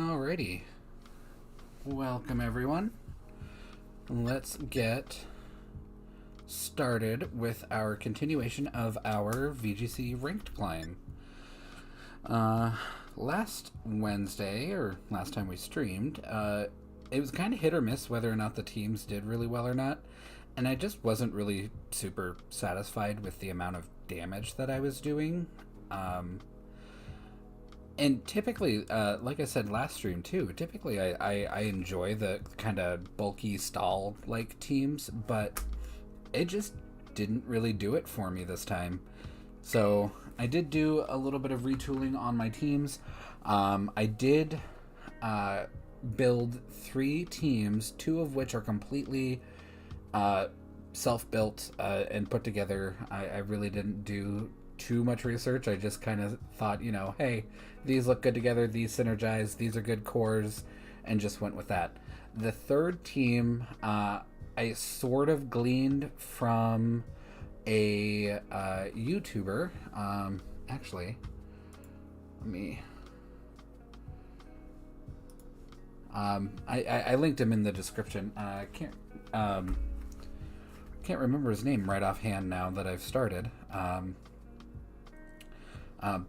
Alrighty. Welcome, everyone. Let's get started with our continuation of our VGC ranked climb. Last Wednesday, or last time we streamed, it was kind of hit or miss whether or not the teams did really well or not, and I just wasn't really super satisfied with the amount of damage that I was doing. And typically, like I said last stream too, typically I enjoy the kind of bulky stall-like teams, but it just didn't really do it for me this time. So I did do a little bit of retooling on my teams. I did build 3 teams, 2 of which are completely self-built and put together. I really didn't do too much research. I just kind of thought, hey, these look good together, these synergize, these are good cores, and just went with that. The third team, I sort of gleaned from a YouTuber. Actually, let me... I linked him in the description. I can't remember his name right offhand now that I've started.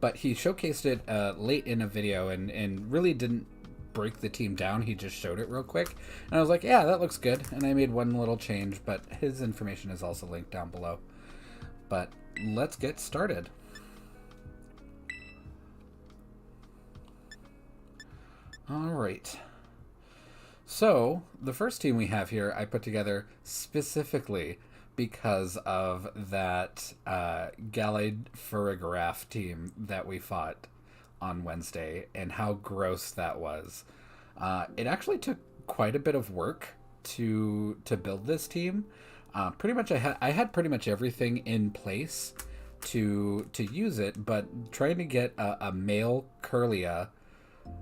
But he showcased it late in a video and really didn't break the team down. He just showed it real quick. And I was like, yeah, that looks good. And I made one little change, but his information is also linked down below. But let's get started. All right. So the first team we have here, I put together specifically because of that Gallade Farigiraf team that we fought on Wednesday and how gross that was. It actually took quite a bit of work to build this team. Pretty much I had pretty much everything in place to use it, but trying to get a male Kirlia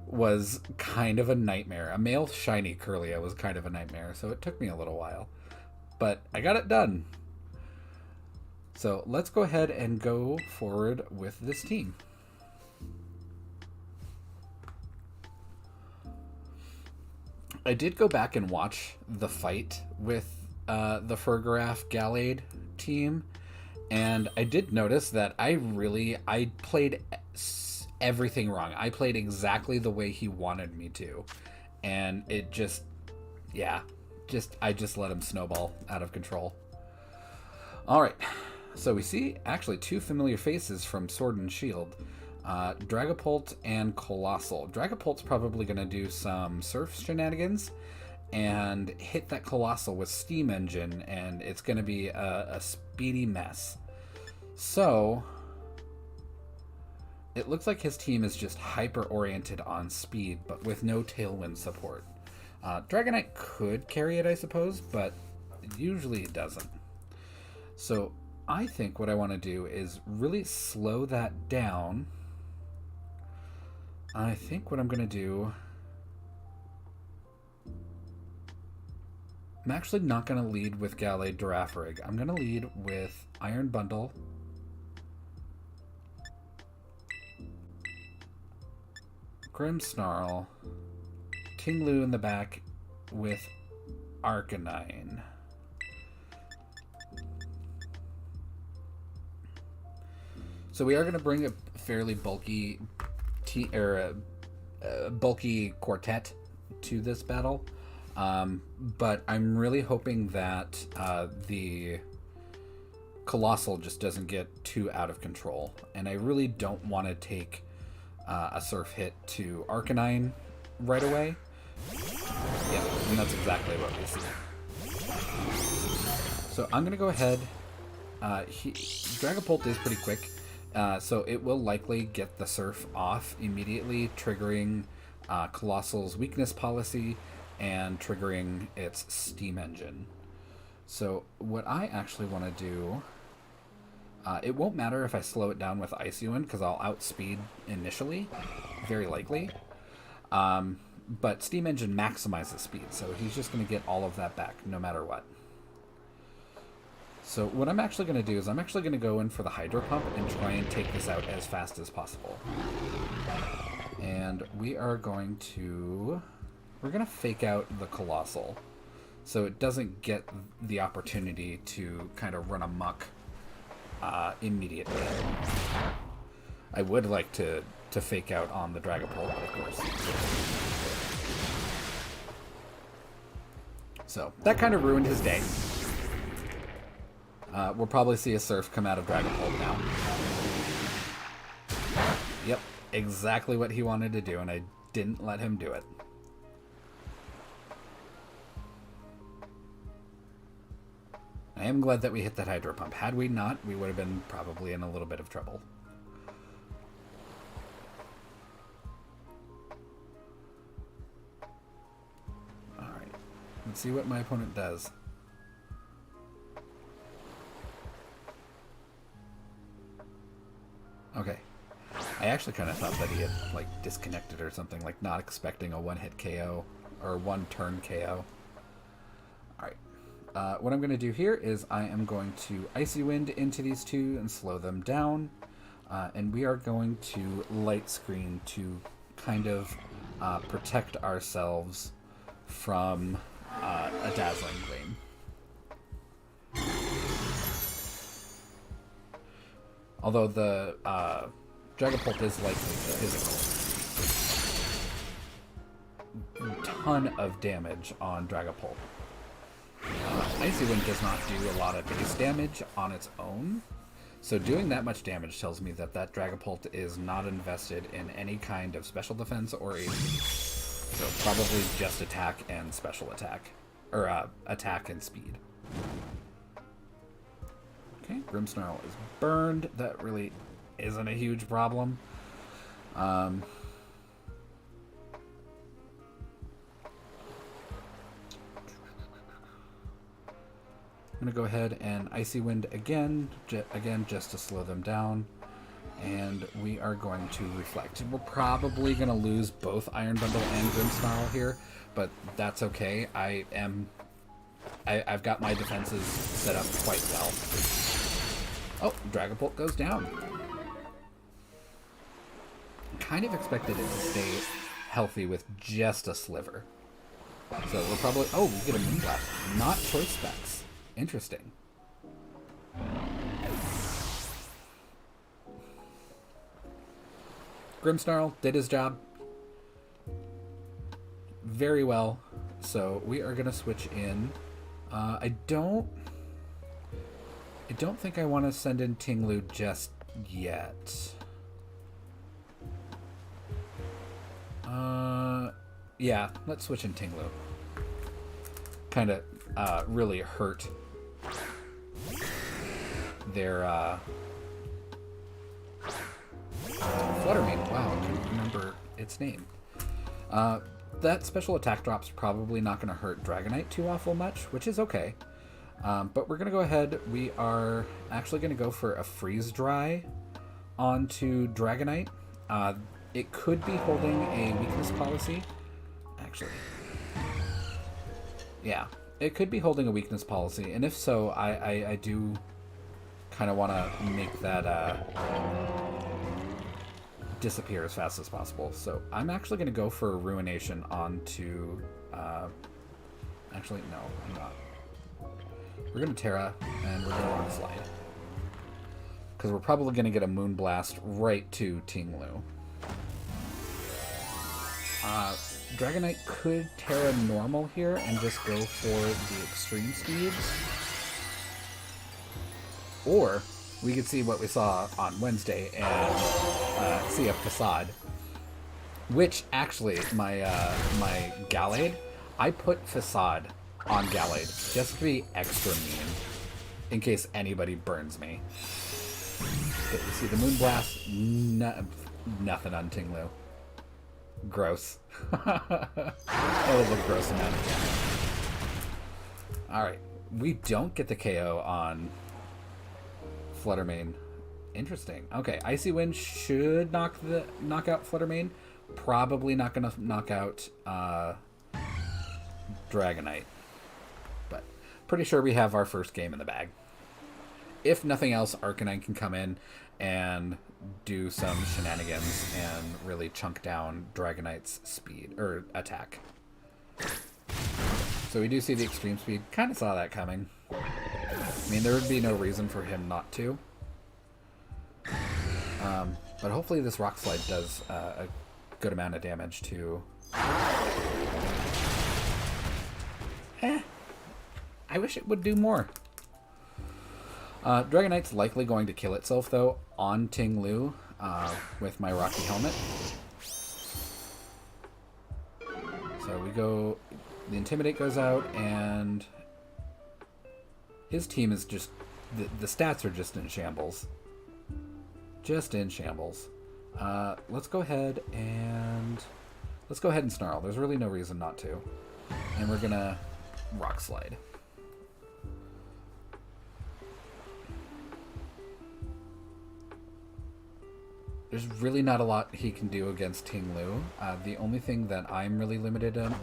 was kind of a nightmare. A male shiny Kirlia was kind of a nightmare, so it took me a little while. But I got it done. So let's go ahead and go forward with this team. I did go back and watch the fight with the Farigiraf Gallade team, and I did notice that I played everything wrong. I played exactly the way he wanted me to, and it just, I just let him snowball out of control. Alright, so we see actually 2 familiar faces from Sword and Shield. Dragapult and Colossal. Dragapult's probably going to do some surf shenanigans and hit that Colossal with Steam Engine, and it's going to be a speedy mess. So it looks like his team is just hyper-oriented on speed, but with no Tailwind support. Dragonite could carry it, I suppose, but usually it doesn't. So I think what I want to do is really slow that down. I think what I'm going to do... I'm actually not going to lead with Gallade Girafarig. I'm going to lead with Iron Bundle, Grimmsnarl, Tinglu in the back with Arcanine. So we are going to bring a fairly bulky bulky quartet to this battle, but I'm really hoping that the Colossal just doesn't get too out of control, and I really don't want to take a surf hit to Arcanine right away. Yeah, and that's exactly what we see. So I'm going to go ahead. Dragapult is pretty quick, so it will likely get the surf off immediately, triggering Colossal's weakness policy and triggering its Steam Engine. So what I actually want to do... it won't matter if I slow it down with Icy Wind, because I'll outspeed initially, very likely. But Steam Engine maximizes speed, so he's just going to get all of that back, no matter what. So what I'm actually going to do is I'm actually going to go in for the Hydro Pump and try and take this out as fast as possible. And we are going to... We're going to fake out the Colossal, so it doesn't get the opportunity to kind of run amok immediately. I would like to fake out on the Dragapult, of course. So that kind of ruined his day. We'll probably see a Surf come out of Dragapult now. Yep, exactly what he wanted to do, and I didn't let him do it. I am glad that we hit that Hydro Pump. Had we not, we would have been probably in a little bit of trouble. Alright. Let's see what my opponent does. Okay. I actually kind of thought that he had, like, disconnected or something, like not expecting a one-hit KO or one-turn KO. Alright. What I'm going to do here is I am going to Icy Wind into these two and slow them down. And we are going to Light Screen to kind of protect ourselves from a Dazzling Gleam. Although the Dragapult is likely physical. Ton of damage on Dragapult. Icy Wind does not do a lot of base damage on its own, so doing that much damage tells me that that Dragapult is not invested in any kind of special defense or AP. So probably just attack and special attack, or attack and speed. Okay, Grimmsnarl is burned. That really isn't a huge problem. I'm going to go ahead and Icy Wind again just to slow them down. And we are going to Reflect. We're probably going to lose both Iron Bundle and Grimmsnarl here, but that's okay. I've got my defenses set up quite well. Oh, Dragapult goes down. Kind of expected it to stay healthy with just a sliver. So we're probably... Oh, we get a Moonblast. Not choice specs. Interesting. Grimmsnarl did his job very well, so we are going to switch in. I don't think I want to send in Tinglu just yet. Yeah, let's switch in Tinglu. Kind of really hurt their Fluttermane. Wow, I couldn't remember its name. That special attack drop's probably not going to hurt Dragonite too awful much, which is okay. But we're going to go ahead. We are actually going to go for a Freeze Dry onto Dragonite. It could be holding a weakness policy. Actually, yeah, it could be holding a weakness policy. And if so, I do kind of want to make that disappear as fast as possible. So I'm actually going to go for a Ruination onto... actually, no, I'm not. We're going to Terra, and we're going to want to Slide. Because we're probably going to get a Moonblast right to Tinglu. Dragonite could Terra normal here and just go for the extreme speeds. Or we could see what we saw on Wednesday and see a Facade. Which, actually, my Gallade, I put Facade on Gallade just to be extra mean in case anybody burns me. Okay, you see the Moonblast, nothing on Tinglu. Gross. That was a gross amount of damage. Alright, we don't get the KO on Fluttermane. Interesting. Okay, Icy Wind should knock out Fluttermane. Probably not going to knock out Dragonite. But pretty sure we have our first game in the bag. if nothing else, Arcanine can come in and do some shenanigans and really chunk down Dragonite's speed or attack. So we do see the extreme speed. Kind of saw that coming. I mean, there would be no reason for him not to. But hopefully this Rock Slide does a good amount of damage to... I wish it would do more. Dragonite's likely going to kill itself, though, on Ting Lu with my Rocky Helmet. So we go... The Intimidate goes out, and his team is just... The stats are just in shambles. Just in shambles. Let's go ahead and Snarl. There's really no reason not to. And we're gonna Rock Slide. There's really not a lot he can do against Ting Lu. The only thing that I'm really limited on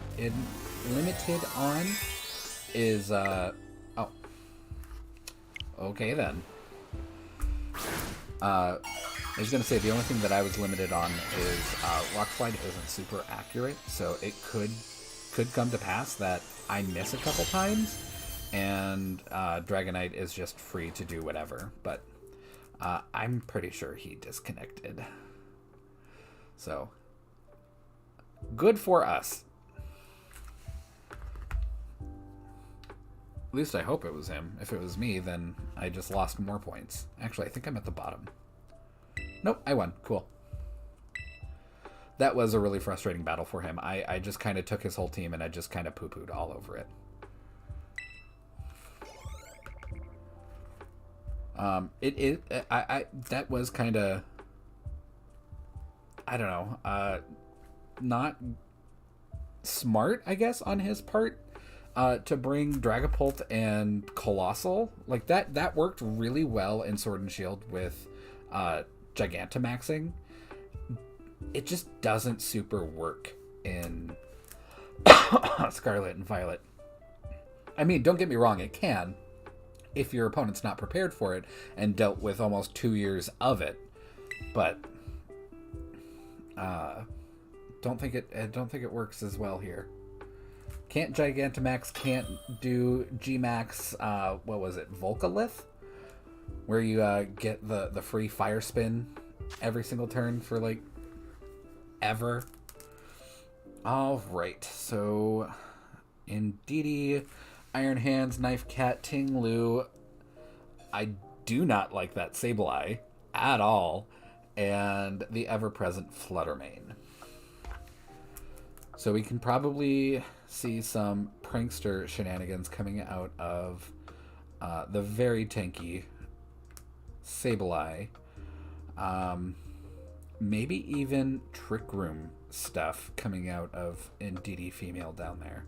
is oh. Okay then. I was gonna say the only thing that I was limited on is Rock Slide isn't super accurate, so it could come to pass that I miss a couple times, and Dragonite is just free to do whatever. But I'm pretty sure he disconnected. So good for us. At least I hope it was him. If it was me, then I just lost more points. Actually, I think I'm at the bottom. Nope, I won. Cool. That was a really frustrating battle for him. I just kind of took his whole team and I just kind of poo-pooed all over it. That was kind of, I don't know, not smart, I guess, on his part. To bring Dragapult and Colossal, like that worked really well in Sword and Shield with Gigantamaxing. It just doesn't super work in Scarlet and Violet. I mean, don't get me wrong, it can, if your opponent's not prepared for it and dealt with almost 2 years of it. But don't think it works as well here. Can't Gigantamax, can't do Gmax, what was it, Volcalith? Where you get the free Fire Spin every single turn for, like, ever. Alright, so Indeedee, Iron Hands, Knife Cat, Ting Lu. I do not like that Sableye at all. And the ever-present Fluttermane. So we can probably see some prankster shenanigans coming out of the very tanky Sableye. Maybe even Trick Room stuff coming out of Indeedee female down there.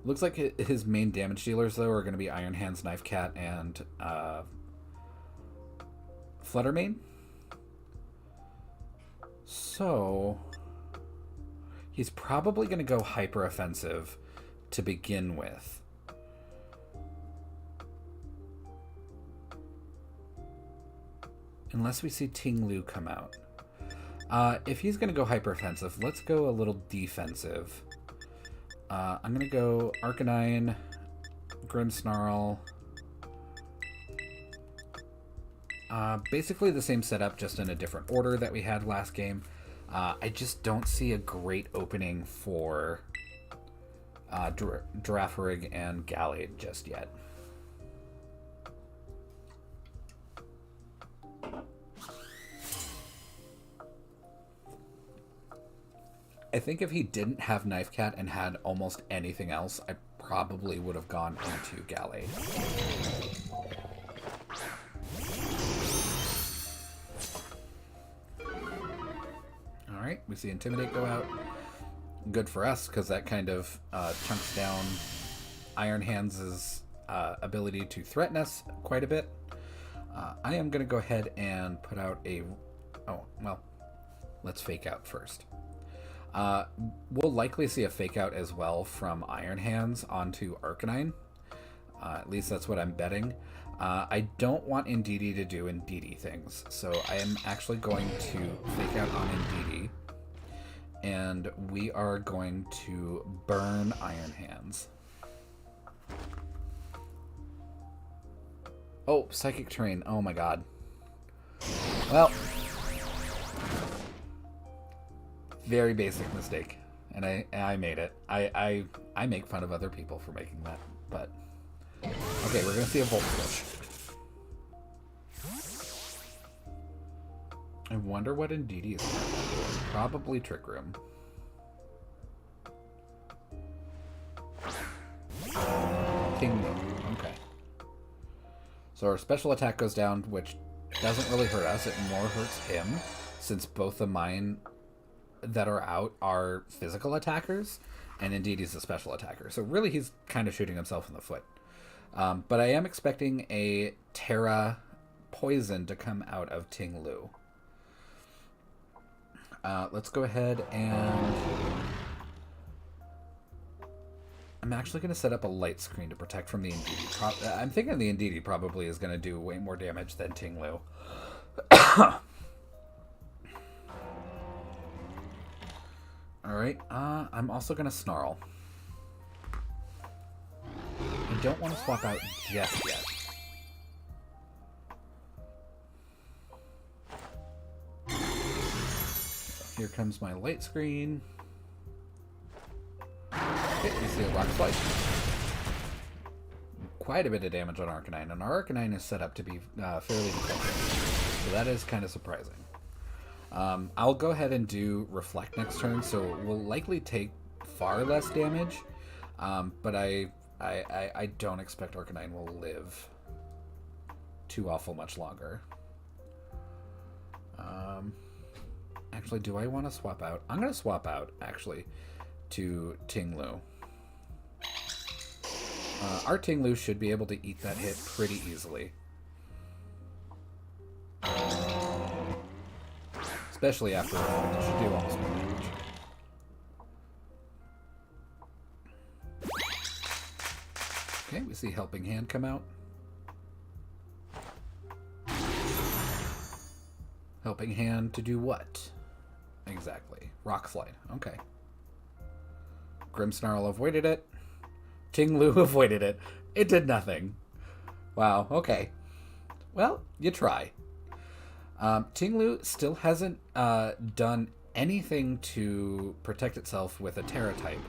Looks like his main damage dealers, though, are going to be Iron Hands, Knife Cat, and Fluttermane. So he's probably going to go hyper offensive to begin with. Unless we see Ting Lu come out. If he's going to go hyper offensive, let's go a little defensive. I'm going to go Arcanine, Grimmsnarl. Basically the same setup, just in a different order that we had last game. I just don't see a great opening for Girafarig and Gallade just yet. I think if he didn't have Knife Cat and had almost anything else, I probably would have gone into Gallade. Alright, we see Intimidate go out. Good for us, because that kind of chunks down Iron Hands' ability to threaten us quite a bit. I am going to go ahead and put out a... Oh, well, let's Fake Out first. We'll likely see a Fake Out as well from Iron Hands onto Arcanine. At least that's what I'm betting. I don't want Indeedee to do Indeedee things, so I am actually going to fake out on Indeedee, and we are going to burn Iron Hands. Oh, Psychic Terrain. Oh my god. Well, very basic mistake, and I made it. I make fun of other people for making that, but okay, we're gonna see a Volt Switch. I wonder what Indeedee is doing. Probably Trick Room. King Moon. Okay. So our special attack goes down, which doesn't really hurt us. It more hurts him, since both of mine that are out are physical attackers, and Indeedee's a special attacker. So really he's kind of shooting himself in the foot. But I am expecting a Terra Poison to come out of Ting Lu. Let's go ahead and... I'm actually going to set up a light screen to protect from the Indeedee. I'm thinking the Indeedee probably is going to do way more damage than Ting Lu. Alright, I'm also going to Snarl. I don't want to swap out just yet. Here comes my light screen. Okay, you see a Rock Slide. Quite a bit of damage on Arcanine, and our Arcanine is set up to be fairly defensive. So that is kind of surprising. I'll go ahead and do Reflect next turn, so we'll likely take far less damage, but I don't expect Arcanine will live too awful much longer. Actually, do I want to swap out? I'm going to swap out, actually, to Ting Lu. Our Ting Lu should be able to eat that hit pretty easily. Especially after it should do almost no damage. Okay, we see Helping Hand come out. Helping Hand to do what? Exactly. Rock Slide. Okay. Grimmsnarl avoided it. Ting Lu avoided it. It did nothing. Wow, okay. Well, you try. Ting Lu still hasn't done anything to protect itself with a Terra type.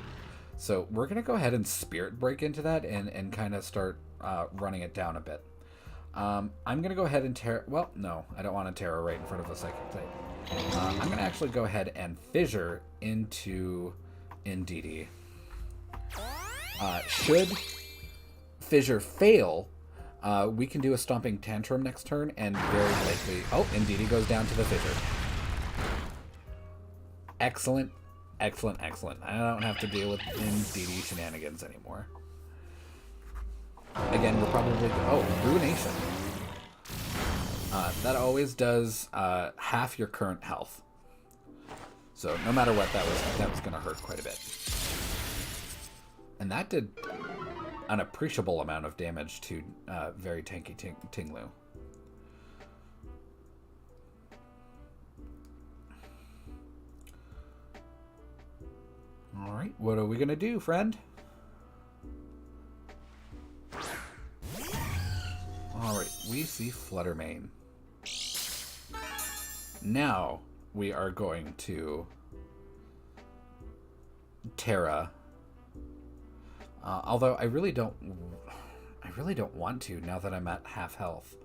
So we're going to go ahead and Spirit Break into that and kind of start running it down a bit. I'm going to go ahead and Terra... Well, no, I don't want a Terra right in front of a Psychic type. I'm going to actually go ahead and Fissure into Indeedee. Should Fissure fail, we can do a Stomping Tantrum next turn, and very likely... Oh, Indeedee goes down to the Fissure. Excellent, excellent, excellent. I don't have to deal with Indeedee shenanigans anymore. Again, we're probably... Oh, Ruination. That always does half your current health. So no matter what, that was going to hurt quite a bit. And that did an appreciable amount of damage to very tanky Ting Lu. Alright, what are we going to do, friend? Alright, we see Fluttermane. Now we are going to Terra. Although I really don't want to now that I'm at half health.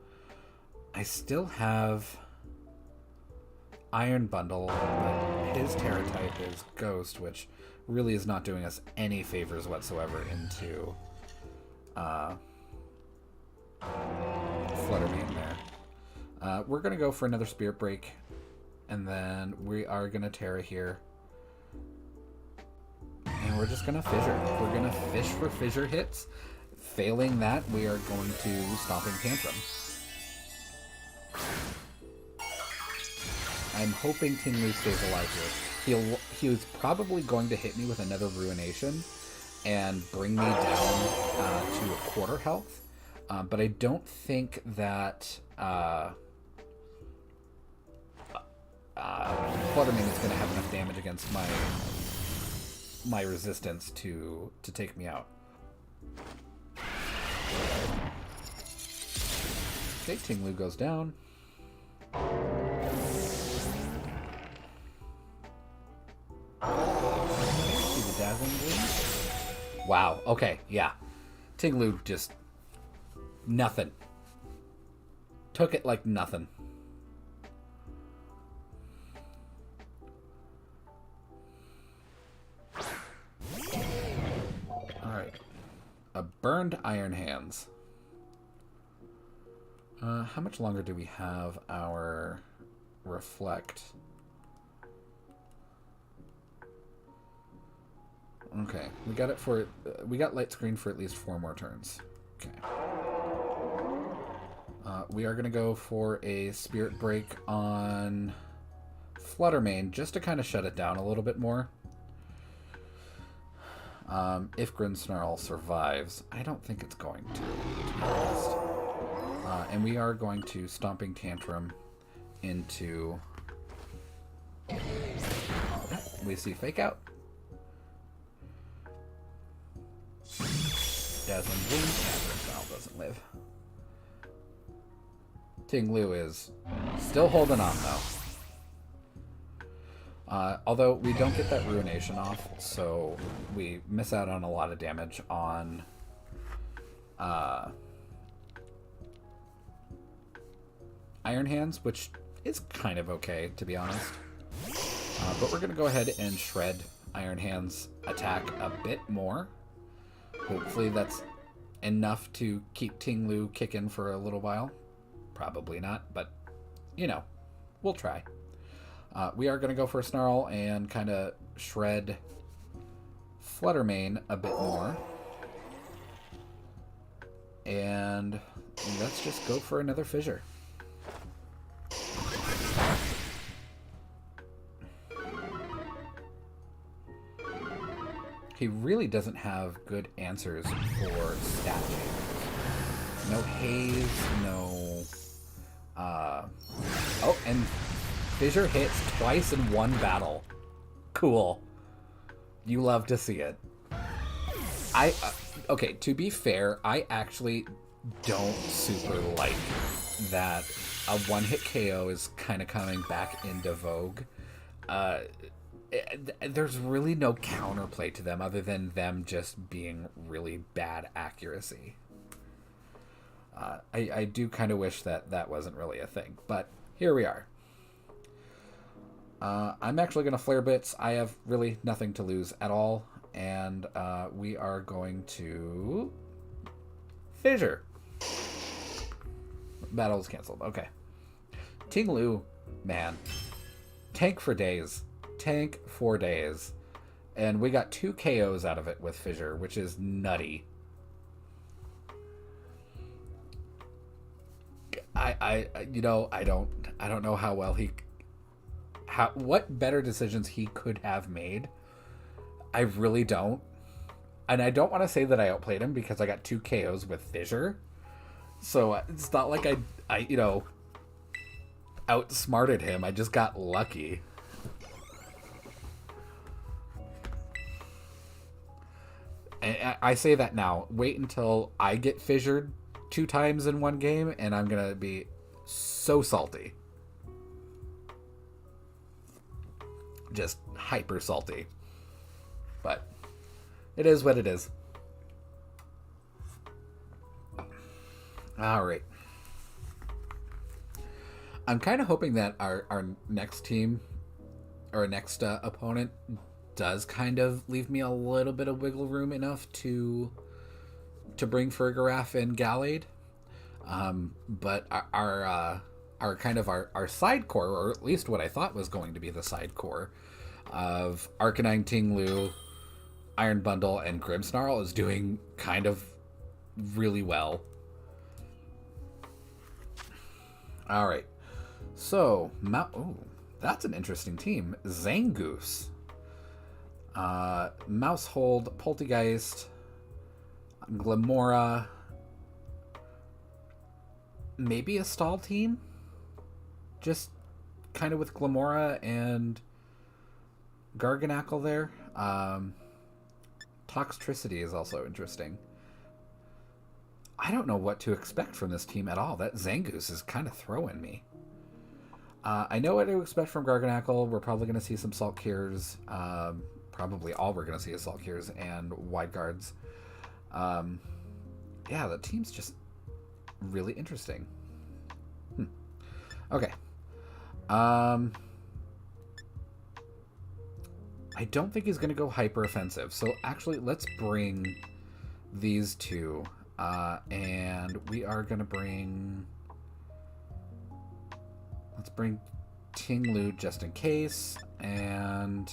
I still have Iron Bundle, but his Terra type is Ghost, which really is not doing us any favors whatsoever into Fluttermane there. We're going to go for another Spirit Break, and then we are going to Terra here. And we're just going to Fissure. We're going to fish for Fissure hits. Failing that, we are going to Stomping Tantrum. I'm hoping Ting Lu stays alive here. He was probably going to hit me with another Ruination, and bring me down to a quarter health. But I don't think that Fluttermane is going to have enough damage against my resistance to take me out. Okay, Ting-Lu goes down. See the Dazzling Gleam? Wow, okay, yeah. Ting-Lu just... nothing. Took it like nothing. Alright. A burned Iron Hands. How much longer do we have our reflect? Okay, we got it for... we got light screen for at least 4 more turns. Okay. We are going to go for a Spirit Break on Fluttermane, just to kind of shut it down a little bit more. If Grimmsnarl survives, I don't think it's going to be honest. And we are going to Stomping Tantrum into... we see Fake Out. Dazzling Gleam. Grimmsnarl doesn't live. Ting-Lu is still holding on, though. Although we don't get that Ruination off, so we miss out on a lot of damage on Iron Hands, which is kind of okay, to be honest. But we're going to go ahead and shred Iron Hands' attack a bit more. Hopefully that's enough to keep Ting-Lu kicking for a little while. Probably not, but, you know, we'll try. We are going to go for a Snarl and kind of shred Fluttermane a bit more. And let's just go for another Fissure. He really doesn't have good answers for stat changes. No Haze, no... oh, and Fissure hits twice in one battle. Cool. You love to see it. Okay, to be fair, I actually don't super like that a one-hit KO is kind of coming back into vogue. There's really no counterplay to them other than them just being really bad accuracy. I do kind of wish that that wasn't really a thing, but here we are. I'm actually going to Flare Blitz. I have really nothing to lose at all, and we are going to Fissure. Battle is canceled. Okay. Ting-Lu, man. Tank for days. Tank for days. And we got 2 KOs out of it with Fissure, which is nutty. I don't know how well what better decisions he could have made. I really don't. And I don't want to say that I outplayed him because I got 2 KOs with Fissure. So it's not like I outsmarted him. I just got lucky. And I say that now. Wait until I get fissured 2 times in one game, and I'm going to be so salty. Just hyper salty. But it is what it is. All right. I'm kind of hoping that our next team, or next opponent, does kind of leave me a little bit of wiggle room enough to bring Farigiraf and Gallade. But our kind of our side core, or at least what I thought was going to be the side core of Arcanine, Ting-Lu, Iron Bundle, and Grimmsnarl is doing kind of really well. All right. So, oh, that's an interesting team. Zangoose. Mousehold, Poltergeist, Glamora, maybe a stall team? Just kind of with Glamora and Garganackle there. Toxtricity is also interesting. I don't know what to expect from this team at all. That Zangoose is kind of throwing me. I know what to expect from Garganackle. We're probably going to see some Salt Cures. Probably all we're going to see is Salt Cures and Wide Guards. Yeah, the team's just really interesting. Okay. I don't think he's going to go hyper offensive. So actually, let's bring these two. And we are going to bring... Let's bring Ting-Lu just in case. And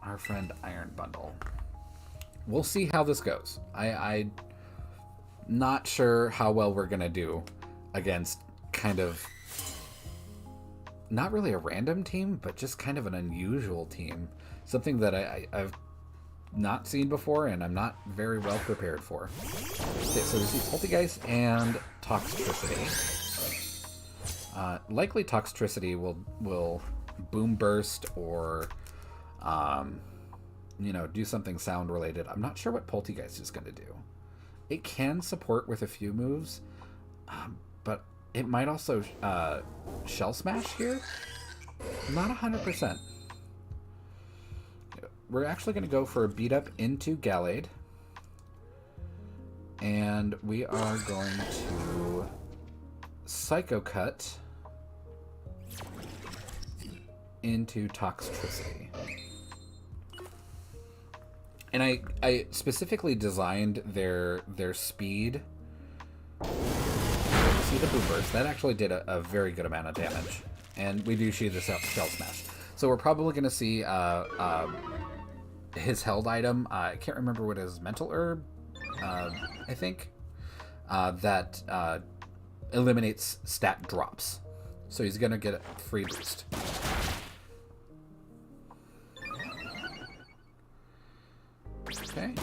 our friend Iron Bundle. We'll see how this goes. I'm not sure how well we're going to do against kind of not really a random team, but just kind of an unusual team. Something that I've not seen before and I'm not very well prepared for. Okay, so we see Poltergeist and Toxtricity. Likely Toxtricity will Boom Burst or do something sound related. I'm not sure what Poltergeist is going to do. It can support with a few moves, but it might also Shell Smash here. Not 100%. We're actually going to go for a beat up into Gallade. And we are going to Psycho Cut into Toxtricity. And I specifically designed their speed. See the Boom Burst. That actually did a very good amount of damage. And we do see the Shell Smash. So we're probably going to see his held item. I can't remember what his Mental Herb, I think, that eliminates stat drops. So he's going to get a free boost. Okay.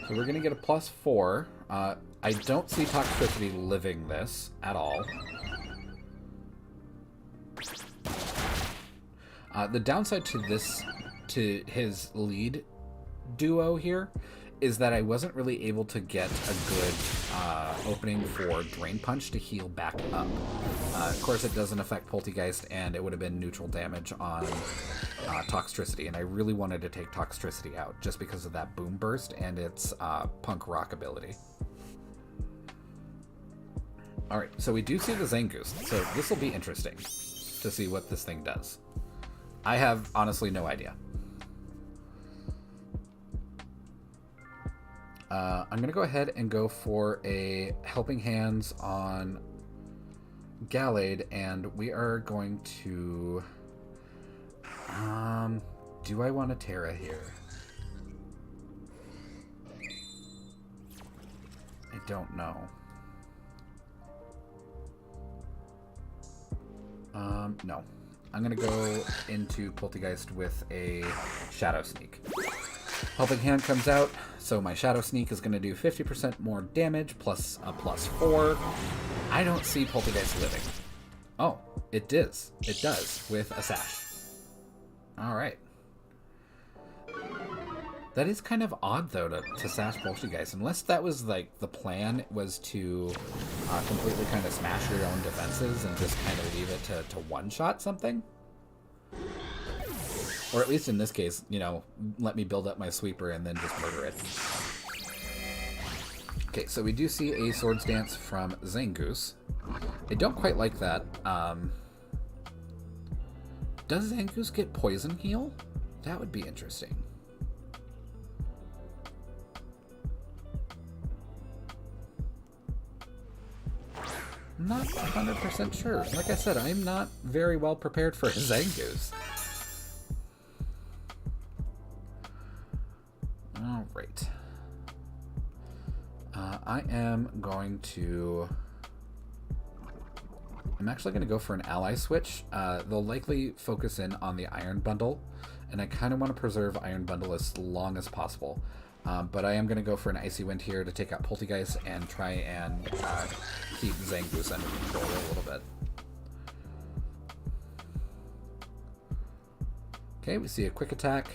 So we're going to get a +4. I don't see Toxtricity living this at all. The downside to his lead duo here is that I wasn't really able to get a good opening for Drain Punch to heal back up. Of course, it doesn't affect Poltergeist, and it would have been neutral damage on Toxtricity, and I really wanted to take Toxtricity out just because of that Boom Burst and its Punk Rock ability. Alright, so we do see the Zangoose, so this will be interesting to see what this thing does. I have honestly no idea. I'm going to go ahead and go for a Helping Hands on Gallade, and we are going to... do I want a Terra here? I don't know. No. I'm going to go into Poltergeist with a Shadow Sneak. Helping Hand comes out, so my Shadow Sneak is going to do 50% more damage, plus a +4. I don't see Poltergeist living. Oh, it does. It does, with a Sash. Alright. That is kind of odd, though, to Sash Poltergeist. Unless that was, like, the plan was to completely kind of smash your own defenses and just kind of leave it to one-shot something. Or at least in this case, let me build up my sweeper and then just murder it. Okay, so we do see a Swords Dance from Zangoose. I don't quite like that. Does Zangoose get Poison Heal? That would be interesting. I'm not 100% sure. Like I said, I'm not very well prepared for Zangoose. Alright. I am going to I'm actually going to go for an ally switch. They'll likely focus in on the Iron Bundle, and I kind of want to preserve Iron Bundle as long as possible. But I am going to go for an Icy Wind here to take out Poltegeist and try and keep Zangoose under control a little bit. Okay, we see a Quick Attack.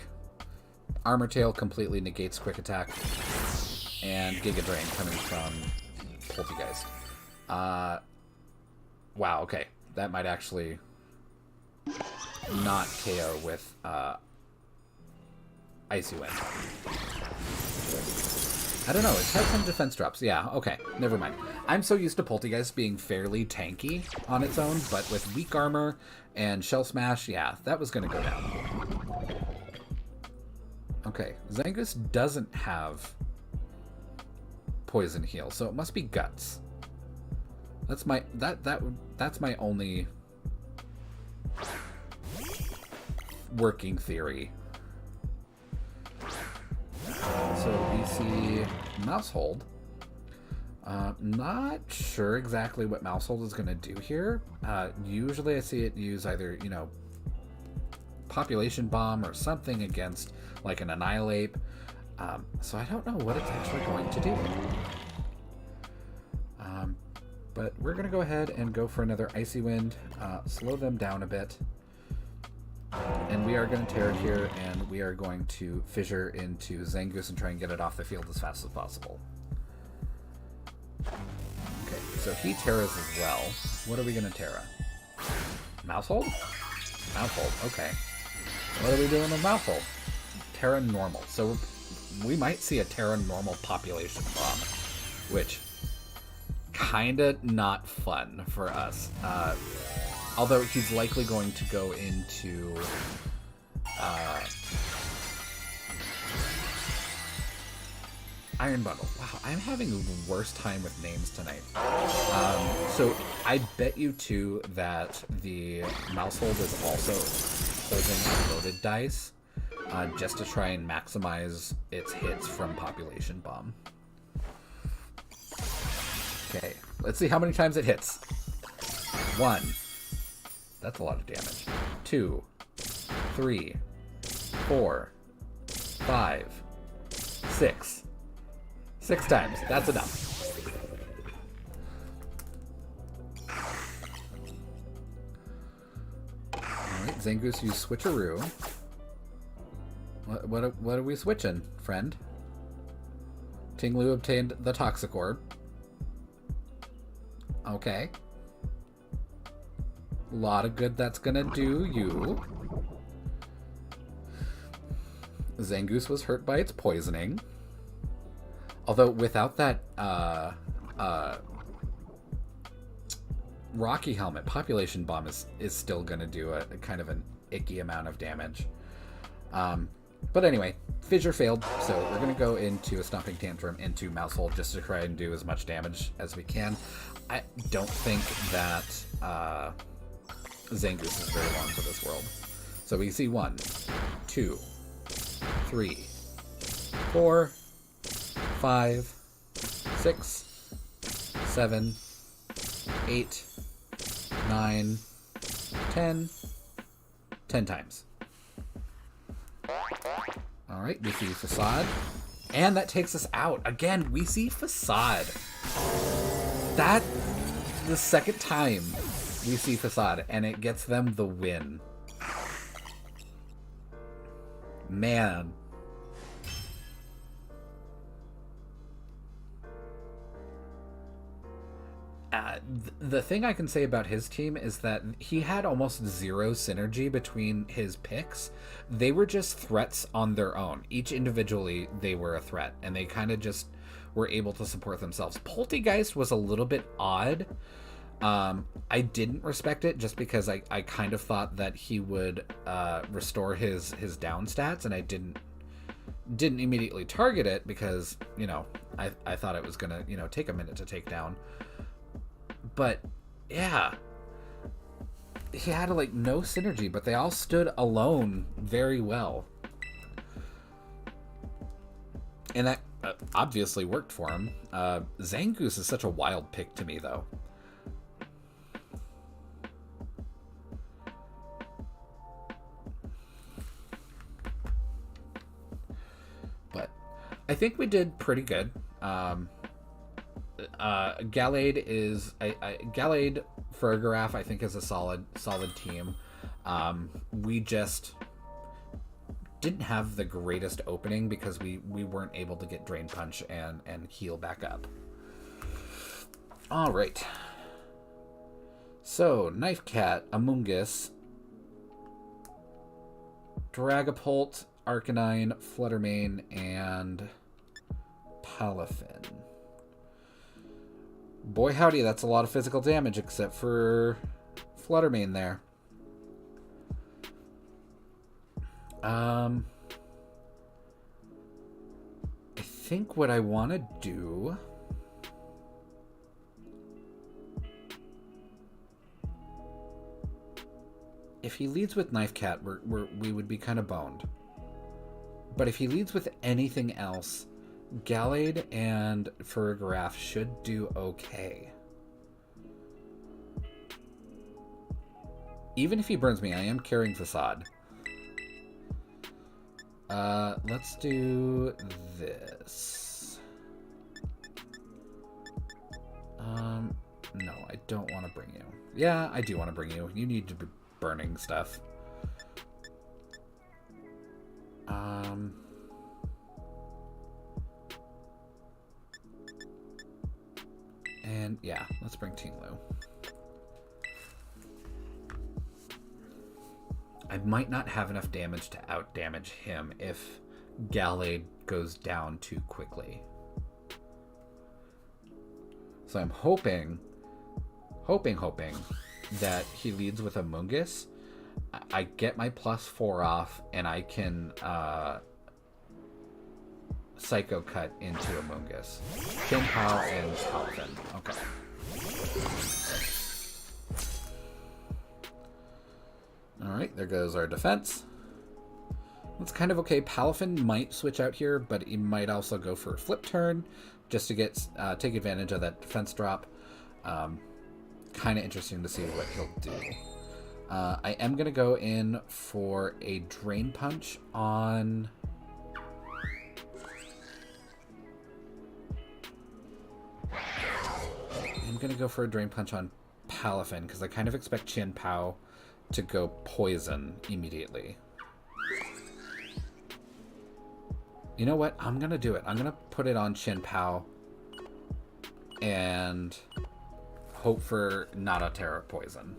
Armor Tail completely negates Quick Attack. And Giga Drain coming from Poltegeist. Wow, okay. That might actually not KO with Icy Wind. I don't know, it has some defense drops. Yeah, okay, never mind. I'm so used to Poltegeist being fairly tanky on its own, but with weak armor and Shell Smash, yeah, that was going to go down. Okay, Zangoose doesn't have Poison Heal, so it must be Guts. That's my that's my only working theory. So we see Mousehold. Not sure exactly what Mousehold is going to do here. Usually I see it use either, you know, Population Bomb or something against like an Annihilate. So I don't know what it's actually going to do. But we're going to go ahead and go for another Icy Wind, slow them down a bit. And we are going to tear it here, and we are going to fissure into Zangoose and try and get it off the field as fast as possible. Okay, so he Terras as well. What are we going to Terra? Mousehold? Mousehold, okay. What are we doing with Mousehold? Terra Normal. So we might see a Terra Normal Population Bomb, which kinda not fun for us. Although he's likely going to go into Iron Bundle. Wow, I'm having the worst time with names tonight. So I bet you too that the Mousehold is also holding loaded dice just to try and maximize its hits from Population Bomb. Okay, let's see how many times it hits. 1. That's a lot of damage. 2, 3, 4, 5, 6. 6 times. That's enough. Alright, Zangoose, you switcheroo. What are we switching, friend? Tinglu obtained the Toxic Orb. Okay. A lot of good that's gonna do you. Zangoose was hurt by its poisoning. Although without that Rocky Helmet, Population Bomb is still gonna do a kind of an icky amount of damage. But anyway, Fissure failed, so we're going to go into a Stomping Tantrum into Mousehold just to try and do as much damage as we can. I don't think that Zangoose is very long for this world. So we see 1, 2, 3, 4, 5, 6, 7, 8, 9, 10. 10 times. Alright, we see Facade. And that takes us out. Again, we see Facade. That, the second time we see Facade, and it gets them the win. Man. The thing I can say about his team is that he had almost zero synergy between his picks. They were just threats on their own. Each individually, they were a threat, and they kind of just were able to support themselves. Poltegeist was a little bit odd. I didn't respect it just because I kind of thought that he would restore his down stats, and I didn't immediately target it because, you know, I thought it was gonna, you know, take a minute to take down. But yeah, he had like no synergy, but they all stood alone very well, and that obviously worked for him. Zangoose is such a wild pick to me, though. I think we did pretty good. Gallade is Gallade Fergaraf, I think, is a solid team. We just didn't have the greatest opening because we weren't able to get Drain Punch and heal back up. All right. So Knife Cat, Amoonguss, Dragapult, Arcanine, Fluttermane, and Palafin. Boy howdy, that's a lot of physical damage, except for Fluttermane there. I think what I want to do... If he leads with Knife Cat, we would be kind of boned. But if he leads with anything else, Gallade and Fergaraf should do okay. Even if he burns me, I am carrying Facade. Let's do this. No, I don't want to bring you. Yeah, I do want to bring you. You need to be burning stuff. And yeah, let's bring Tinglu. I might not have enough damage to out-damage him if Gallade goes down too quickly. So I'm hoping that he leads with Amoonguss. I get my +4 off, and I can Psycho Cut into Amoonguss. Chien-Pao and Palafin. Okay. Alright, there goes our defense. That's kind of okay. Palafin might switch out here, but he might also go for a flip turn just to get take advantage of that defense drop. Kind of interesting to see what he'll do. I am going to go in for a Drain Punch on... I'm going to go for a Drain Punch on Palafin because I kind of expect Chien-Pao to go poison immediately. You know what? I'm going to do it. I'm going to put it on Chien-Pao and hope for not a Terra poison.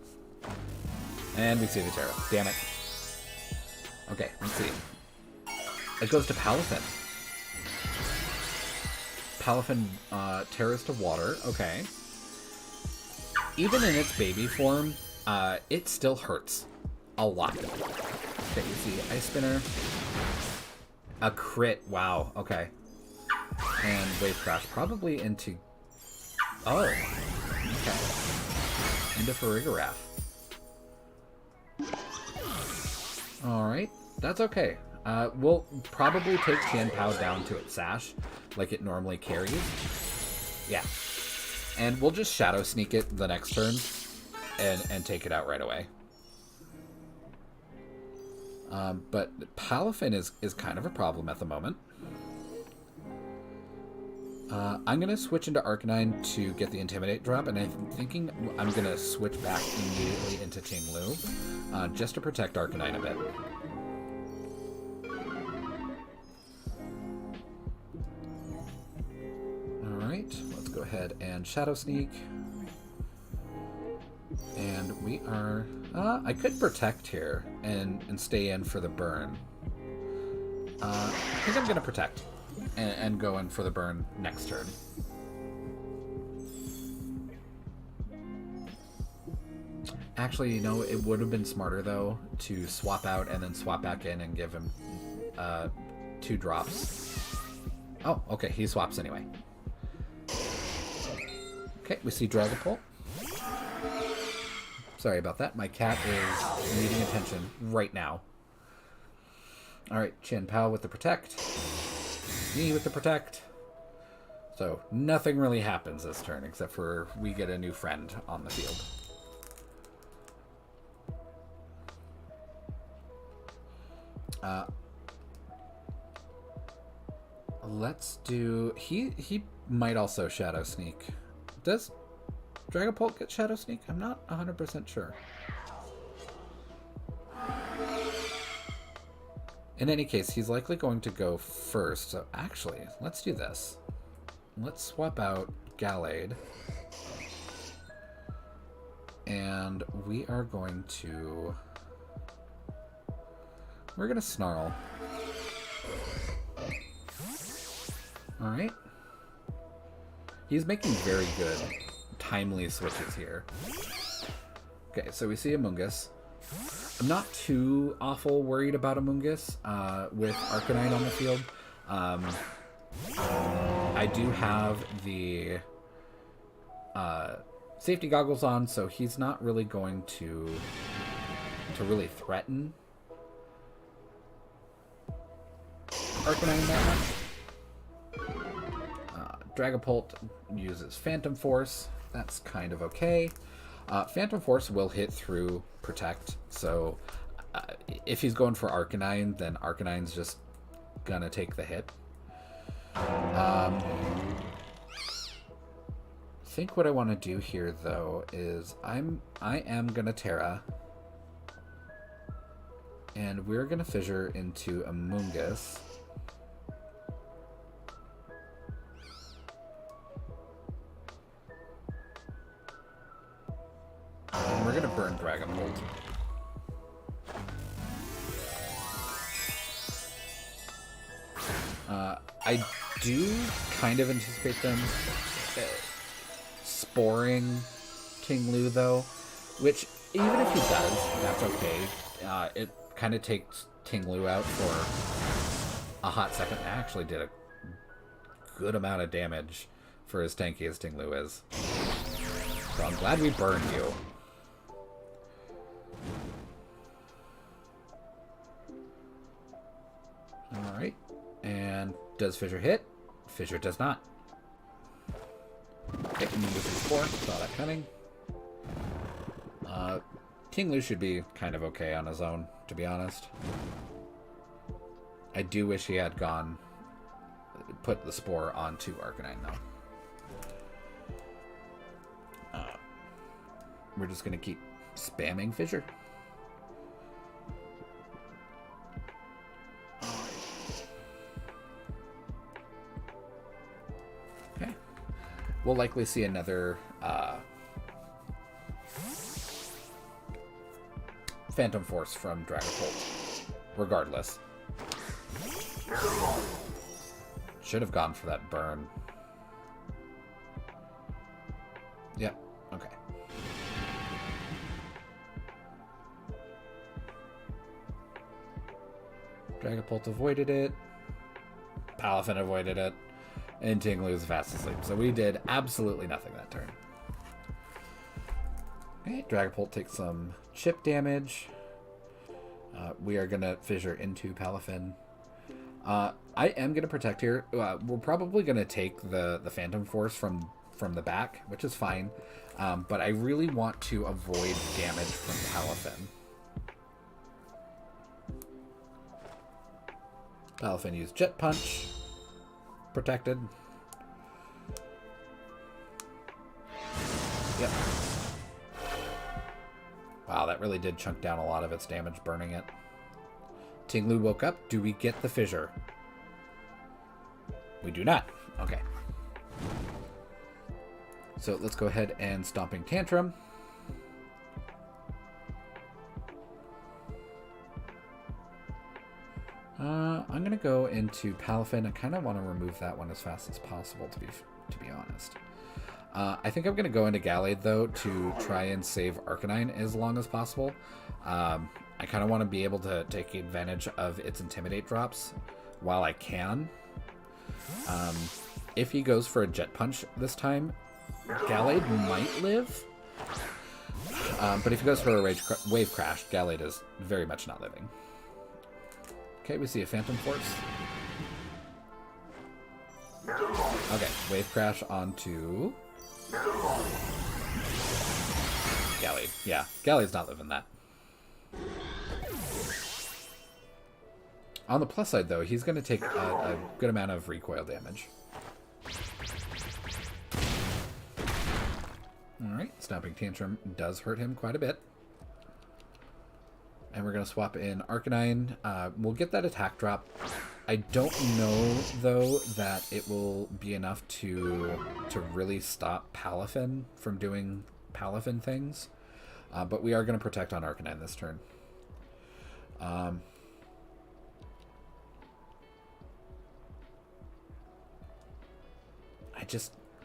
And we see the Terra. Damn it. Okay, let's see. It goes to Palafin. Palafin Terras to water. Okay. Even in its baby form, it still hurts a lot. Okay, you see Ice Spinner. A crit. Wow. Okay. And Wave Crash. Probably into... Oh. Okay. Into Farigiraf. Alright. That's okay. We'll probably take Chien-Pao down to its Sash, like it normally carries. Yeah. And we'll just Shadow Sneak it the next turn and take it out right away. But Palafin is kind of a problem at the moment. I'm going to switch into Arcanine to get the Intimidate drop, and I'm thinking I'm going to switch back immediately into Ting-Lu, just to protect Arcanine a bit. Alright, let's go ahead and Shadow Sneak. And we are... I could Protect here and stay in for the burn. I think I'm going to Protect and go in for the burn next turn. Actually, you know, it would have been smarter, though, to swap out and then swap back in and give him 2 drops. Oh, okay, he swaps anyway. Okay, we see Dragapult. Sorry about that. My cat is needing attention right now. Alright, Chien-Pao with the Protect. Me with the Protect. So, nothing really happens this turn, except for we get a new friend on the field. Let's do... He might also Shadow Sneak. Does Dragapult get Shadow Sneak? I'm not 100% sure. In any case, he's likely going to go first. So actually, let's do this. Let's swap out Gallade. And we are going to... We're going to Snarl. Alright. He's making very good, timely switches here. Okay, so we see Amoonguss. I'm not too awful worried about Amoonguss with Arcanine on the field. I do have the safety goggles on, so he's not really going to really threaten Arcanine that much. Dragapult uses Phantom Force. That's kind of okay. Phantom Force will hit through Protect, so if he's going for Arcanine, then Arcanine's just gonna take the hit. I think what I want to do here, though, is I am gonna Terra, and we're gonna Fissure into Amoonguss. And we're gonna burn Dragapult. I do kind of anticipate them sporing King Lu, though, which even if he does, that's okay. It kind of takes King Lu out for a hot second. It actually did a good amount of damage for as tanky as King Lu is. So I'm glad we burned you. Alright. And does Fissure hit? Fissure does not. Okay, this is 4. Saw that coming. King Lu should be kind of okay on his own, to be honest. I do wish he had put the Spore onto Arcanine, though. We're just going to keep spamming Fissure. Okay. We'll likely see another Phantom Force from Dragapult, regardless. Should have gone for that burn. Yep, okay. Dragapult avoided it. Palafin avoided it. And King Lu's fast asleep. So we did absolutely nothing that turn. Okay, Dragapult takes some chip damage. We are going to Fissure into Palafin. I am going to Protect here. We're probably going to take the Phantom Force from the back, which is fine. But I really want to avoid damage from Palafin. Palafin used Jet Punch. Protected. Yep. Wow, that really did chunk down a lot of its damage burning it. King Lu woke up. Do we get the Fissure? We do not. Okay. So let's go ahead and Stomping Tantrum. I'm gonna go into Palafin. I kind of want to remove that one as fast as possible, to be honest. I think I'm gonna go into Gallade though to try and save Arcanine as long as possible. I kind of want to be able to take advantage of its Intimidate drops while I can. If he goes for a Jet Punch this time, Gallade might live. But if he goes for a Wave Crash, Gallade is very much not living. Okay, we see a Phantom Force. Okay, Wave Crash onto Gallade. Yeah, Gallade's not living that. On the plus side, though, he's going to take a good amount of recoil damage. Alright, Stomping Tantrum does hurt him quite a bit. And we're going to swap in Arcanine. We'll get that attack drop. I don't know, though, that it will be enough to really stop Palafin from doing Palafin things. But we are going to protect on Arcanine this turn.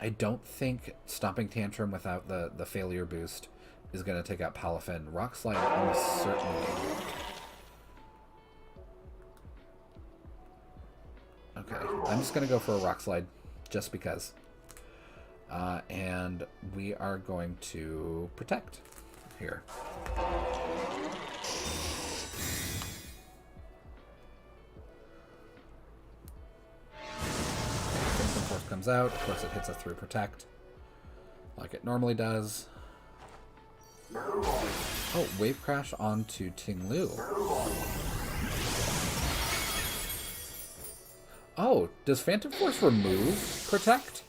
I don't think Stomping Tantrum without the failure boost is going to take out Palafin. Rock Slide almost certainly. Okay, I'm just going to go for a Rock Slide, just because. And we are going to protect here. Comes out. Of course, it hits us through protect, like it normally does. Oh, Wave Crash onto Ting Lu. Oh, does Phantom Force remove protect?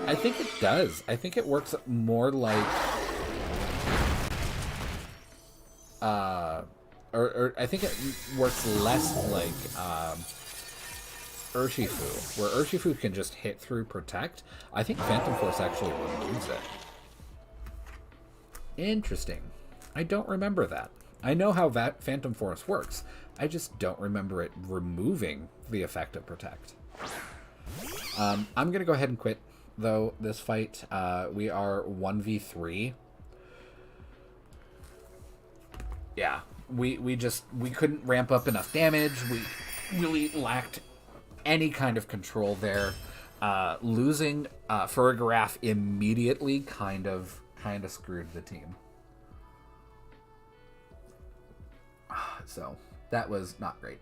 I think it does. I think it works more like or I think it works less like Urshifu, where Urshifu can just hit through protect. I think Phantom Force actually removes it. Interesting. I don't remember that. I know how Phantom Force works. I just don't remember it removing the effect of protect. I'm going to go ahead and quit, though, this fight. We are 1v3. Yeah, we couldn't ramp up enough damage. We really lacked any kind of control there. Losing Farigiraf immediately kind of screwed the team. So that was not great.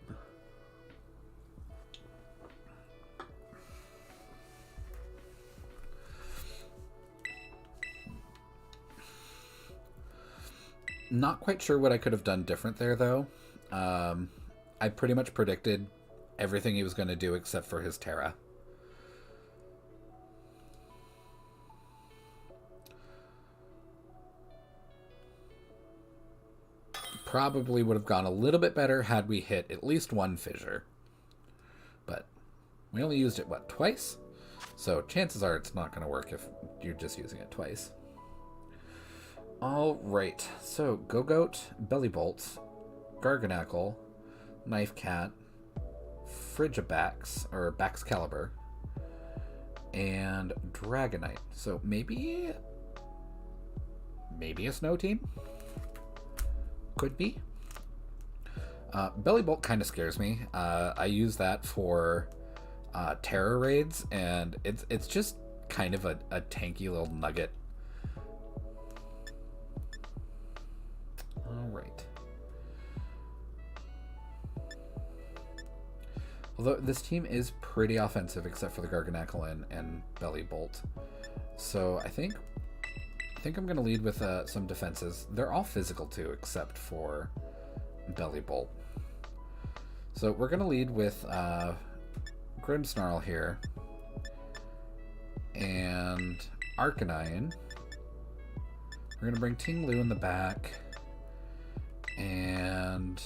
Not quite sure what I could have done different there, though. I pretty much predicted everything he was going to do except for his Terra. Probably would have gone a little bit better had we hit at least one fissure. But we only used it, what, twice? So chances are it's not going to work if you're just using it twice. Alright, so Gogoat, Bellibolt, Garganacl, Knife Cat, Frigibax, or Baxcalibur, and Dragonite. So maybe a Snow Team? Could be. Bellibolt kind of scares me. I use that for Terror Raids, and it's just kind of a tanky little nugget. Alright. Although this team is pretty offensive except for the Garganacl and Bellibolt. So I think I'm going to lead with some defenses. They're all physical too, except for Bellibolt. So we're going to lead with Grimmsnarl here. And Arcanine. We're going to bring Ting Lu in the back. And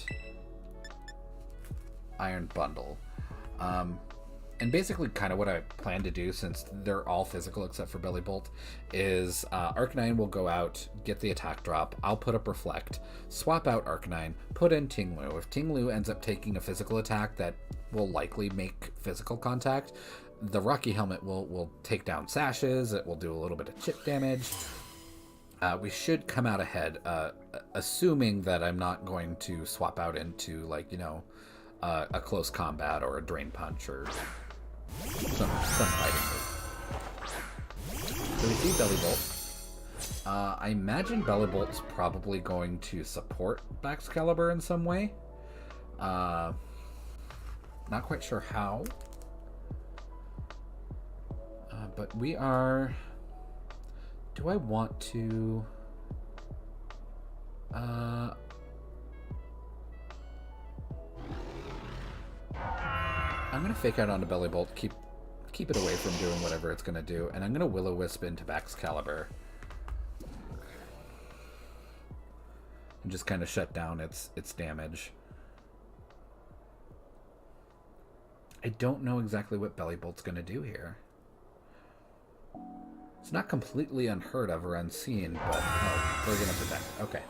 Iron Bundle. And basically kind of what I plan to do, since they're all physical except for Bellibolt, is Arcanine will go out, get the attack drop, I'll put up Reflect, swap out Arcanine, put in Ting Lu. If Ting Lu ends up taking a physical attack that will likely make physical contact, the Rocky Helmet will take down sashes, it will do a little bit of chip damage. We should come out ahead, assuming that I'm not going to swap out into, like, you know, a close combat or a drain punch or some fighting move. So we see Bellibolt. I imagine Bellibolt's probably going to support Baxcalibur in some way. Not quite sure how. But we are... Do I want to... I'm going to fake out onto Belly Bolt, keep it away from doing whatever it's going to do, and I'm going to Will-O-Wisp into Baxcalibur. And just kind of shut down its damage. I don't know exactly what Belly Bolt's going to do here. It's not completely unheard of or unseen, but oh, we're going to protect. Okay.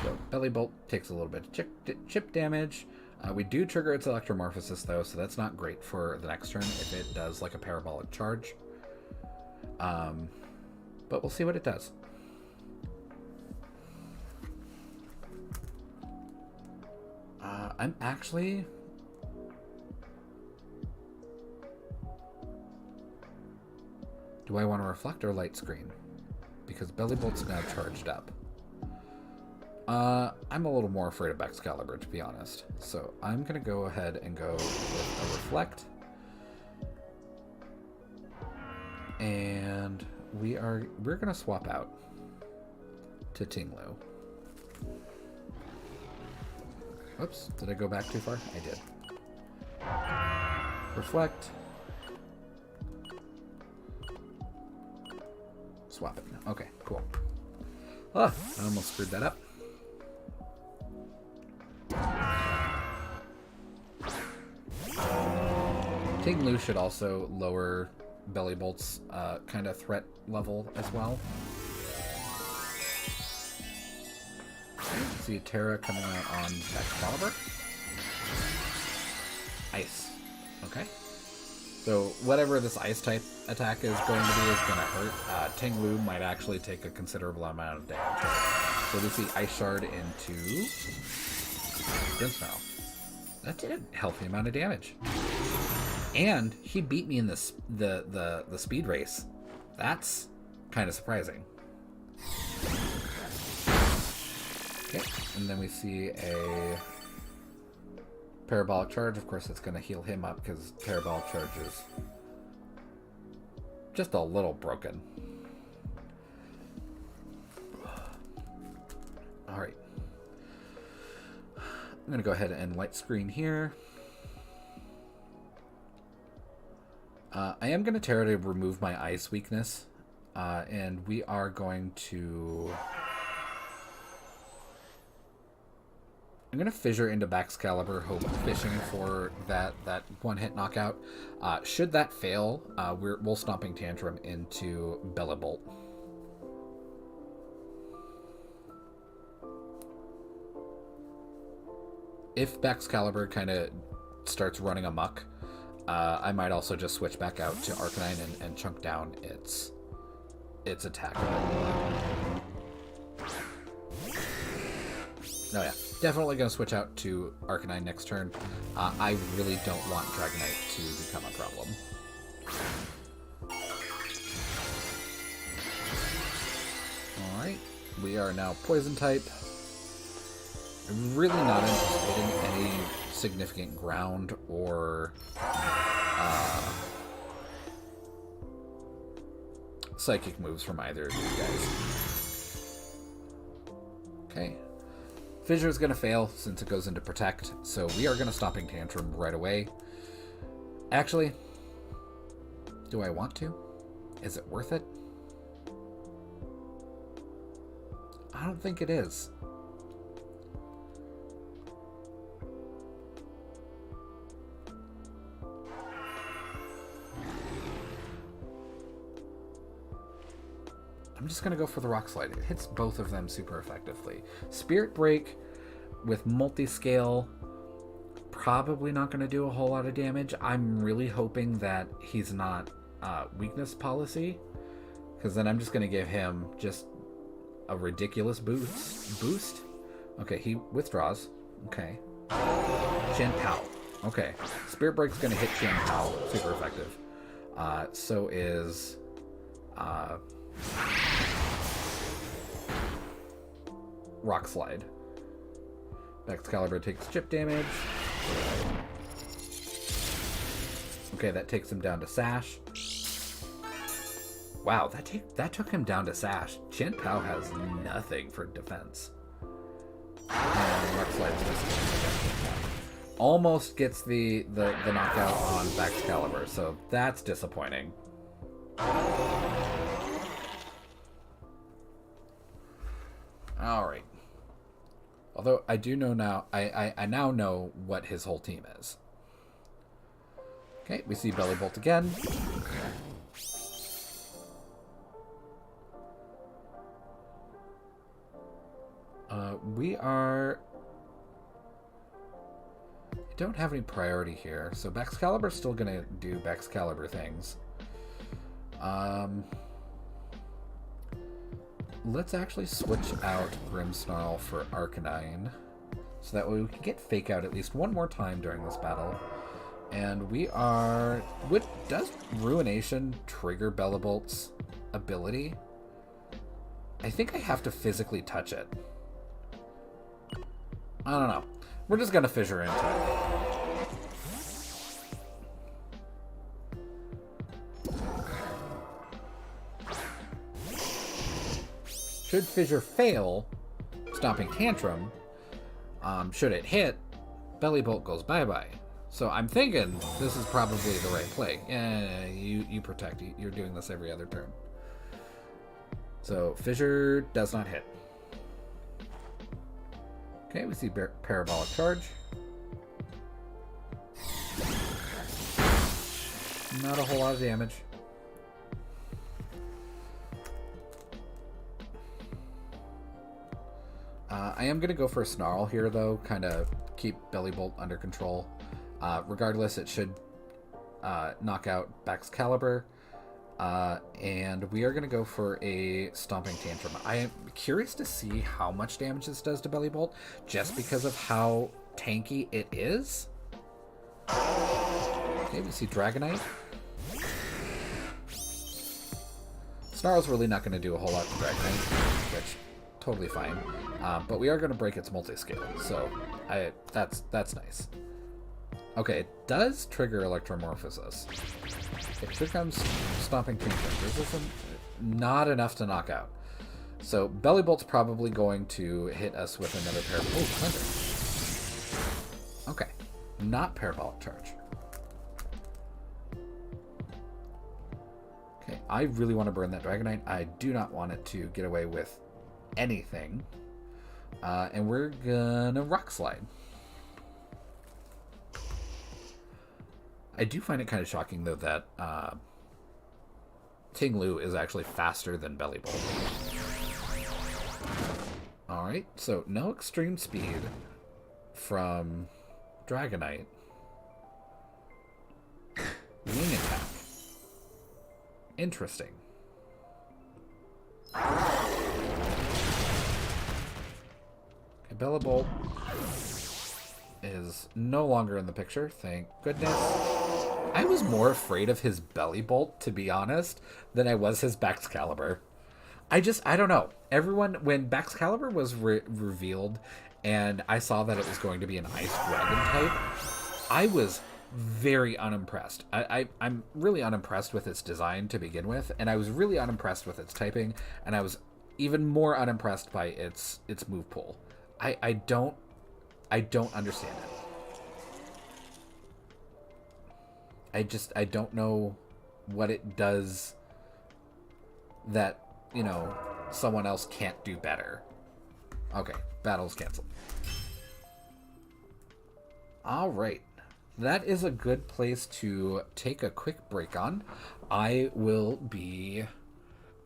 So Belly Bolt takes a little bit of chip damage. We do trigger its Electromorphosis, though, so that's not great for the next turn if it does like a Parabolic Charge. But we'll see what it does. I'm actually... Do I want to Reflect or Light Screen? Because Belly Bolt's now charged up. I'm a little more afraid of Baxcalibur, to be honest. So I'm going to go ahead and go with a Reflect. And we're going to swap out to Ting-Lu. Oops, did I go back too far? I did. Reflect. Swap it. Okay, cool. Ah, I almost screwed that up. Ting-Lu should also lower Belly Bolt's kind of threat level as well. See Terra coming out on Baxcalibur. Ice. Okay. So whatever this ice type attack is going to be is going to hurt. Ting-Lu might actually take a considerable amount of damage. So we see Ice Shard into Grimmsnarl. That did a healthy amount of damage. And he beat me in the speed race. That's kind of surprising. Okay, and then we see a Parabolic Charge. Of course, it's going to heal him up because Parabolic Charge is just a little broken. Alright. I'm going to go ahead and Light Screen here. I am going to Terra to remove my ice weakness. And we are going to... I'm going to Fissure into Baxcalibur, fishing for that one-hit knockout. Should that fail, we'll Stomping Tantrum into Belly Bolt. If Baxcalibur kind of starts running amok, I might also just switch back out to Arcanine and chunk down its attack. Oh yeah, definitely going to switch out to Arcanine next turn. I really don't want Dragonite to become a problem. Alright, we are now Poison type. I'm really not interested in any significant ground or psychic moves from either of these guys. Okay. Fissure is going to fail since it goes into Protect, so we are going to Stomping Tantrum right away. Actually, do I want to? Is it worth it? I don't think it is. I'm just going to go for the Rock Slide. It hits both of them super effectively. Spirit Break with Multiscale, probably not going to do a whole lot of damage. I'm really hoping that he's not Weakness Policy, because then I'm just going to give him just a ridiculous boost. Okay, he withdraws. Okay. Chien-Pao. Okay. Spirit Break's going to hit Chien-Pao. Super effective. So is... Rock Slide. Baxcalibur takes chip damage. Okay, that takes him down to Sash. Wow, that took him down to Sash. Chien-Pao has nothing for defense. And Rock Slide almost gets the knockout on Baxcalibur, so that's disappointing. Alright. Although I do know now, I now know what his whole team is. Okay, we see Bellibolt again. We don't have any priority here, so Baxcalibur's still gonna do Baxcalibur things. Let's actually switch out Grimmsnarl for Arcanine, so that way we can get Fake Out at least one more time during this battle. And we are... does Ruination trigger Bellibolt's ability? I think I have to physically touch it. I don't know. We're just gonna fissure into it. Should Fissure fail, Stomping Tantrum, should it hit, Bellibolt goes bye-bye. So I'm thinking this is probably the right play. Yeah, you protect. You're doing this every other turn. So Fissure does not hit. Okay, we see Parabolic Charge. Not a whole lot of damage. I am going to go for a Snarl here, though, kind of keep Bellibolt under control. Regardless, it should knock out Baxcalibur. And we are going to go for a Stomping Tantrum. I am curious to see how much damage this does to Bellibolt, just because of how tanky it is. Okay, we see Dragonite. Snarl's really not going to do a whole lot to Dragonite, which totally fine. But we are going to break its multi-scale, so that's nice. Okay, it does trigger Electromorphosis. Okay, here comes Stomping Tantrum. This isn't not enough to knock out. So Bellibolt's probably going to hit us with another Okay, not Parabolic Charge. Okay, I really want to burn that Dragonite. I do not want it to get away with anything. And we're gonna Rock Slide. I do find it kind of shocking, though, that Ting Lu is actually faster than Bellibolt. Alright, so no extreme speed from Dragonite. Wing attack. Interesting. Okay, Bellibolt is no longer in the picture, thank goodness. I was more afraid of his Bellibolt, to be honest, than I was his Baxcalibur. I don't know. Everyone, when Baxcalibur was revealed and I saw that it was going to be an Ice Dragon type, I was very unimpressed. I'm really unimpressed with its design to begin with, and I was really unimpressed with its typing, and I was even more unimpressed by its move pool. I don't understand it. I don't know what it does that, you know, someone else can't do better. Okay, battle's canceled. All right. That is a good place to take a quick break on. I will be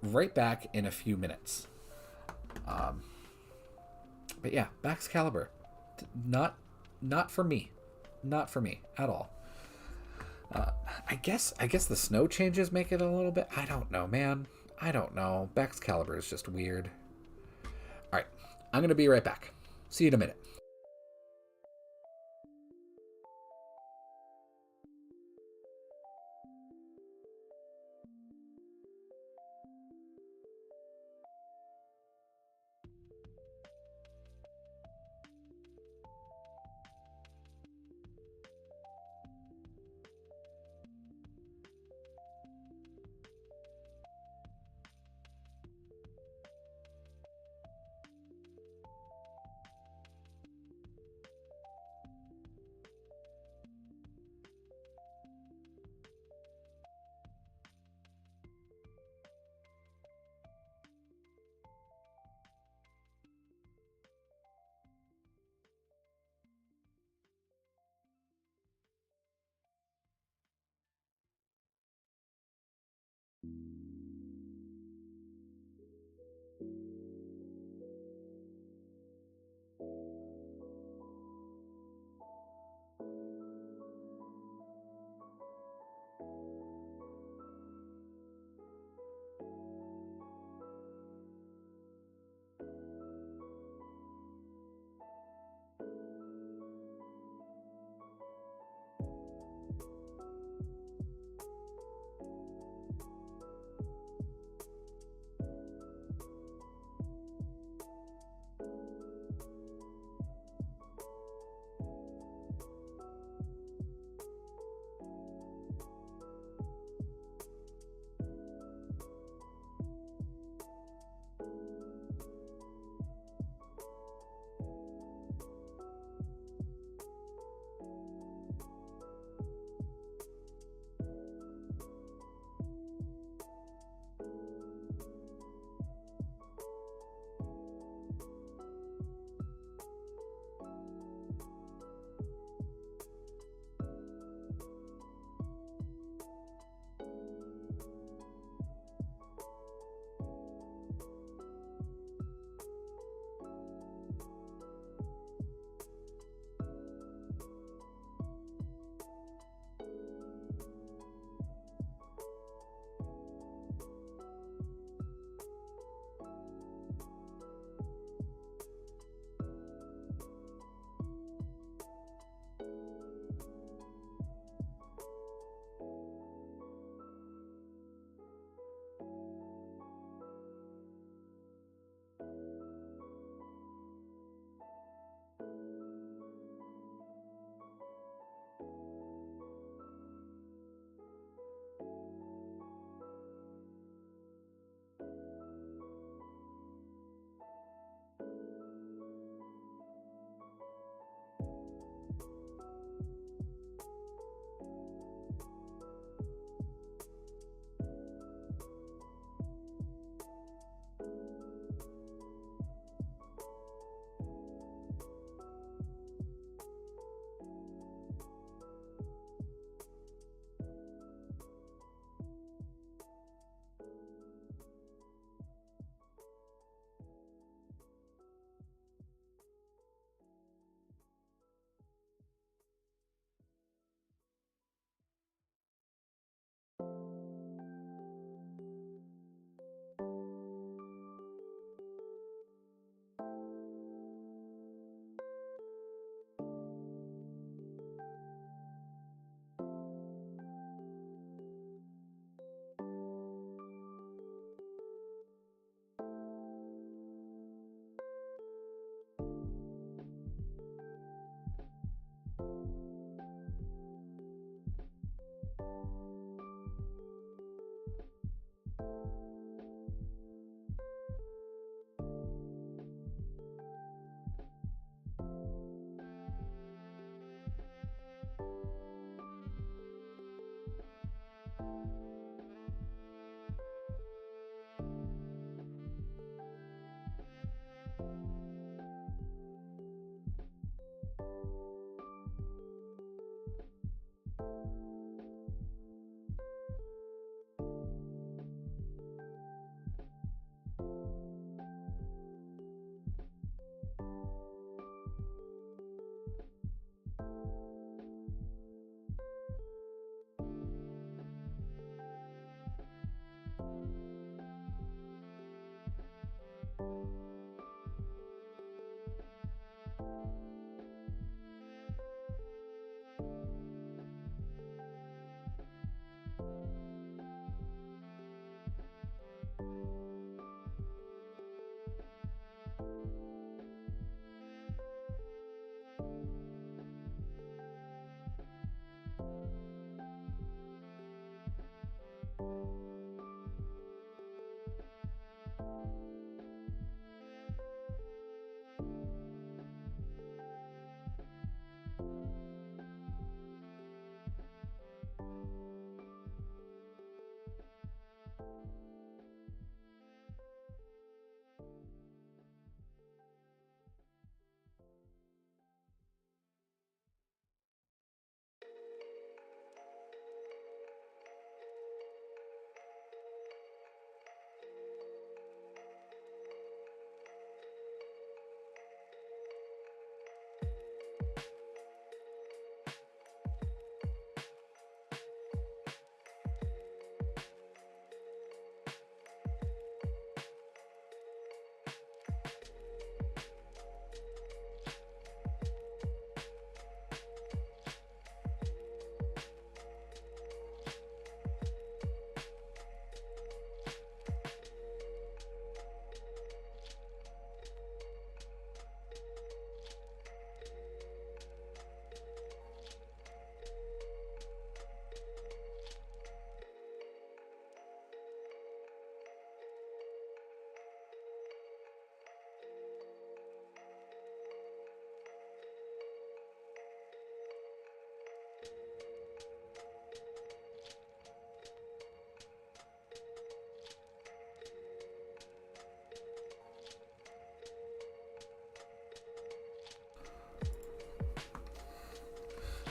right back in a few minutes. But yeah, Baxcalibur. Not for me. Not for me at all. I guess the snow changes make it a little bit. I don't know, man. I don't know. Baxcalibur is just weird. All right, I'm gonna be right back. See you in a minute.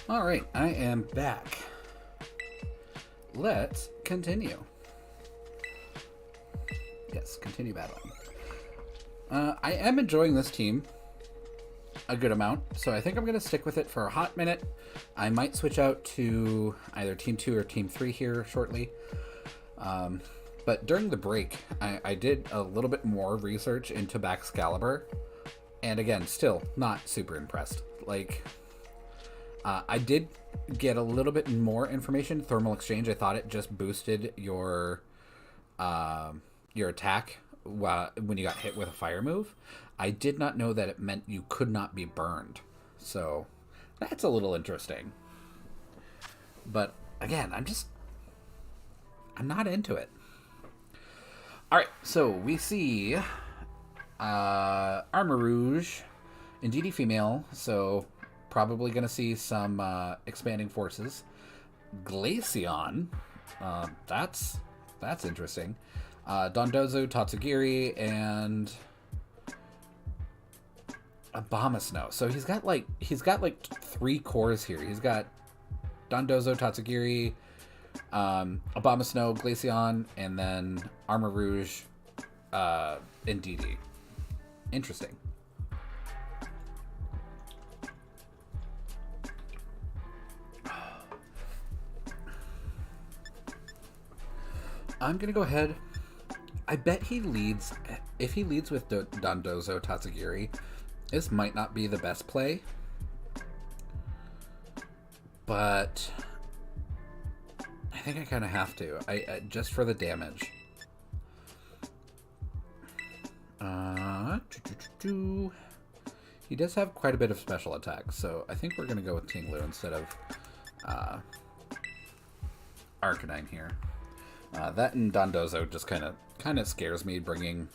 Alright, I am back. Let's continue. Yes, continue battling. I am enjoying this team a good amount, so I think I'm going to stick with it for a hot minute. I might switch out to either Team 2 or Team 3 here shortly. But during the break, I did a little bit more research into Baxcalibur, and again, still not super impressed. Like, I did get a little bit more information. Thermal Exchange, I thought it just boosted your attack when you got hit with a fire move. I did not know that it meant you could not be burned. So that's a little interesting. But again, I'm not into it. Alright, so we see Armarouge, Indeedee female, so probably going to see some expanding forces. Glaceon, that's interesting. Dondozo, Tatsugiri, and Abomasnow. So he's got like 3 cores here. He's got Dondozo, Tatsugiri, Abomasnow, Glaceon, and then Armarouge, Indeedee. Interesting. I'm gonna go ahead. I bet he leads. If he leads with Dondozo Tatsugiri, this might not be the best play. But I think I kind of have to. I just for the damage. He does have quite a bit of special attacks, so I think we're gonna go with Tinglu instead of Arcanine here. That and Dondozo just kind of scares me, bringing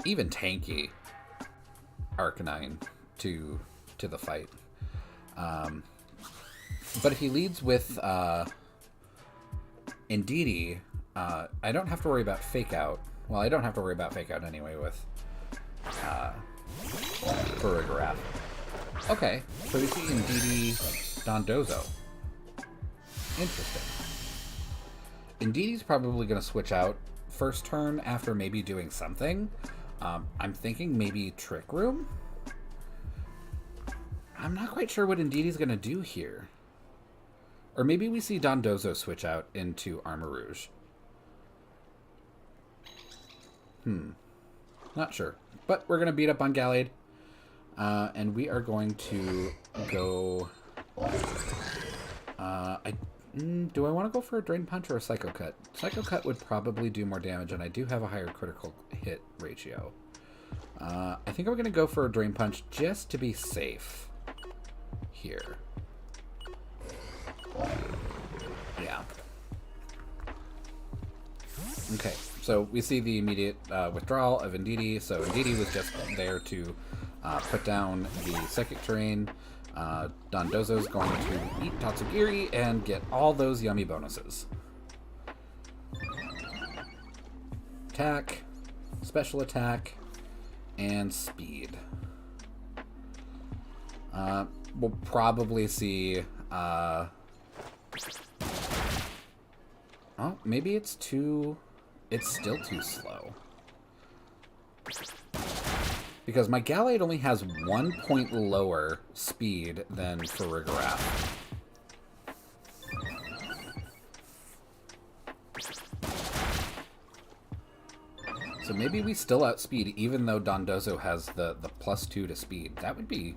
even tanky Arcanine to the fight. But if he leads with Indeedee, I don't have to worry about Fake Out. Well, I don't have to worry about Fake Out anyway with Farigiraf. Okay, so we see Indeedee Dondozo. Interesting. Indeedee's probably going to switch out first turn after maybe doing something. I'm thinking maybe Trick Room? I'm not quite sure what Indeedee's going to do here. Or maybe we see Dondozo switch out into Armarouge. Not sure. But we're going to beat up on Gallade. And we are going to go... do I want to go for a Drain Punch or a Psycho Cut? Psycho Cut would probably do more damage, and I do have a higher critical hit ratio. I think I'm going to go for a Drain Punch just to be safe here. Yeah. Okay, so we see the immediate withdrawal of Indeedee. So Indeedee was just there to put down the Psychic Terrain. Dondozo's going to eat Tatsugiri and get all those yummy bonuses. Attack, special attack, and speed. We'll probably see... oh, maybe it's too... It's still too slow. Because my Gallade only has 1 point lower speed than Farigiraf. So maybe we still outspeed even though Dondozo has the +2 to speed. That would be...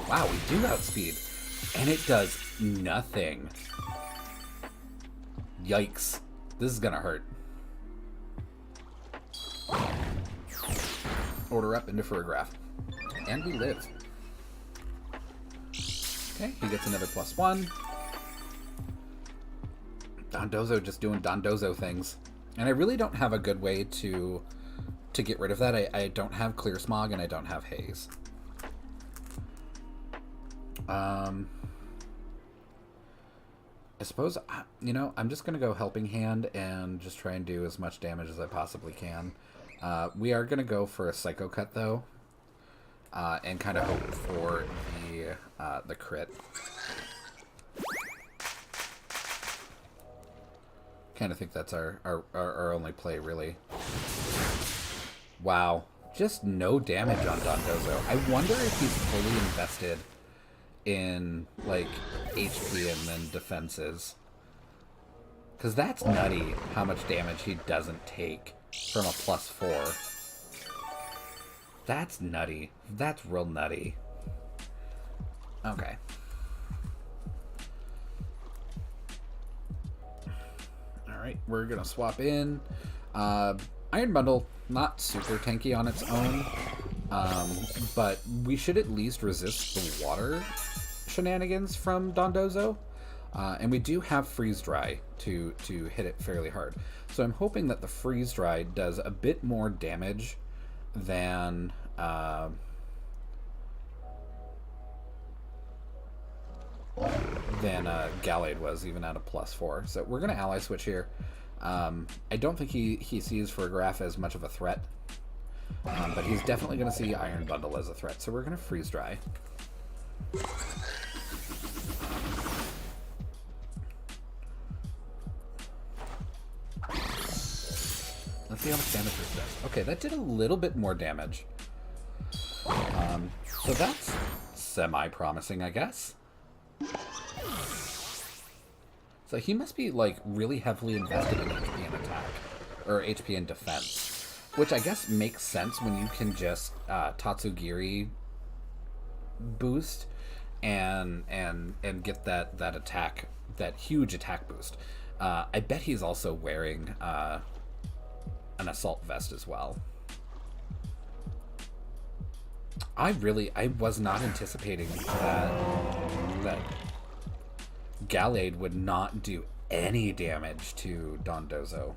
Wow, we do outspeed. And it does nothing. Yikes. This is gonna hurt. Order up into Farigiraf. And we live. Okay, he gets another +1. Dondozo just doing Dondozo things. And I really don't have a good way to get rid of that. I don't have Clear Smog and I don't have Haze. I suppose, you know, I'm just going to go Helping Hand and just try and do as much damage as I possibly can. We are going to go for a Psycho Cut, though. and kind of hope for the crit. Kind of think that's our only play, really. Wow. Just no damage on Dondozo. I wonder if he's fully invested in, like, HP and then defenses. Because that's nutty how much damage he doesn't take from a +4. That's nutty. That's real nutty. Okay. Alright, we're going to swap in. Iron Bundle, not super tanky on its own, but we should at least resist the water shenanigans from Dondozo. And we do have Freeze Dry to hit it fairly hard. So I'm hoping that the Freeze Dry does a bit more damage than Gallade was, even at a +4. So we're going to ally switch here. I don't think he sees Farigiraf as much of a threat, but he's definitely going to see Iron Bundle as a threat. So we're going to Freeze Dry. Let's see how much damage this does. Okay, that did a little bit more damage. So that's semi-promising, I guess. So he must be, like, really heavily invested in HP and attack. Or HP and defense. Which I guess makes sense when you can just Tatsugiri boost and get that attack, that huge attack boost. I bet he's also wearing an assault vest as well. I was not anticipating that Gallade would not do any damage to Dondozo.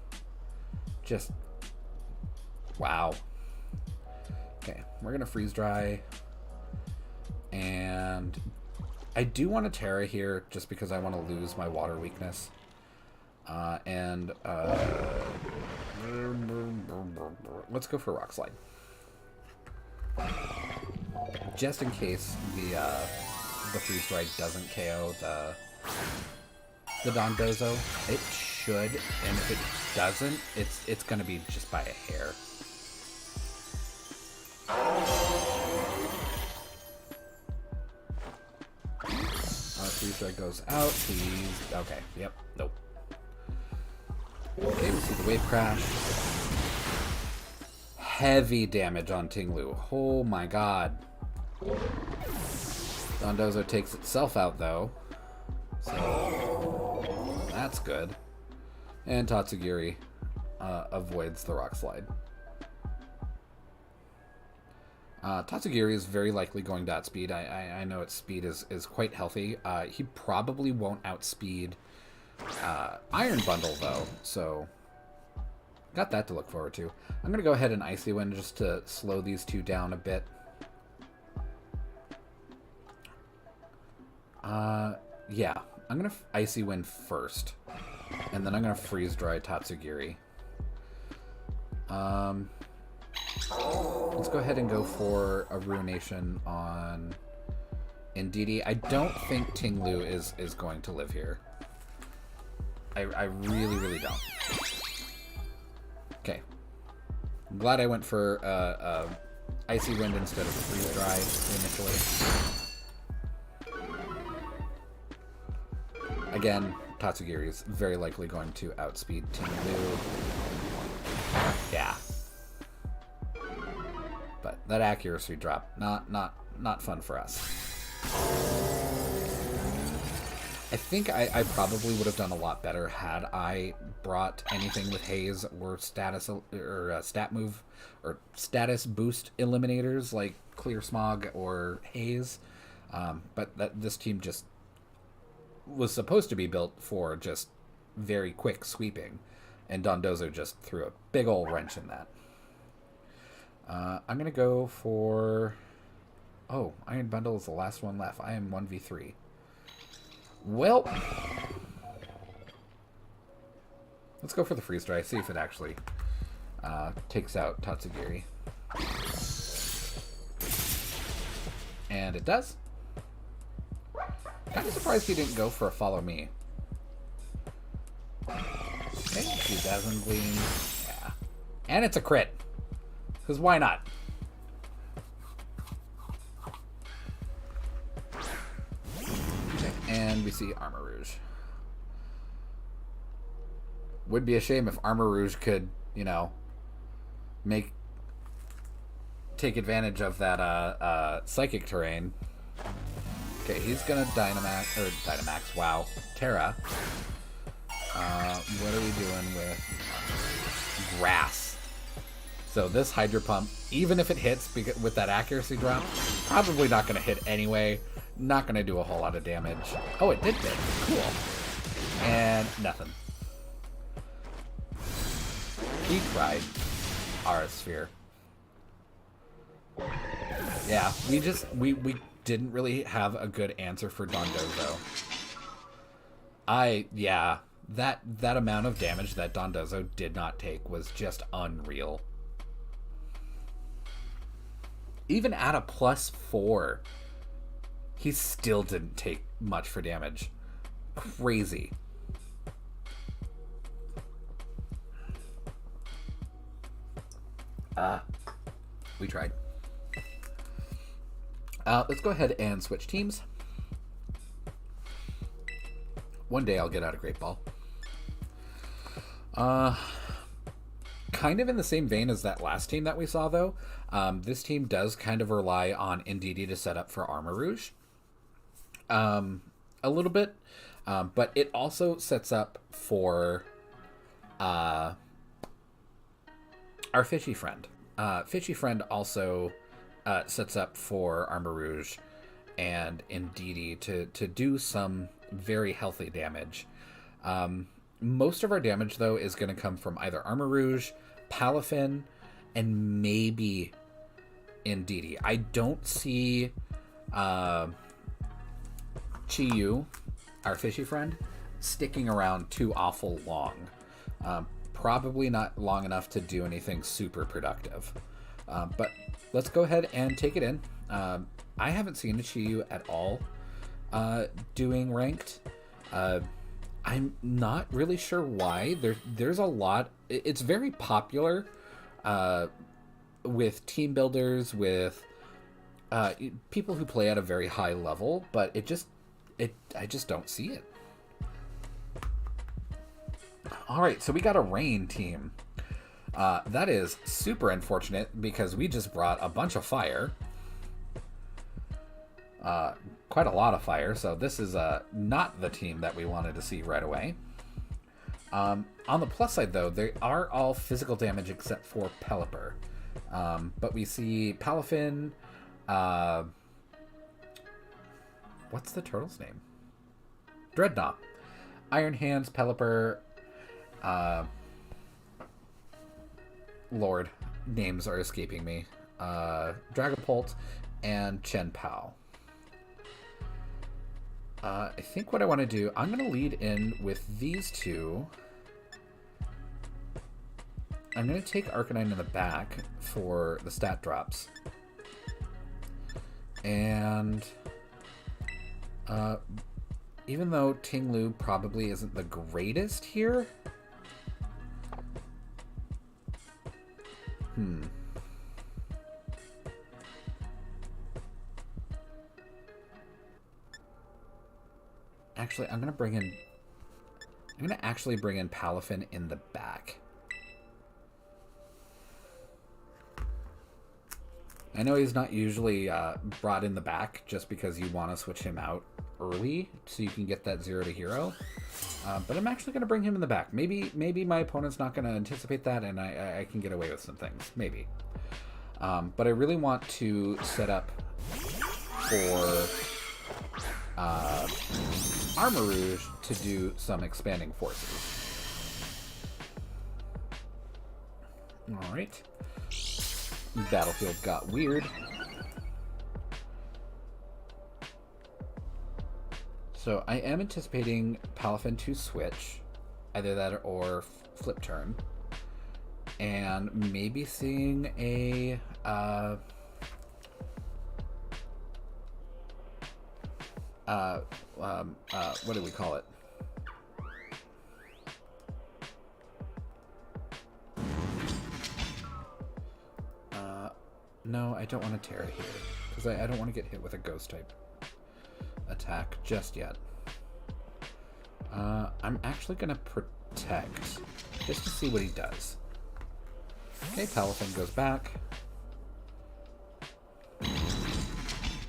Just wow. Okay, we're gonna Freeze Dry, and I do want to Terra here just because I want to lose my water weakness. Let's go for Rock Slide. Just in case the Freeze Dry doesn't KO the Dondozo. It should, and if it doesn't, it's gonna be just by a hair. Freeze Dry goes out. He's okay. Yep. Nope. Okay, we see the Wave Crash. Heavy damage on Ting-Lu. Oh my god. Dondozo takes itself out, though. So, that's good. And Tatsugiri avoids the Rock Slide. Tatsugiri is very likely going to outspeed. I know its speed is quite healthy. He probably won't outspeed Iron Bundle, though, so got that to look forward to. I'm going to go ahead and Icy Wind just to slow these two down a bit. Yeah, I'm going to Icy Wind first, and then I'm going to Freeze Dry Tatsugiri. Let's go ahead and go for a Ruination on Indeedee. I don't think Ting-Lu is going to live here. I really, really don't. Okay. I'm glad I went for Icy Wind instead of Freeze Dry initially. Again, Tatsugiri is very likely going to outspeed Ting-Lu. Yeah. But that accuracy drop, not fun for us. I think I probably would have done a lot better had I brought anything with Haze or status or stat move or status boost eliminators like Clear Smog or Haze. But this team just was supposed to be built for just very quick sweeping, and Dondozo just threw a big ol' wrench in that. I'm gonna go for... Oh, Iron Bundle is the last one left. I am 1v3. Well, let's go for the Freeze Dry, see if it actually takes out Tatsugiri. And it does. Kind of surprised he didn't go for a follow me. Okay, 2,000 gleam. Yeah. And it's a crit. Because why not? Okay, and we see Armor Rouge. Would be a shame if Armor Rouge could, you know, take advantage of that psychic terrain. Okay, he's gonna Dynamax, wow. Terra. What are we doing with grass? So this Hydro Pump, even if it hits with that accuracy drop, probably not going to hit anyway. Not going to do a whole lot of damage. Oh, it did hit. Cool. And nothing. He tried. Aura Sphere. Yeah, we didn't really have a good answer for Dondozo. Yeah. That amount of damage that Dondozo did not take was just unreal. Even at a +4, he still didn't take much for damage. Crazy. We tried. Let's go ahead and switch teams. One day I'll get out a Great Ball. Kind of in the same vein as that last team that we saw, though. This team does kind of rely on Indeedee to set up for Armor Rouge. A little bit. But it also sets up for our Fishy Friend. Fishy Friend also sets up for Armor Rouge and Indeedee to do some very healthy damage. Most of our damage, though, is going to come from either Armor Rouge, Palafin, and maybe Indeedee. I don't see Chi-Yu, our Fishy Friend, sticking around too awful long. Probably not long enough to do anything super productive. But let's go ahead and take it in. I haven't seen a Chi-Yu at all doing ranked. I'm not really sure why. There's a lot. It's very popular with team builders, with people who play at a very high level, but I just don't see it. All right, so we got a rain team. That is super unfortunate because we just brought a bunch of fire. Quite a lot of fire, so this is not the team that we wanted to see right away. On the plus side, though, they are all physical damage except for Pelipper. But we see Palafin. What's the turtle's name? Dreadnought. Iron Hands, Pelipper. Lord, names are escaping me. Dragapult and Chen Pao. I think what I want to do, I'm going to lead in with these two. I'm going to take Arcanine in the back for the stat drops. And even though Ting-Lu probably isn't the greatest here, actually, I'm going to actually bring in Palafin in the back. I know he's not usually brought in the back just because you want to switch him out early so you can get that 0 to hero. But I'm actually going to bring him in the back. Maybe my opponent's not going to anticipate that and I can get away with some things. Maybe. But I really want to set up for Armor Rouge to do some expanding forces. Alright. Battlefield got weird. So I am anticipating Palafin to switch. Either that or flip turn. And maybe seeing a what do we call it? No, I don't want to Terra here, because I don't want to get hit with a ghost type attack just yet. I'm actually going to protect, just to see what he does. Okay, Palafin goes back.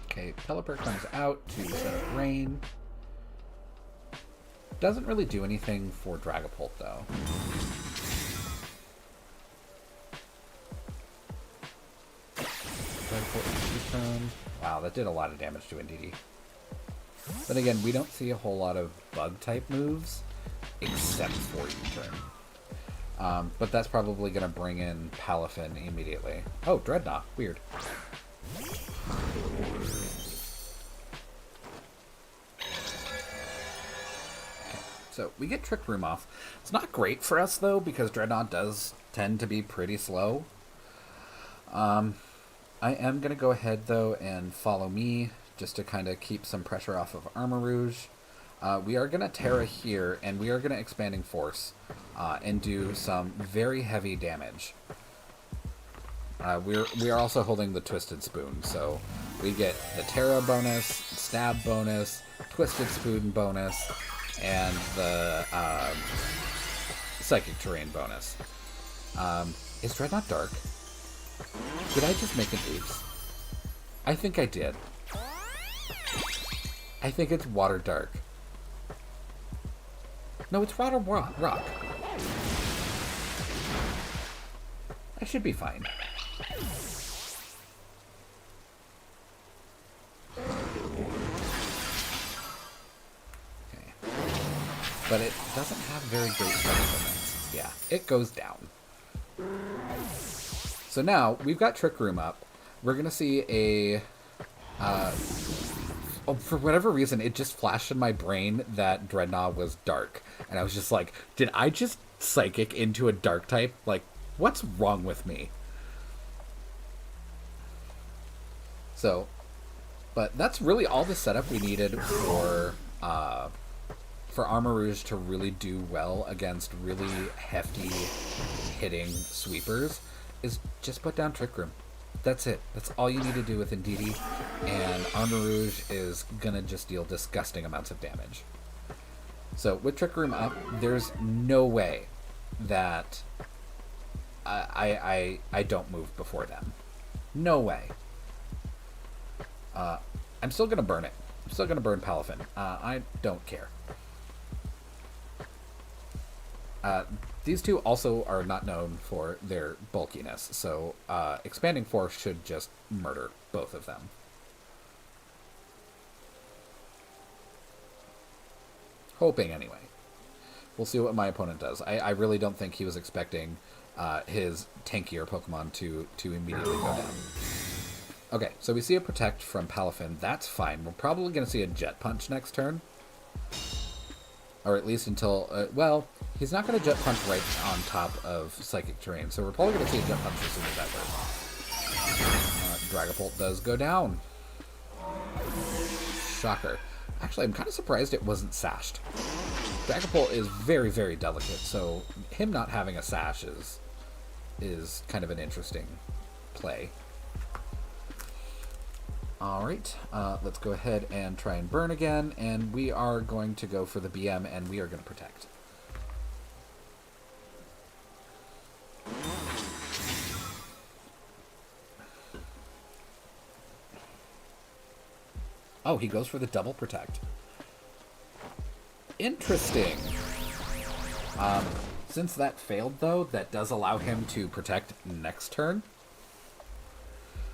Okay, Pelipper comes out to set up rain. Doesn't really do anything for Dragapult, though. Wow, that did a lot of damage to Indeedee. But again, we don't see a whole lot of bug-type moves, except for U-turn. But that's probably going to bring in Palafin immediately. Oh, Dreadnought. Weird. So we get Trick Room off. It's not great for us, though, because Dreadnought does tend to be pretty slow. I am going to go ahead, though, and follow me, just to kind of keep some pressure off of Armarouge. We are going to Terra here, and we are going to Expanding Force and do some very heavy damage. We are also holding the Twisted Spoon, so we get the Terra bonus, Stab bonus, Twisted Spoon bonus, and the Psychic Terrain bonus. Is Dreadnought Dark? Did I just make an oops? I think I did. I think it's Water Dark. No, it's Water Rock. I should be fine. Okay. But it doesn't have very great strength. Yeah, it goes down. So now, we've got Trick Room up. We're going to see a... for whatever reason, it just flashed in my brain that Dreadnought was dark. And I was just like, did I just Psychic into a dark type? Like, what's wrong with me? So, but that's really all the setup we needed for Armarouge to really do well against really hefty hitting sweepers. Is just put down Trick Room. That's it. That's all you need to do with Indeedee, and Armarouge is gonna just deal disgusting amounts of damage. So with Trick Room up, there's no way that I don't move before them. No way. I'm still gonna burn it. I'm still gonna burn Palafin. I don't care. These two also are not known for their bulkiness, so Expanding Force should just murder both of them. Hoping, anyway. We'll see what my opponent does. I really don't think he was expecting his tankier Pokemon to immediately go down. Okay, so we see a Protect from Palafin. That's fine. We're probably going to see a Jet Punch next turn. Or at least until... well, he's not going to Jet Punch right on top of Psychic Terrain, so we're probably going to see a Jet Punch as soon as that goes. Dragapult does go down. Shocker. Actually, I'm kind of surprised it wasn't sashed. Dragapult is very, very delicate, so him not having a sash is kind of an interesting play. Alright, let's go ahead and try and burn again, and we are going to go for the BM, and we are going to Protect. Oh, he goes for the double Protect. Interesting. Since that failed, though, that does allow him to Protect next turn.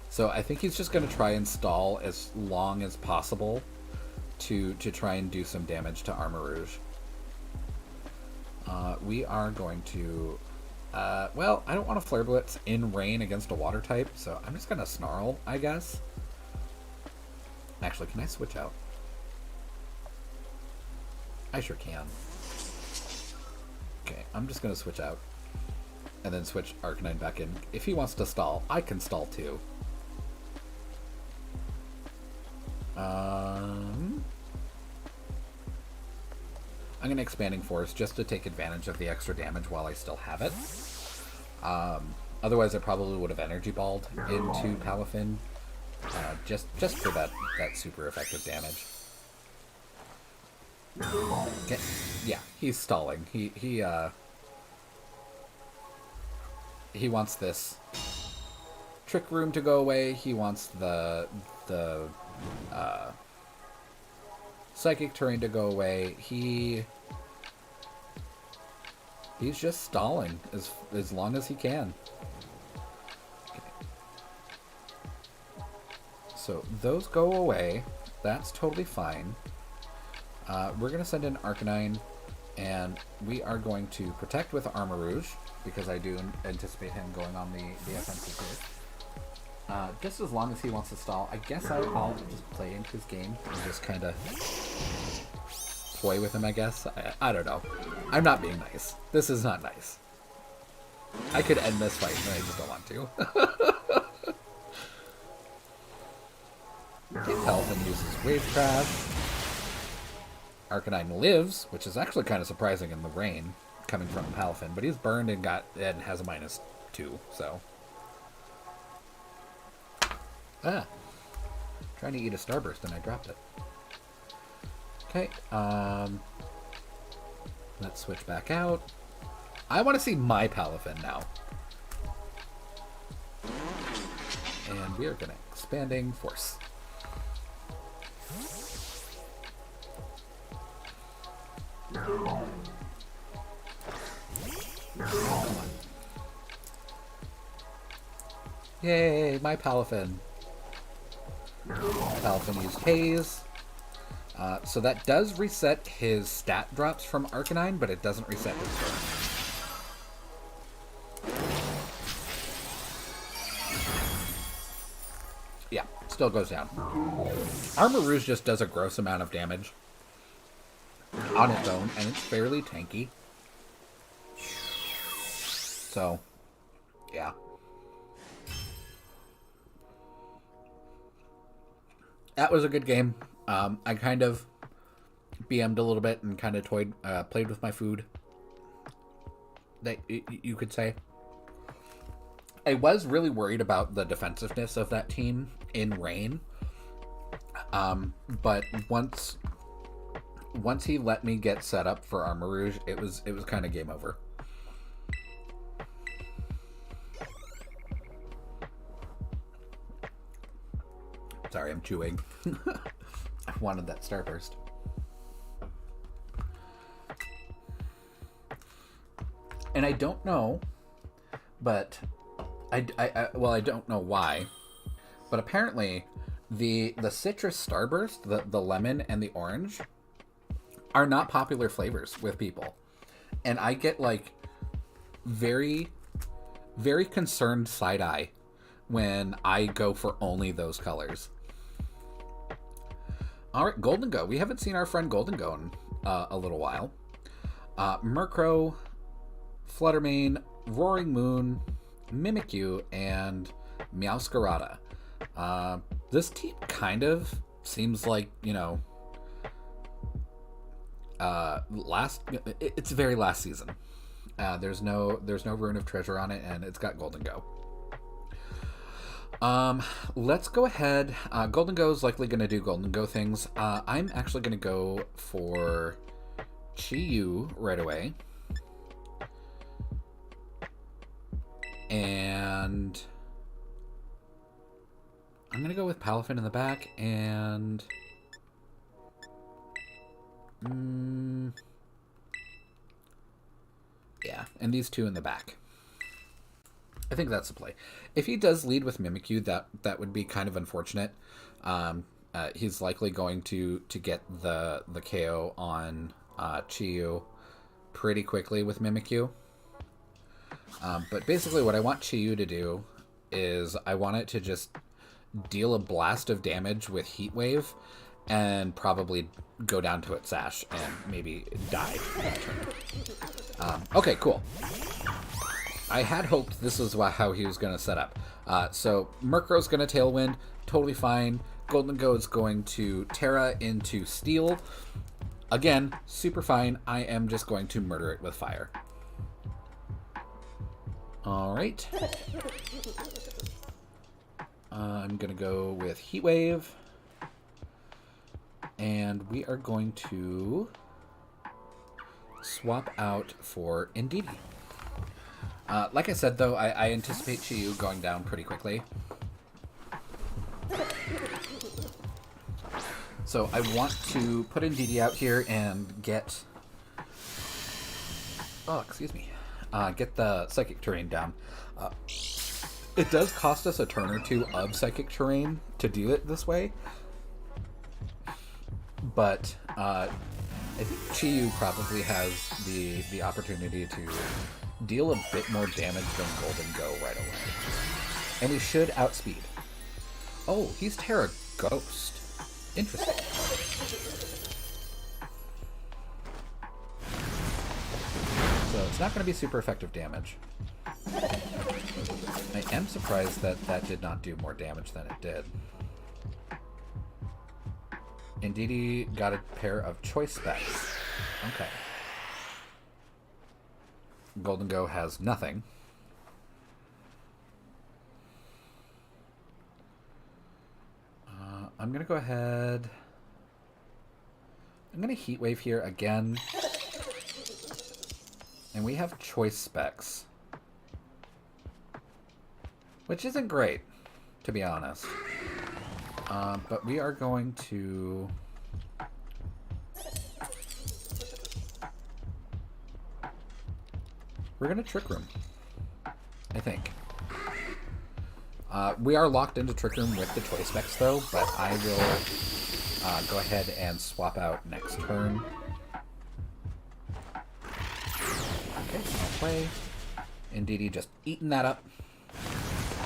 So I think he's just going to try and stall as long as possible to try and do some damage to Armarouge. We are going to... well, I don't want to Flare Blitz in rain against a water type, so I'm just going to Snarl, I guess. Actually, can I switch out? I sure can. Okay, I'm just going to switch out. And then switch Arcanine back in. If he wants to stall, I can stall too. I'm going to Expanding Force just to take advantage of the extra damage while I still have it. Otherwise, I probably would have Energy Balled into Palafin, just for that super effective damage. Okay. Yeah, he's stalling. He wants this Trick Room to go away. He wants the Psychic Terrain to go away. He's just stalling as long as he can. Okay. So those go away. That's totally fine. We're going to send in Arcanine, and we are going to protect with Armarouge, because I do anticipate him going on the offensive here. Just as long as he wants to stall, I guess I'll just play into his game and just kind of toy with him, I guess. I don't know. I'm not being nice. This is not nice. I could end this fight, but I just don't want to. Okay, Palafin uses Wave Crash. Arcanine lives, which is actually kind of surprising in the rain coming from Palafin, but he's burned and has a -2, so. Trying to eat a Starburst and I dropped it. Okay, let's switch back out. I want to see my Palafin now. And we are going to Expanding Force. Come on. Yay, my Palafin. Palafin used Haze. So that does reset his stat drops from Arcanine, but it doesn't reset his burn. Yeah, still goes down. Armarouge just does a gross amount of damage on its own, and it's fairly tanky. So, yeah. That was a good game. I kind of BM'd a little bit and kind of played with my food, that you could say. I was really worried about the defensiveness of that team in rain. But once he let me get set up for Armarouge, it was kind of game over. Sorry, I'm chewing. I wanted that Starburst. And I don't know, but I don't know why, but apparently the citrus Starburst, the lemon and the orange, are not popular flavors with people. And I get like very, very concerned side eye when I go for only those colors. All right, Goldengo. We haven't seen our friend Goldengo in a little while. Murkrow, Fluttermane, Roaring Moon, Mimikyu, and Meowscarada. This team kind of seems like, it's very last season. There's no Rune of Treasure on it, and it's got Goldengo. Let's go ahead. Goldengo is likely going to do Goldengo things. I'm actually going to go for Chi-Yu right away. And I'm going to go with Palafin in the back, and yeah, and these two in the back. I think that's the play. If he does lead with Mimikyu, that would be kind of unfortunate. He's likely going to get the KO on Chi-Yu pretty quickly with Mimikyu. But basically what I want Chi-Yu to do is I want it to just deal a blast of damage with Heat Wave and probably go down to its Sash and maybe die that turn. Okay, cool. I had hoped this was how he was going to set up. So Murkrow's going to Tailwind, totally fine. Goldengo is going to Terra into Steel. Again, super fine. I am just going to murder it with fire. Alright. I'm going to go with Heat Wave. And we are going to swap out for Indeedee. Like I said, though, I anticipate Chi-Yu going down pretty quickly. So I want to put Indeedee out here and get... Oh, excuse me. Get the Psychic Terrain down. It does cost us a turn or two of Psychic Terrain to do it this way. But I think Chi-Yu probably has the opportunity to deal a bit more damage than Golden Go right away. And we should outspeed. Oh, he's Terra Ghost. Interesting. So it's not going to be super effective damage. I am surprised that that did not do more damage than it did. Indeedee got a pair of choice specs. Okay. Golden Go has nothing. I'm going to go ahead... I'm going to Heat Wave here again. And we have choice specs. Which isn't great, to be honest. But we are going to... We're going to Trick Room, I think. We are locked into Trick Room with the choice specs, though, but I will go ahead and swap out next turn. Okay, I'll play. Indeedee just eating that up.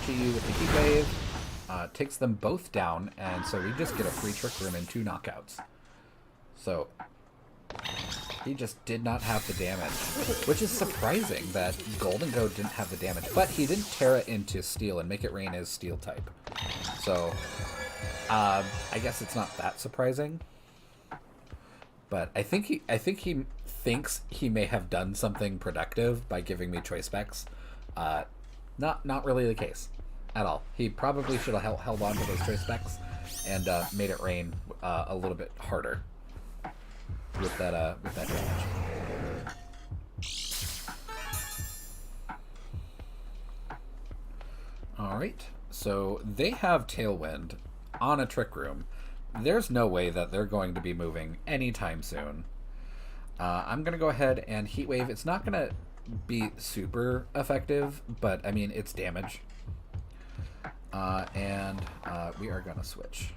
Chi-Yu with the Heat Wave. Takes them both down, and so we just get a free Trick Room and 2 knockouts. So, he just did not have the damage, which is surprising that Golden Go didn't have the damage, but he didn't Terra into Steel, and Make It Rain is Steel type. So, I guess it's not that surprising. But I think he thinks he may have done something productive by giving me choice specs. Not really the case at all. He probably should have held on to those choice specs and made it rain a little bit harder with that damage. All right, so they have Tailwind on a Trick Room. There's no way that they're going to be moving anytime soon. I'm gonna go ahead and Heat Wave. It's not gonna be super effective, but I mean it's damage. And we are gonna switch.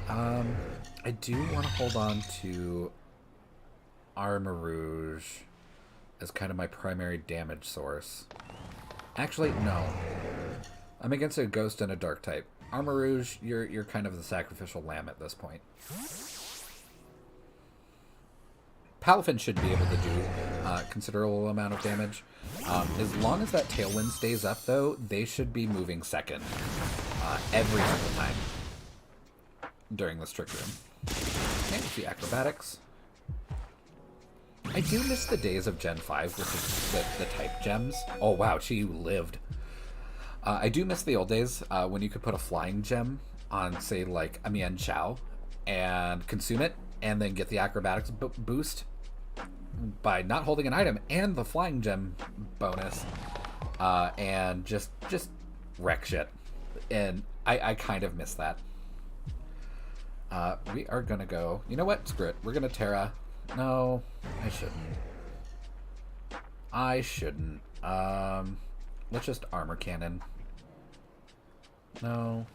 I do want to hold on to Armarouge as kind of my primary damage source. Actually, no. I'm against a Ghost and a Dark type. Armarouge, you're kind of the sacrificial lamb at this point. Palafin should be able to do a considerable amount of damage. As long as that Tailwind stays up, though, they should be moving second every single time during this Trick Room. And the Acrobatics. I do miss the days of Gen 5, which is the type gems. Oh, wow, she lived. I do miss the old days when you could put a flying gem on, say, like a Mian Chao and consume it, and then get the acrobatics boost by not holding an item and the flying gem bonus, and just wreck shit. And I kind of miss that. We are gonna go. You know what? Screw it. We're gonna Terra. No, I shouldn't. Let's just Armor Cannon. No.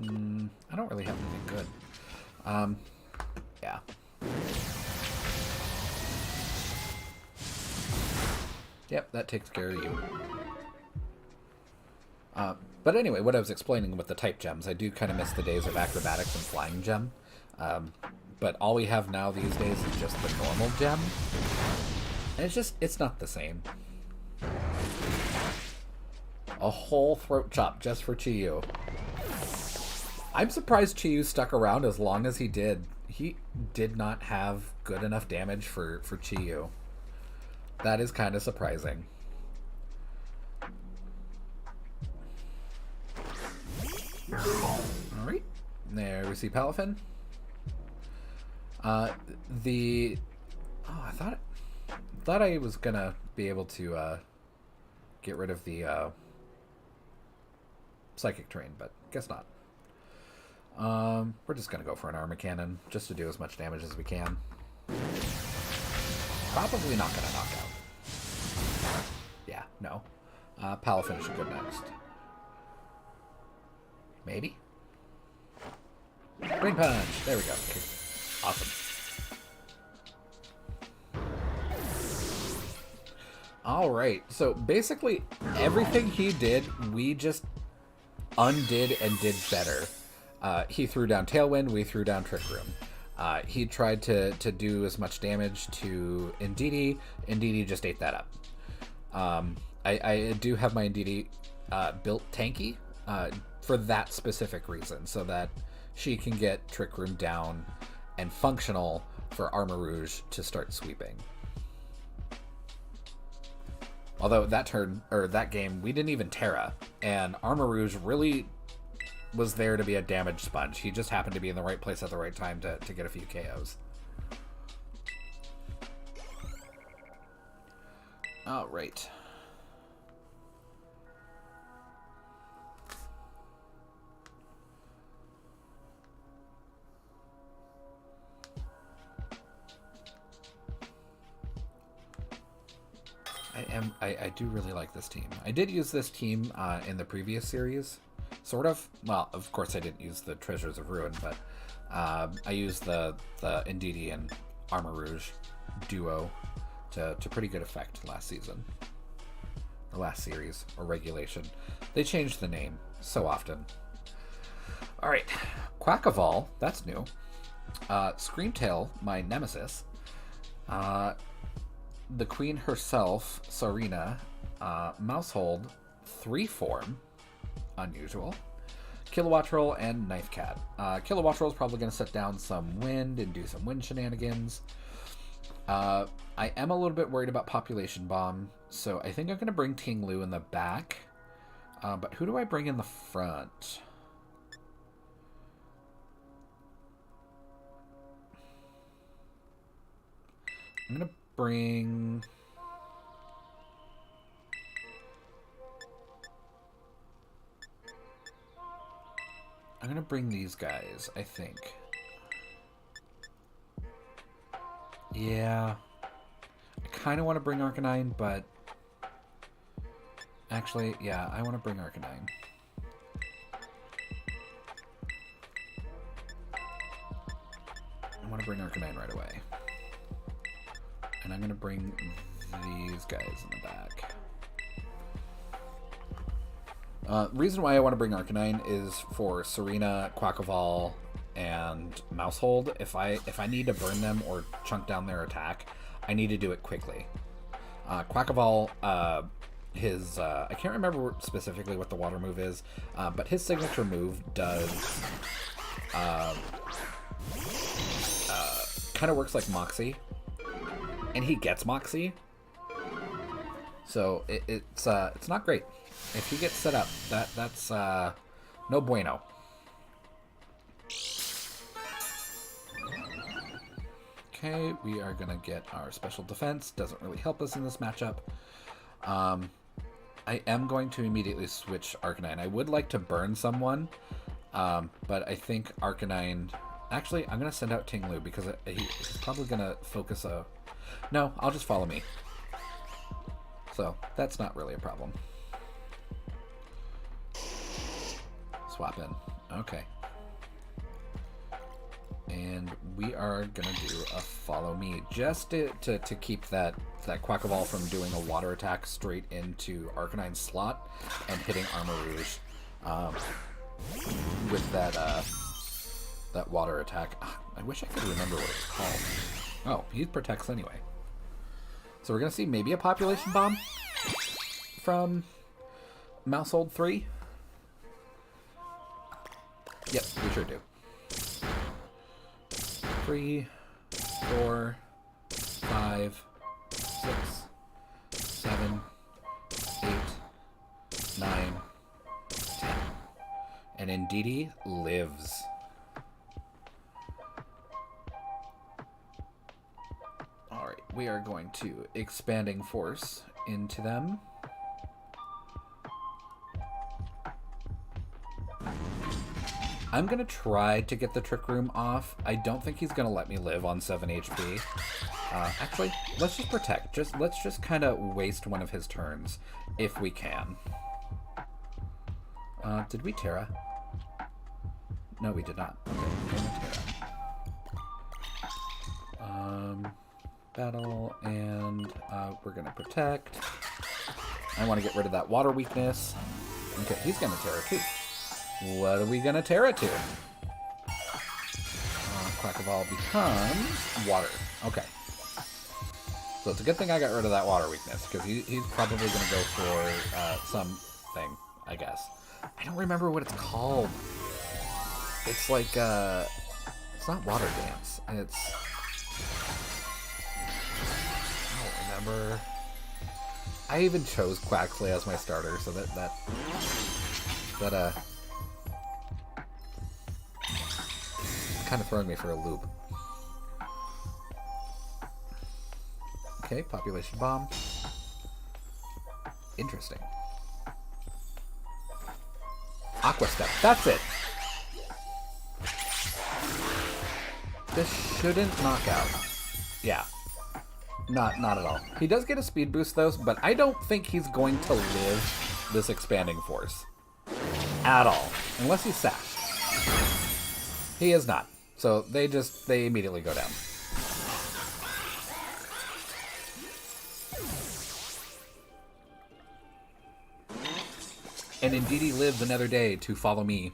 I don't really have anything good. Yeah. Yep, that takes care of you. But anyway, what I was explaining with the type gems, I do kind of miss the days of acrobatics and flying gem. But all we have now these days is just the normal gem. And it's not the same. A whole throat chop just for Chi-Yu. I'm surprised Chiyu stuck around as long as he did. He did not have good enough damage for Chiyu. That is kind of surprising. Alright. There we see Palafin. Oh, I thought I was gonna be able to get rid of the psychic terrain, but guess not. We're just gonna go for an armor cannon just to do as much damage as we can. Probably not gonna knock out. Yeah, no. Palafin should go next. Maybe? Brain punch! There we go. Okay. Awesome. Alright, so basically everything he did, we just undid and did better. He threw down Tailwind, we threw down Trick Room. He tried to do as much damage to Indeedee. Indeedee just ate that up. I do have my Indeedee built tanky for that specific reason, so that she can get Trick Room down and functional for Armarouge to start sweeping. Although that game, we didn't even Terra, and Armarouge really was there to be a damage sponge. He just happened to be in the right place at the right time to get a few KOs. All right. I do really like this team. I did use this team in the previous series, sort of. Well, of course I didn't use the Treasures of Ruin, but I used the Indeedee and Armarouge duo to pretty good effect last season. Or last series, or regulation. They changed the name so often. Alright, Quackavall, that's new. Screamtail, my nemesis. The queen herself, Sarina, Mousehold, 3-form, unusual, Kilowattrel, and Knife Cat. Kilowattrel is probably going to set down some wind and do some wind shenanigans. I am a little bit worried about Population Bomb, so I think I'm going to bring Ting Lu in the back. But who do I bring in the front? I'm going to bring... I'm going to bring these guys, I think. Yeah. I kind of want to bring Arcanine, but... Actually, yeah, I want to bring Arcanine. I want to bring Arcanine right away. And I'm going to bring these guys in the back. Reason why I want to bring Arcanine is for Sarina, Quackavall, and Mousehold. If I need to burn them or chunk down their attack, I need to do it quickly. Quackavall, his I can't remember specifically what the water move is, but his signature move does kind of works like Moxie, and he gets Moxie, so it's not great. If he gets set up, that's no bueno. Okay, we are gonna get our special defense. Doesn't really help us in this matchup. I am going to immediately switch Arcanine. I would like to burn someone, but I think Arcanine... Actually, I'm going to send out Ting Lu because he's probably going to focus a... No, I'll just follow me. So, that's not really a problem. Swap in. Okay. And we are going to do a follow me just to keep that Quackavall from doing a water attack straight into Arcanine's slot and hitting Armarouge with that water attack. I wish I could remember what it's called. Oh, he protects anyway. So we're going to see maybe a Population Bomb from Mousehold 3. Yep, we sure do. 3, 4, 5, 6, 7, 8, 9, 10. And Indeedee lives. Alright, we are going to Expanding Force into them. I'm going to try to get the Trick Room off. I don't think he's going to let me live on 7 HP. Actually, let's just Protect. Let's just kind of waste one of his turns, if we can. Did we Terra? No, we did not. Okay, Terra. Battle, and we're going to Protect. I want to get rid of that water weakness. Okay, he's going to Terra too. What are we going to Terra to? Quackaball becomes water. Okay. So it's a good thing I got rid of that water weakness, because he's probably going to go for something, I guess. I don't remember what it's called. It's like, it's not Water Dance. It's... I don't remember. I even chose Quaxley as my starter, so that kind of throwing me for a loop. Okay, Population Bomb. Interesting. Aqua Step. That's it. This shouldn't knock out. Yeah. Not at all. He does get a speed boost though, but I don't think he's going to live this Expanding Force. At all. Unless he's sashed. He is not. So they immediately go down. And Indeedee lives another day to follow me.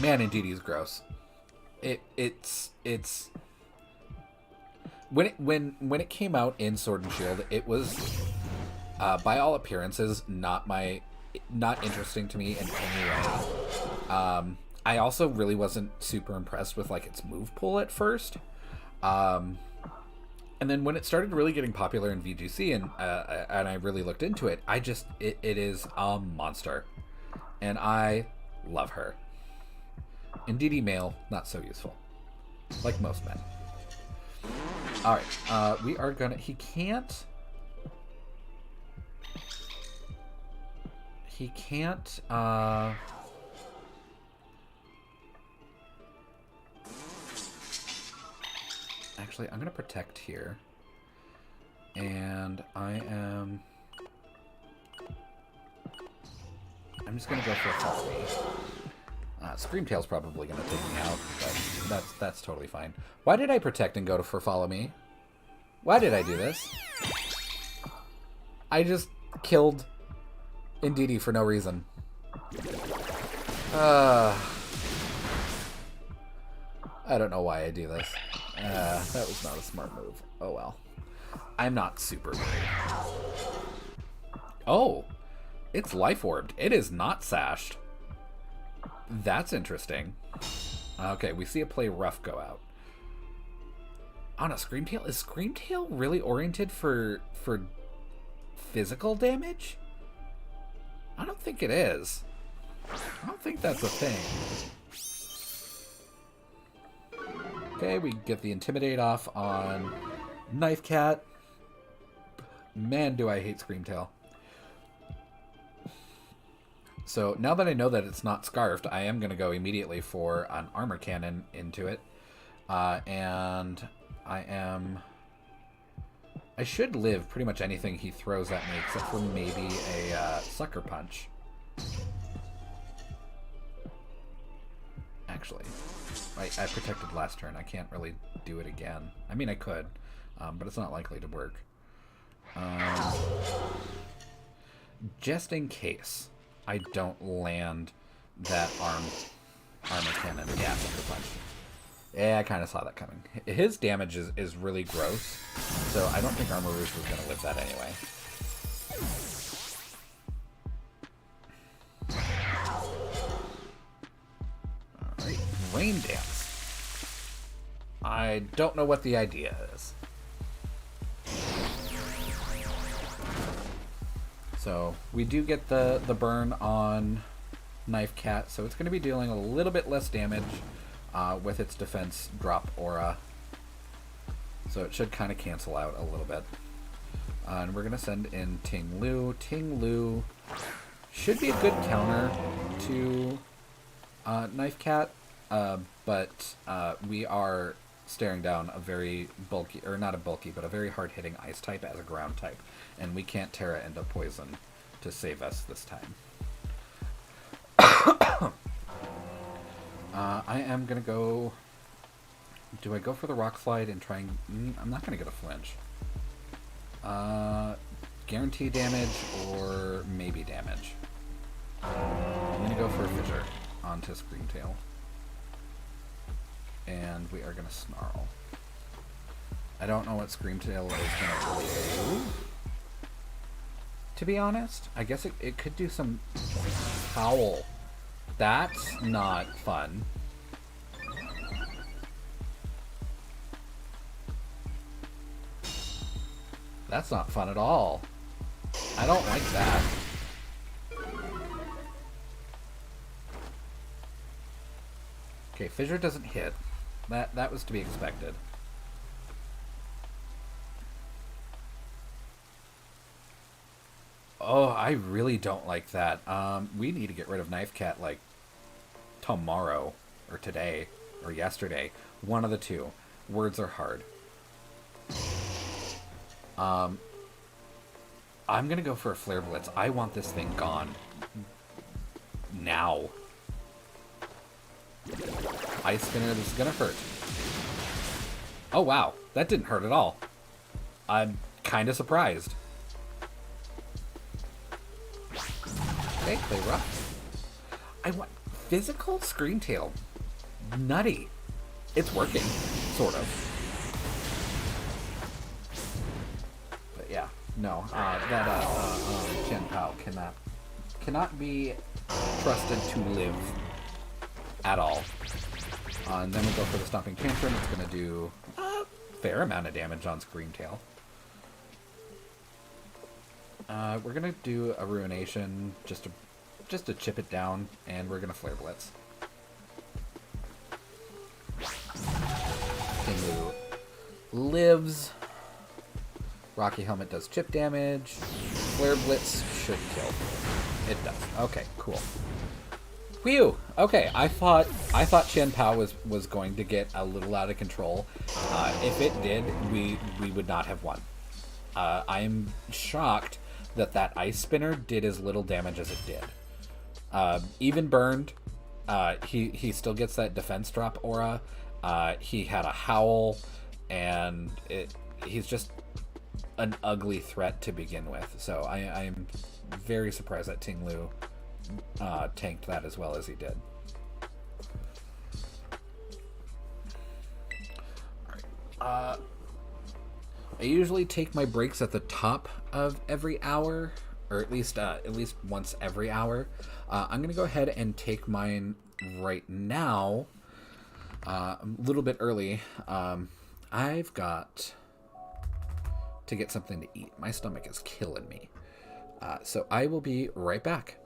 Man, Indeedee's gross. It's when it came out in Sword and Shield, it was by all appearances not interesting to me in any way. I also really wasn't super impressed with like its move pool at first. And then when it started really getting popular in VGC and I really looked into it, it is a monster. And I love her. Indeedee male, not so useful. Like most men. Alright, we are gonna... He can't... Actually, I'm gonna Protect here. And I'm just gonna go for a Follow Me. Screamtail's probably gonna take me out, but that's totally fine. Why did I Protect and go for Follow Me? Why did I do this? I just killed Indeedee for no reason. I don't know why I do this. That was not a smart move. Oh well. I'm not super worried. Oh! It's Life Orbed. It is not sashed. That's interesting. Okay, we see a play rough go out. On a Screamtail? Is Screamtail really oriented for physical damage? I don't think it is. I don't think that's a thing. Okay, we get the Intimidate off on Knife Cat. Man, do I hate Screamtail. So now that I know that it's not Scarfed, I am going to go immediately for an Armor Cannon into it. And I should live pretty much anything he throws at me, except for maybe a Sucker Punch. Actually, I Protected last turn. I can't really do it again. I mean, I could, but it's not likely to work. Just in case I don't land that Armor Cannon. Yeah, Sucker Punch. Yeah, I kind of saw that coming. His damage is really gross, so I don't think Armor Rouge was going to live that anyway. Rain Dance. I don't know what the idea is. So we do get the burn on Knife Cat, so it's going to be dealing a little bit less damage with its defense drop aura. So it should kind of cancel out a little bit. And we're going to send in Ting Lu. Ting Lu should be a good counter to Knife Cat, but we are staring down a very bulky, or not a bulky, but a very hard-hitting ice type as a ground type. And we can't Terra into poison to save us this time. I am going to go... Do I go for the Rock Slide and try and... I'm not going to get a flinch. Guarantee damage or maybe damage. I'm going to go for a Fissure onto Screamtail. And we are going to Snarl. I don't know what Screamtail is going to really do. To be honest, I guess it could do some Howl. That's not fun. That's not fun at all. I don't like that. Okay, Fissure doesn't hit. That was to be expected. Oh, I really don't like that. We need to get rid of Knife Cat, like, tomorrow, or today, or yesterday. One of the two. Words are hard. I'm gonna go for a Flare Blitz. I want this thing gone. Now. Ice Spinner, this is gonna hurt. Oh, wow. That didn't hurt at all. I'm kind of surprised. Okay, play rough. I want physical Screamtail. Nutty. It's working, sort of. But yeah, no, that Chien-Pao cannot be trusted to live at all. And then we go for the Stomping Tantrum. It's going to do a fair amount of damage on Screamtail. We're going to do a Ruination just to chip it down, and we're going to Flare Blitz. Kingu lives. Rocky Helmet does chip damage. Flare Blitz should kill. It does. Okay, cool. Whew. Okay, I thought Chien-Pao was going to get a little out of control. If it did, we would not have won. I'm shocked that Ice Spinner did as little damage as it did. Even burned, he still gets that defense drop aura. He had a Howl, and he's just an ugly threat to begin with. So I'm very surprised that Ting Lu tanked that as well as he did. Alright. I usually take my breaks at the top of every hour, or at least once every hour. I'm gonna go ahead and take mine right now. A little bit early. I've got to get something to eat. My stomach is killing me. So I will be right back.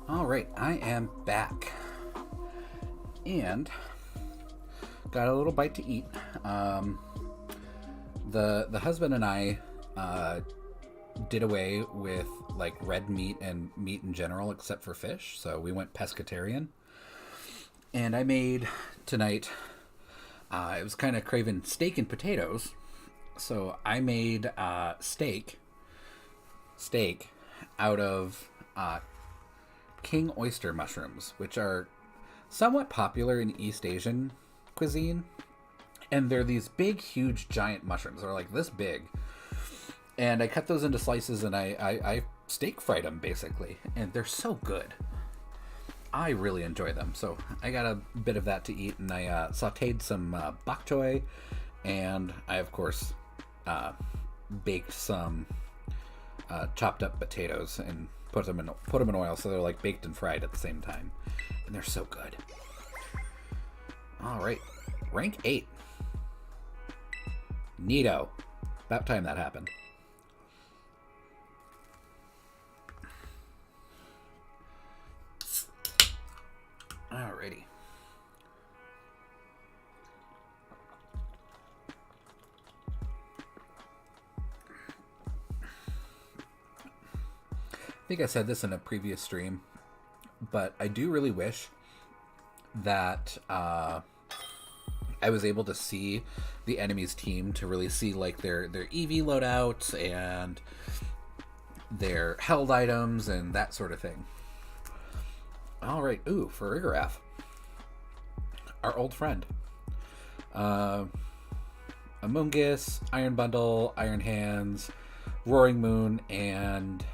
All right, I am back. And got a little bite to eat. The husband and I did away with like red meat and meat in general except for fish, so we went pescatarian. And I made tonight, I was kind of craving steak and potatoes, so I made steak out of king oyster mushrooms, which are somewhat popular in East Asian cuisine. And they're these big, huge, giant mushrooms. They're like this big. And I cut those into slices and I steak fried them, basically. And they're so good. I really enjoy them. So I got a bit of that to eat. And I sauteed some bok choy. And I, of course, baked some chopped up potatoes and put them in oil. So they're like baked and fried at the same time. And they're so good. All right. Rank 8. Neato. About time that happened. Alrighty. I think I said this in a previous stream, but I do really wish that I was able to see the enemy's team, to really see like their EV loadouts and their held items and that sort of thing. All right, ooh, Farigarath, our old friend. Amoonguss, Iron Bundle, Iron Hands, Roaring Moon, and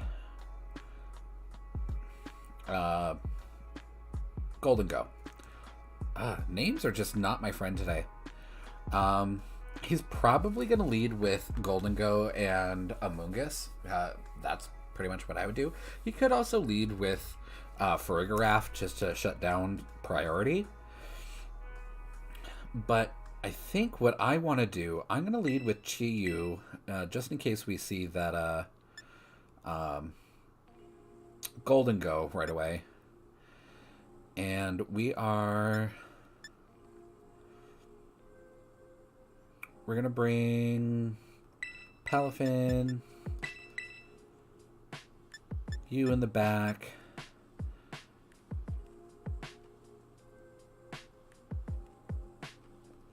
Gholdengo. Names are just not my friend today. He's probably going to lead with Gholdengo and Amoonguss. That's pretty much what I would do. He could also lead with Farigarath just to shut down priority. But I think what I want to do, I'm going to lead with Chi-Yu, just in case we see that Gholdengo right away. And we're going to bring Palafin, you in the back.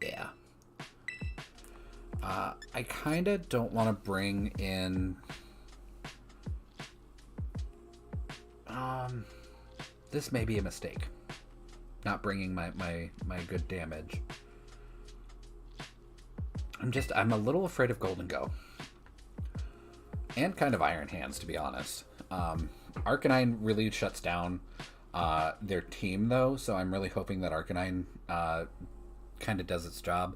Yeah. I kind of don't want to bring in... this may be a mistake. Not bringing my good damage. I'm a little afraid of Gholdengo. And kind of Iron Hands, to be honest. Arcanine really shuts down their team, though, so I'm really hoping that Arcanine kind of does its job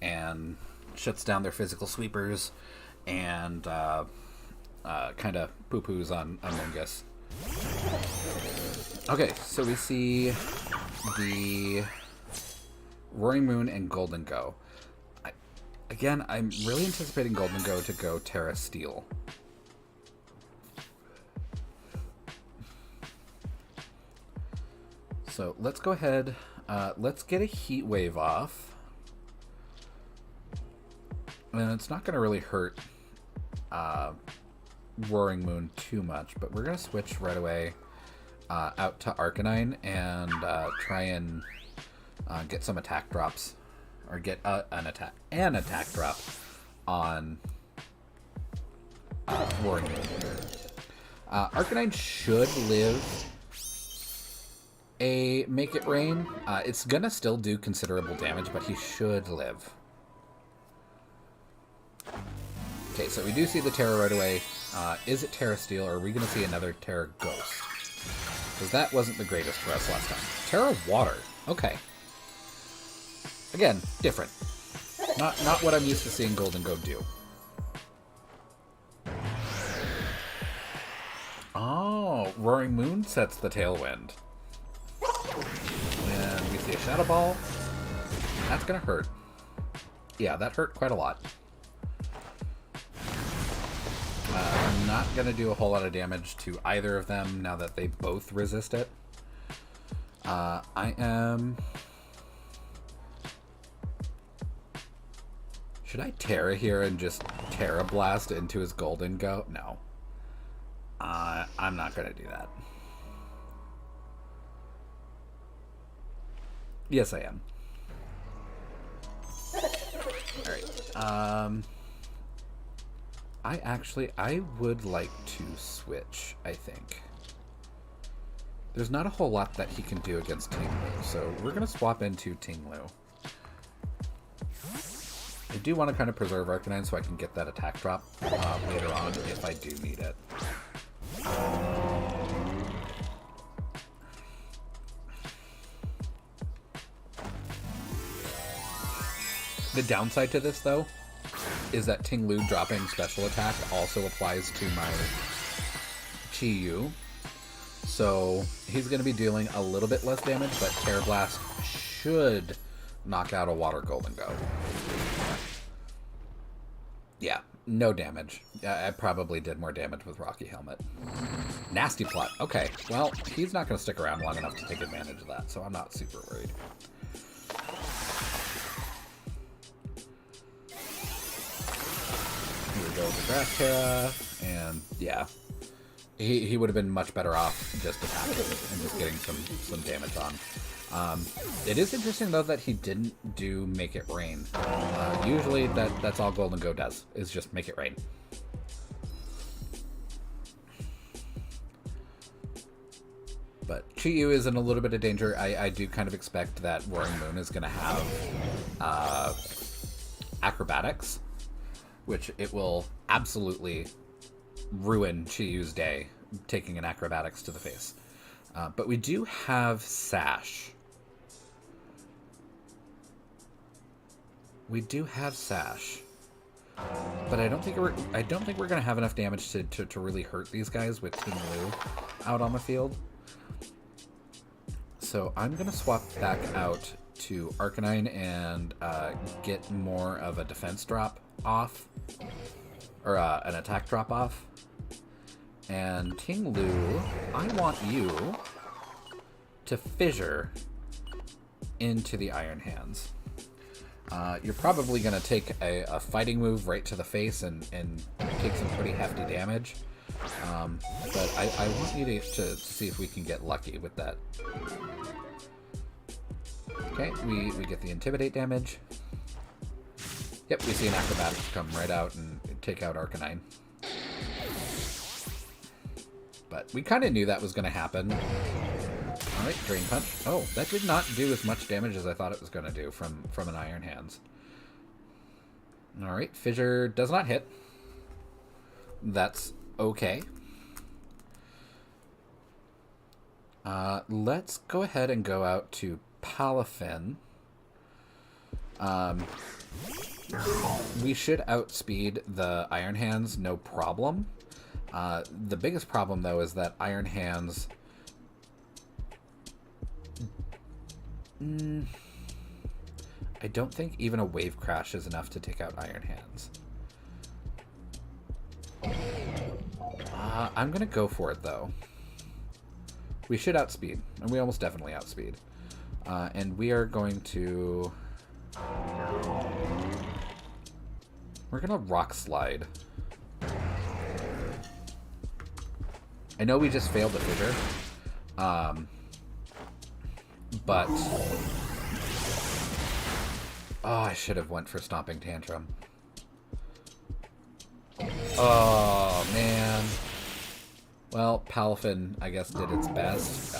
and shuts down their physical sweepers and kind of poo-poos on Amoonguss. Okay, so we see the Roaring Moon and Gholdengo. Again, I'm really anticipating Gholdengo to go Terra Steel. So let's go ahead. Let's get a Heat Wave off. And it's not going to really hurt Roaring Moon too much, but we're going to switch right away out to Arcanine and try and get some attack drops. Or get an attack drop on Roaring Moon. Arcanine should live a Make It Rain. It's gonna still do considerable damage, but he should live. Okay, so we do see the Terra right away. Is it Terra Steel, or are we gonna see another Terra Ghost? Because that wasn't the greatest for us last time. Terra Water. Okay. Again, different. Not what I'm used to seeing Gholdengo do. Oh, Roaring Moon sets the Tailwind. And we see a Shadow Ball. That's gonna hurt. Yeah, that hurt quite a lot. I'm not going to do a whole lot of damage to either of them now that they both resist it. I am... Should I Terra here and just Terra Blast into his Golden Go? No. I'm not going to do that. Yes, I am. Alright. I would like to switch, I think. There's not a whole lot that he can do against Ting Lu, so we're going to swap into Ting Lu. I do want to kind of preserve Arcanine so I can get that attack drop later on if I do need it. The downside to this, though, is that Ting Lu dropping special attack also applies to my Chi-Yu. So he's going to be dealing a little bit less damage, but Terra Blast should knock out a Water Golden Go. Yeah, no damage. I probably did more damage with Rocky Helmet. Nasty Plot. Okay, well, he's not going to stick around long enough to take advantage of that, so I'm not super worried. Here we go with the Grass Terra, and yeah. He would have been much better off just attacking and just getting some damage on. It is interesting, though, that he didn't do Make It Rain. Usually that's all Golden Go does, is just make it rain. But Chi-Yu is in a little bit of danger. I do kind of expect that Roaring Moon is going to have acrobatics, which it will absolutely ruin Chi-Yu's day, taking an acrobatics to the face. But we do have Sash. We do have Sash. But I don't think we're gonna have enough damage to really hurt these guys with Ting Lu out on the field. So I'm gonna swap back out to Arcanine and get more of a defense drop off. Or an attack drop off. And Ting Lu, I want you to fissure into the Iron Hands. You're probably going to take a fighting move right to the face and take some pretty hefty damage. But I want you to see if we can get lucky with that. Okay, we get the Intimidate damage. Yep, we see an Acrobatics come right out and take out Arcanine. But we kind of knew that was going to happen. Alright, Drain Punch. Oh, that did not do as much damage as I thought it was going to do from an Iron Hands. Alright, Fissure does not hit. That's okay. Let's go ahead and go out to Palafin. We should outspeed the Iron Hands, no problem. The biggest problem, though, is that Iron Hands... I don't think even a Wave Crash is enough to take out Iron Hands. I'm going to go for it, though. We should outspeed, and we almost definitely outspeed. And we are going to... We're going to Rock Slide. I know we just failed the Fissure, but... Oh, I should have went for Stomping Tantrum. Oh, man. Well, Palafin, I guess, did its best.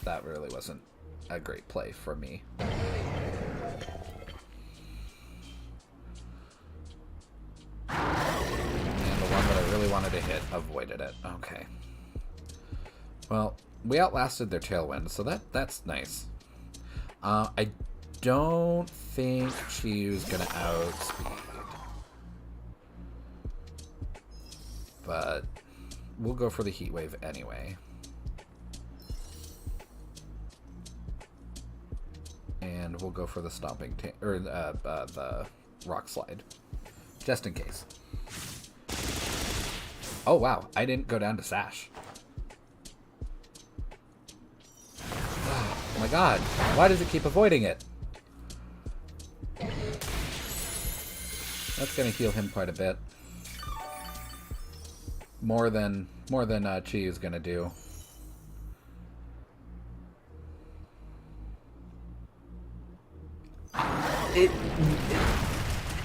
That really wasn't a great play for me. And the one that I really wanted to hit avoided it. Okay. Well, we outlasted their Tailwind, so that's nice. I don't think Chi-Yu's gonna outspeed. But we'll go for the Heat Wave anyway. And we'll go for the Stomping the Rock Slide. Just in case. Oh, wow. I didn't go down to Sash. Oh my god. Why does it keep avoiding it? That's going to heal him quite a bit. More than Chi is going to do.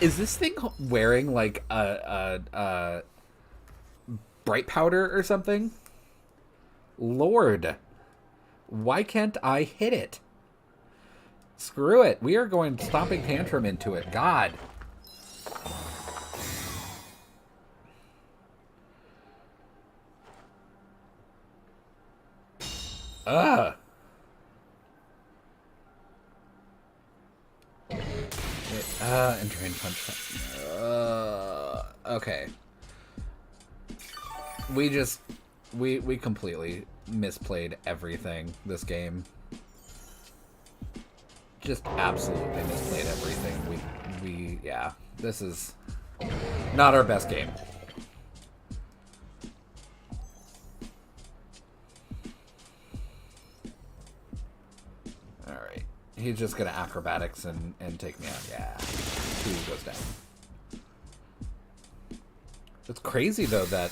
Is this thing wearing like a bright powder or something? Lord, why can't I hit it? Screw it. We are going stomping tantrum into it. God. Ugh. And drain punch. Okay. We completely misplayed everything this game. Just absolutely misplayed everything. Yeah, this is not our best game. Alright. He's just gonna acrobatics and take me out. Yeah. He goes down. It's crazy though that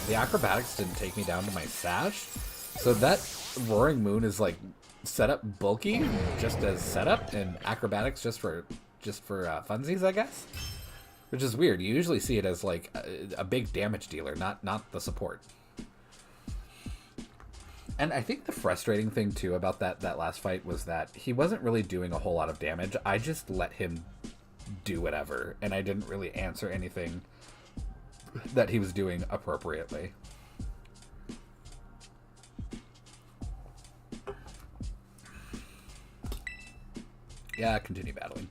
the acrobatics didn't take me down to my Sash. So that Roaring Moon is like setup bulky just as setup, and acrobatics just for funsies, I guess. Which is weird. You usually see it as like a big damage dealer, not the support. And I think the frustrating thing too about that last fight was that he wasn't really doing a whole lot of damage. I just let him do whatever, and I didn't really answer anything that he was doing appropriately. Yeah, continue battling.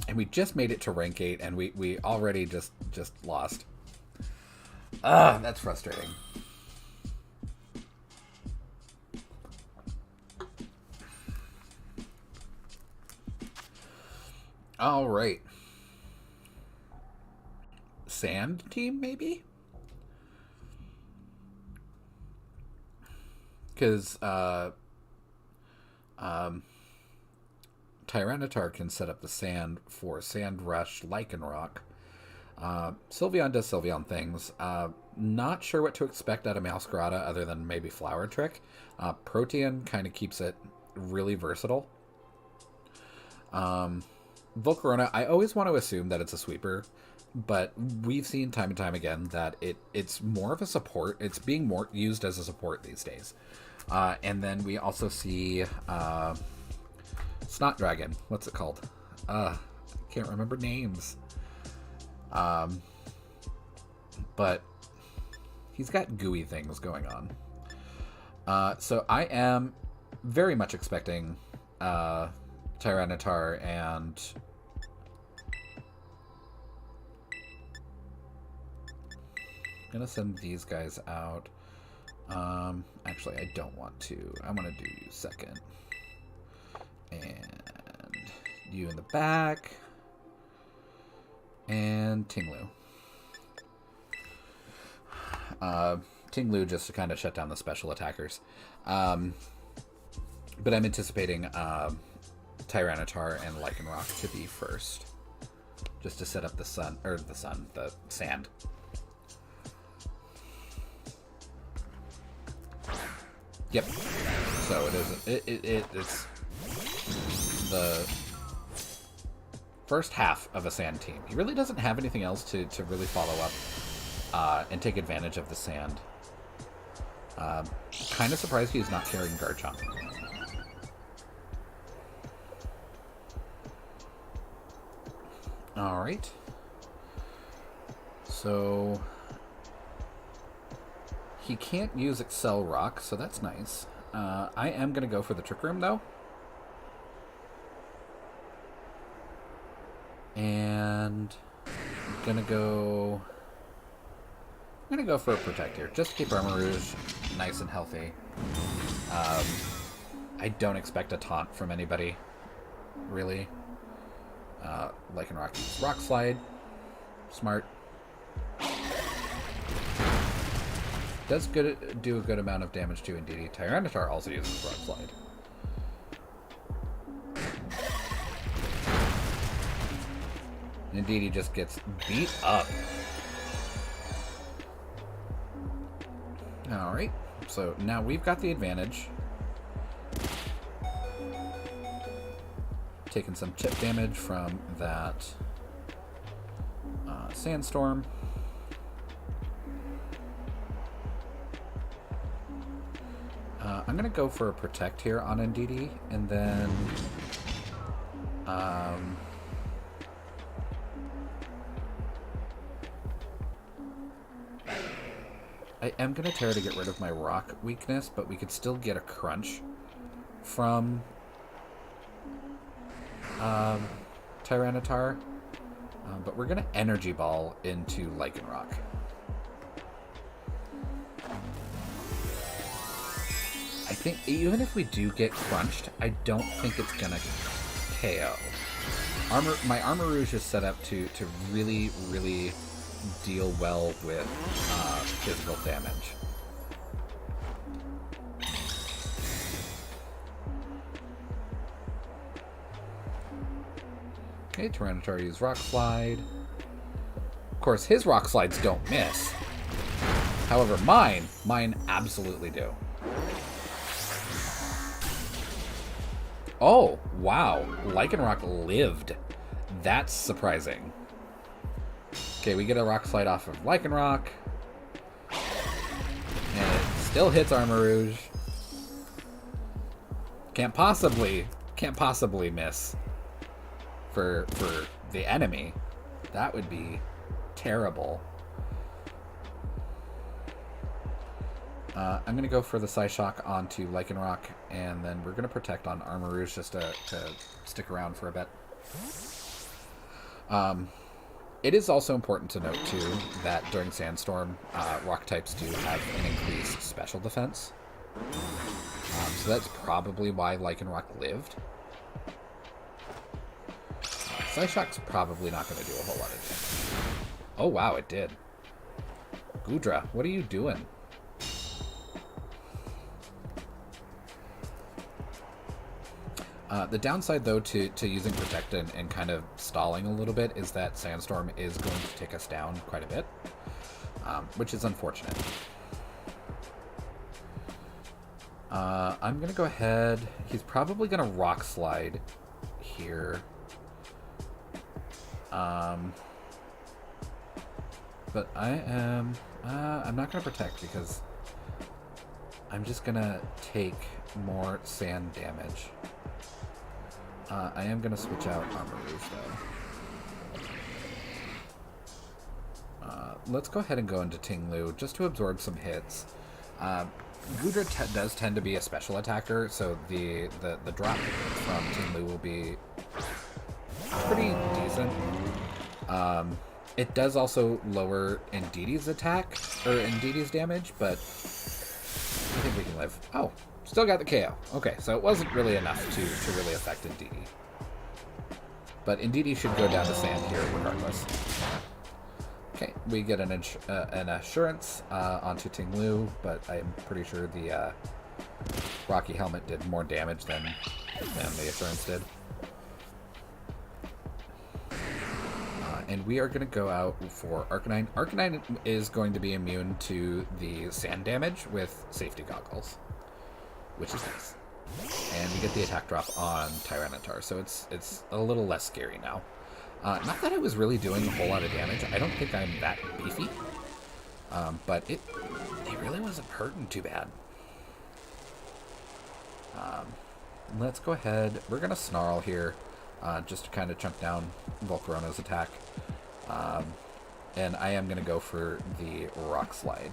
And we just made it to rank 8, and we already just lost. That's frustrating. All right. Sand team, maybe? Because Tyranitar can set up the sand for Sand Rush, Lycanroc. Sylveon does Sylveon things. Not sure what to expect out of Meowscarada other than maybe Flower Trick. Protean kind of keeps it really versatile. Volcarona, I always want to assume that it's a sweeper, but we've seen time and time again that it's more of a support. It's being more used as a support these days. And then we also see Snot Dragon. What's it called? Can't remember names. But he's got gooey things going on. So I am very much expecting Tyranitar and I'm gonna send these guys out. Actually, I don't want to. I want to do you second. And you in the back. And Tinglu. Tinglu just to kind of shut down the special attackers. But I'm anticipating Tyranitar and Lycanroc to be first. Just to set up the sand. Yep. So it is. It's the first half of a sand team. He really doesn't have anything else to really follow up and take advantage of the sand. Kind of surprised he's not carrying Garchomp. All right. So he can't use Excel Rock, so that's nice. I am going to go for the Trick Room, though. And I'm going to go for a Protect here, just to keep Armarouge nice and healthy. I don't expect a taunt from anybody, really. Lycanroc uses Rock Slide. Smart. Does do a good amount of damage to Indeedee. Tyranitar also uses Rock Slide. Indeedee just gets beat up. Alright, so now we've got the advantage. Taking some chip damage from that Sandstorm. I'm going to go for a Protect here on Indeedee, and then I am going to Terra to get rid of my rock weakness, but we could still get a crunch from Tyranitar. But we're going to Energy Ball into Lycanroc. I think even if we do get crunched, I don't think it's going to KO. My Armarouge is set up to really, really deal well with physical damage. Okay, Tyranitar used Rock Slide. Of course, his Rock Slides don't miss. However, mine absolutely do. Oh, wow. Lycanroc lived. That's surprising. Okay, we get a Rock Slide off of Lycanroc. And it still hits Armarouge. Can't possibly miss for the enemy. That would be terrible. I'm going to go for the Psyshock onto Lycanroc, and then we're going to Protect on Armarouge just to stick around for a bit. It is also important to note, too, that during Sandstorm, rock types do have an increased special defense. So that's probably why Lycanroc lived. Psyshock's probably not going to do a whole lot of damage. Oh, wow, it did. Goodra, what are you doing? The downside, though, to using Protect and kind of stalling a little bit is that Sandstorm is going to take us down quite a bit, which is unfortunate. I'm going to go ahead. He's probably going to Rock Slide here. But I'm not going to Protect because I'm just going to take more sand damage. I am going to switch out Armarouge, though. Let's go ahead and go into Ting-Lu just to absorb some hits. Goodra does tend to be a special attacker, so the drop from Ting-Lu will be pretty decent. It does also lower Indeedee's attack, or Indeedee's damage, but I think we can live. Oh, still got the KO. Okay, so it wasn't really enough to really affect Indeedee. But Indeedee should go down to sand here regardless. Okay, we get an Assurance onto Ting-Lu, but I'm pretty sure the Rocky Helmet did more damage than the Assurance did. And we are going to go out for Arcanine. Arcanine is going to be immune to the sand damage with Safety Goggles, which is nice. And we get the attack drop on Tyranitar, so it's a little less scary now. Not that it was really doing a whole lot of damage. I don't think I'm that beefy. But it really wasn't hurting too bad. Let's go ahead. We're going to Snarl here, just to kind of chunk down Volcarona's attack. And I am going to go for the Rock Slide.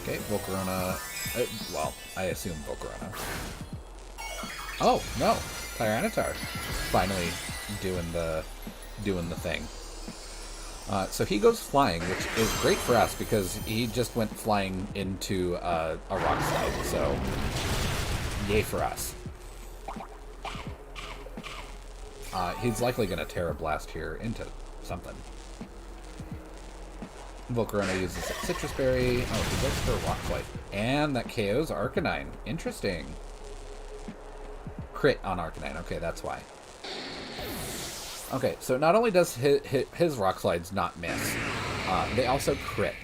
Okay, Volcarona. Well, I assume Volcarona. Oh, no. Tyranitar finally doing the thing. So he goes flying, which is great for us because he just went flying into a Rock Slide. So, yay for us. He's likely going to Terra Blast here into something. Volcarona uses a Citrus Berry. Oh, he goes for Rock Slide. And that KOs Arcanine. Interesting. Crit on Arcanine. Okay, that's why. Okay, so not only does his Rock Slides not miss, they also crit.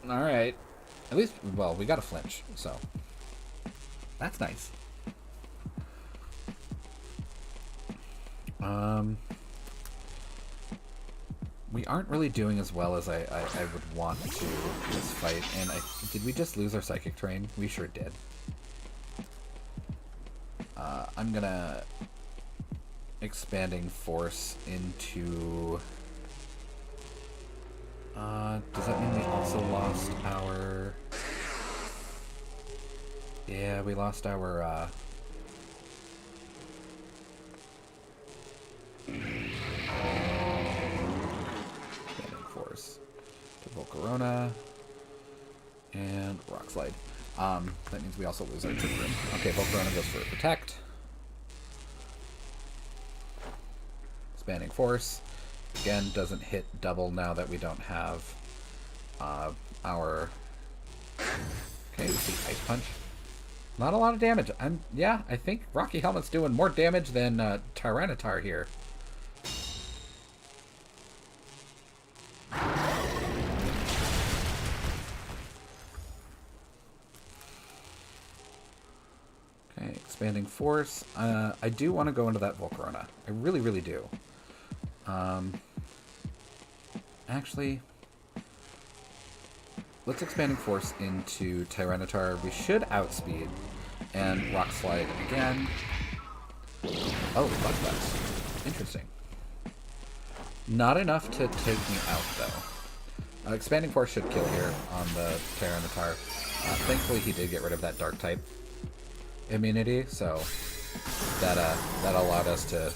Alright. At least, well, we got a flinch, so that's nice. We aren't really doing as well as I would want to in this fight. And did we just lose our Psychic Terrain? We sure did. I'm gonna Expanding Force into... does that mean we also lost our... Yeah, we lost our, Expanding Force to Volcarona and Rock Slide. That means we also lose our Trick Room. Okay, Volcarona goes for Protect. Expanding Force. Again, doesn't hit double now that we don't have our... Okay, we see Ice Punch. Not a lot of damage. Yeah, I think Rocky Helmet's doing more damage than Tyranitar here. Okay, Expanding Force. I do want to go into that Volcarona. I really, really do. Actually, let's Expanding Force into Tyranitar. We should outspeed and Rock Slide again. Oh, Bug Buzz. Interesting. Not enough to take me out, though. Expanding Force should kill here on the Tyranitar. Thankfully, he did get rid of that Dark type immunity, so that allowed us to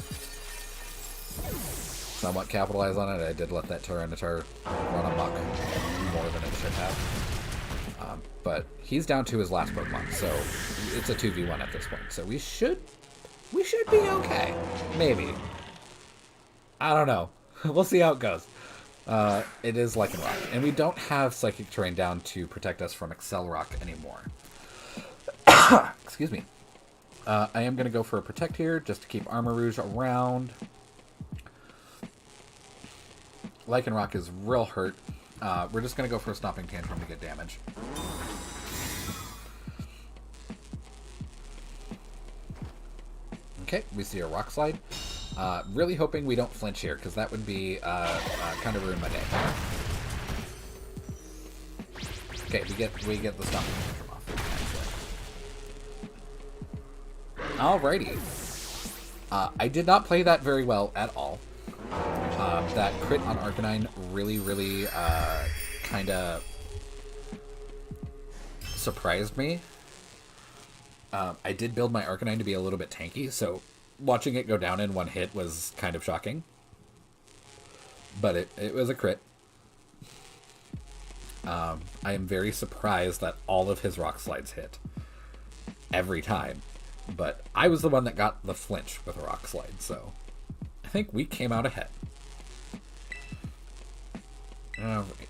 somewhat capitalize on it. I did let that Tyranitar run amok more than it should have. But he's down to his last Pokemon, so it's a 2v1 at this point. So we should be okay. Maybe. I don't know. We'll see how it goes. It is Lycanroc, and we don't have Psychic Terrain down to protect us from Accelerock anymore. Excuse me. I am going to go for a Protect here, just to keep Armarouge around. Lycanroc is real hurt. We're just going to go for a Stomping Tantrum to get damage. Okay, we see a Rock Slide. Really hoping we don't flinch here, because that would be kind of ruin my day. Okay, we get the Stomping Tantrum off. Alrighty. I did not play that very well at all. That crit on Arcanine really, really kind of surprised me. I did build my Arcanine to be a little bit tanky, so watching it go down in one hit was kind of shocking. But it was a crit. I am very surprised that all of his Rock Slides hit. Every time. But I was the one that got the flinch with a Rock Slide, so I think we came out ahead. Alright.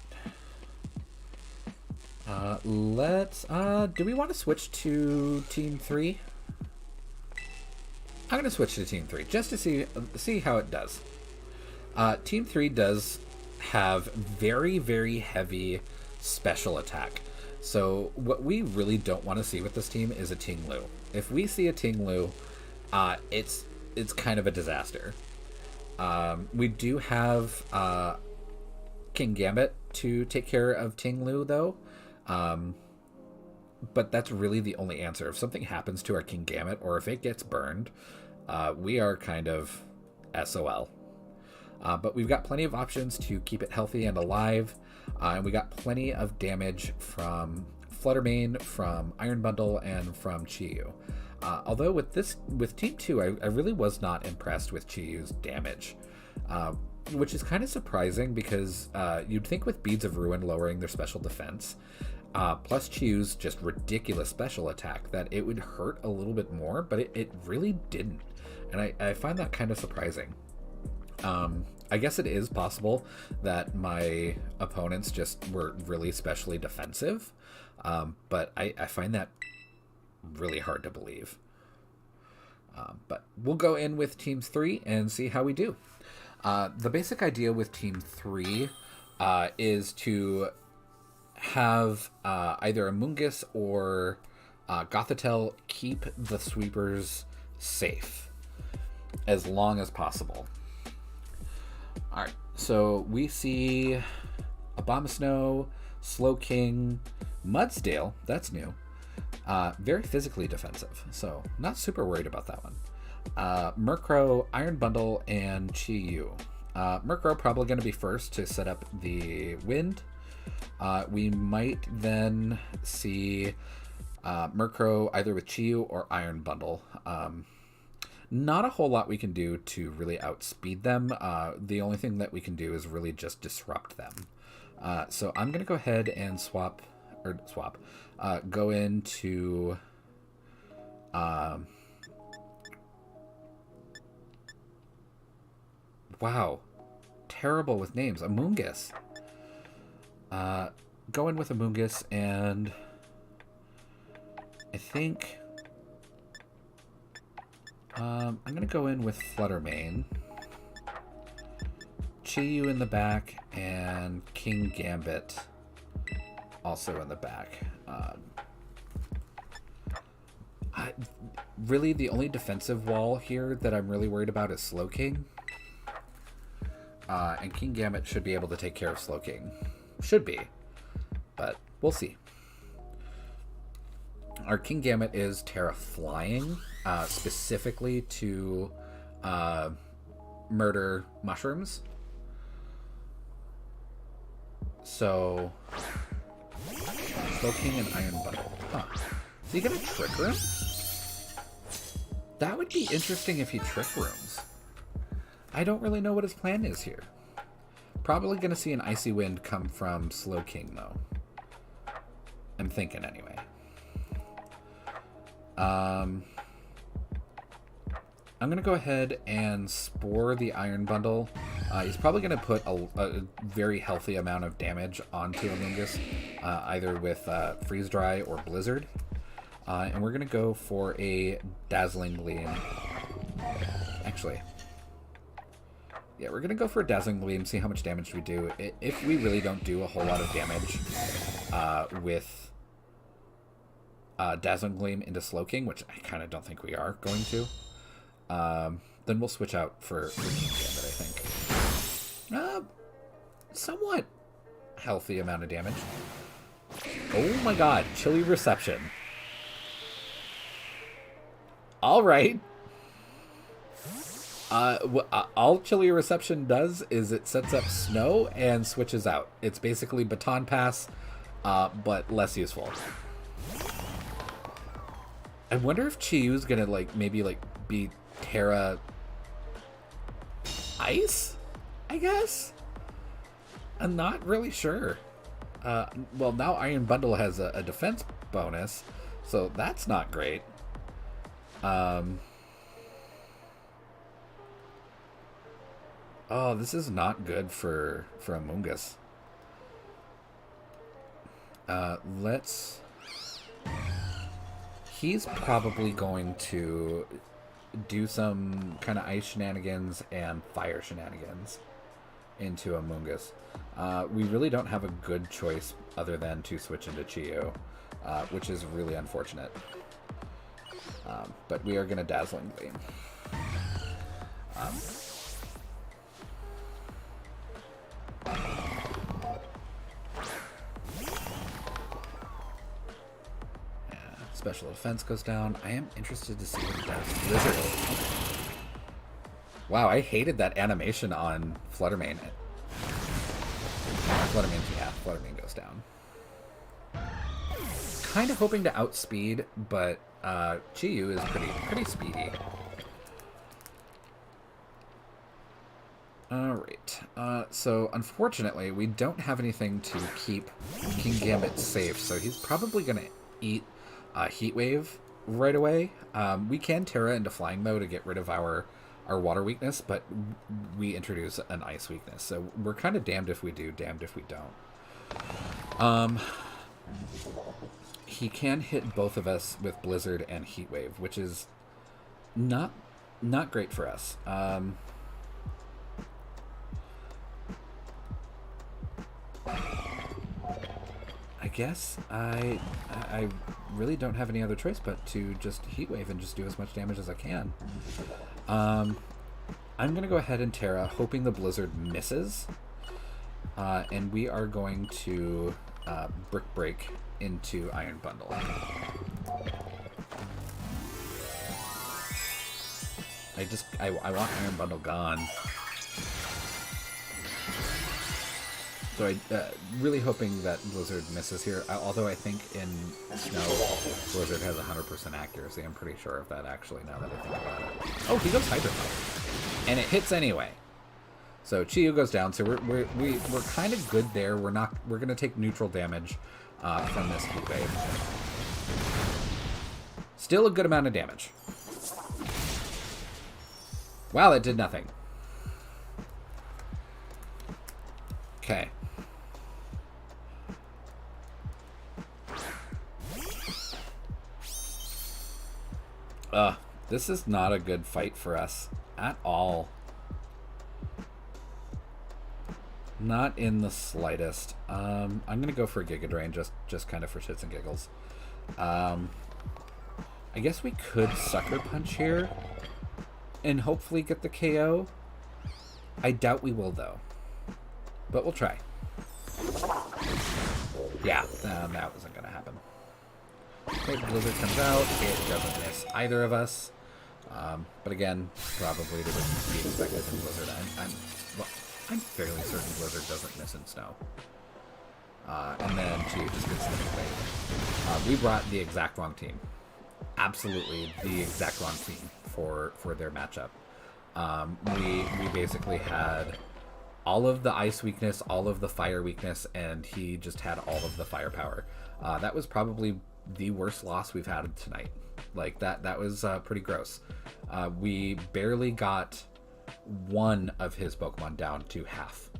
Let's, do we want to switch to Team 3? I'm going to switch to Team 3, just to see how it does. Team 3 does have very, very heavy special attack. So what we really don't want to see with this team is a Ting-Lu. If we see a Ting-Lu, it's kind of a disaster. We do have Kingambit to take care of Ting-Lu, though. But that's really the only answer. If something happens to our Kingambit, or if it gets burned, we are kind of SOL. But we've got plenty of options to keep it healthy and alive. And we got plenty of damage from Fluttermane, from Iron Bundle, and from Chi-Yu. Although with Team 2, I really was not impressed with Chi-Yu's damage. Which is kind of surprising because you'd think with Beads of Ruin lowering their special defense, plus Chiyu's just ridiculous special attack, that it would hurt a little bit more, but it really didn't. And I find that kind of surprising. I guess it is possible that my opponents just were really specially defensive, but I find that really hard to believe. But we'll go in with Team 3 and see how we do. The basic idea with Team 3 is to have either Amoonguss or Gothitelle keep the sweepers safe as long as possible. Alright, so we see Abomasnow, Slowking, Mudsdale, that's new. Very physically defensive, so not super worried about that one. Murkrow, Iron Bundle, and Chi-Yu. Murkrow probably going to be first to set up the wind. We might then see Murkrow either with Chi-Yu or Iron Bundle. Not a whole lot we can do to really outspeed them. The only thing that we can do is really just disrupt them. So I'm going to go ahead and go into wow, terrible with names. Amoonguss. Go in with Amoonguss, and I think I'm gonna go in with Fluttermane, Chi-Yu in the back, and King Gambit also in the back. Really, the only defensive wall here that I'm really worried about is Slowking. And King Gambit should be able to take care of Slowking. Should be, but we'll see. Our King Gambit is Terra Flying, specifically to murder mushrooms. So, Slowking and Iron Bundle. Huh. Is he gonna Trick Room? That would be interesting if he Trick Rooms. I don't really know what his plan is here. Probably going to see an Icy Wind come from Slowking, though. I'm thinking, anyway. I'm going to go ahead and Spore the Iron Bundle. He's probably going to put a very healthy amount of damage onto Amoonguss, either with Freeze Dry or Blizzard. And we're going to go for a Dazzling Gleam. Actually, yeah, we're going to go for a Dazzling Gleam, see how much damage we do. If we really don't do a whole lot of damage with Dazzling Gleam into Slowking, which I kind of don't think we are going to, then we'll switch out for King Gambit, I think. Somewhat healthy amount of damage. Oh my god, Chilly Reception. All right. All Chilly Reception does is it sets up snow and switches out. It's basically Baton Pass, but less useful. I wonder if Chi-Yu's gonna maybe be Terra Ice, I guess? I'm not really sure. Well, now Iron Bundle has a defense bonus, so that's not great. Oh, this is not good for Amoonguss. He's probably going to do some kind of ice shenanigans and fire shenanigans into Amoonguss. We really don't have a good choice other than to switch into Chi-Yu, which is really unfortunate. But we are going to Dazzling Gleam. Special defense goes down. I am interested to see what he does. Blizzard. Wow, I hated that animation on Fluttermane. Fluttermane goes down. Kind of hoping to outspeed, but Chi-Yu is pretty speedy. All right. So unfortunately, we don't have anything to keep King Gambit safe. So he's probably going to eat Heat Wave right away. We can Terra into flying mode to get rid of our water weakness, but we introduce an ice weakness. So we're kind of damned if we do, damned if we don't. He can hit both of us with Blizzard and Heat Wave, which is not great for us. I guess I really don't have any other choice but to just Heat Wave and just do as much damage as I can. I'm going to go ahead and Terra, hoping the Blizzard misses. And we are going to Brick Break into Iron Bundle. I want Iron Bundle gone. So I really hoping that Blizzard misses here. Although I think in Snow, Blizzard has 100% accuracy. I'm pretty sure of that actually now that I think about it. Oh, he goes Hydro Pump. And it hits anyway. So Chiyu goes down. So we're kind of good there. We're gonna take neutral damage from this Heat Wave. Still a good amount of damage. Wow, it did nothing. Okay. This is not a good fight for us at all. Not in the slightest. I'm gonna go for a Giga Drain just kind of for shits and giggles. I guess we could Sucker Punch here and hopefully get the KO. I doubt we will though, but we'll try. Yeah, that wasn't gonna happen. Okay, Blizzard comes out. It doesn't miss either of us. But again, probably to be expected in Blizzard. I'm fairly certain Blizzard doesn't miss in Snow. And then Chiyu just gets the big bait. We brought the exact wrong team. Absolutely the exact wrong team for their matchup. We basically had all of the ice weakness, all of the fire weakness, and he just had all of the firepower. That was probably the worst loss we've had tonight. Like that was pretty gross. We barely got one of his Pokemon down to half.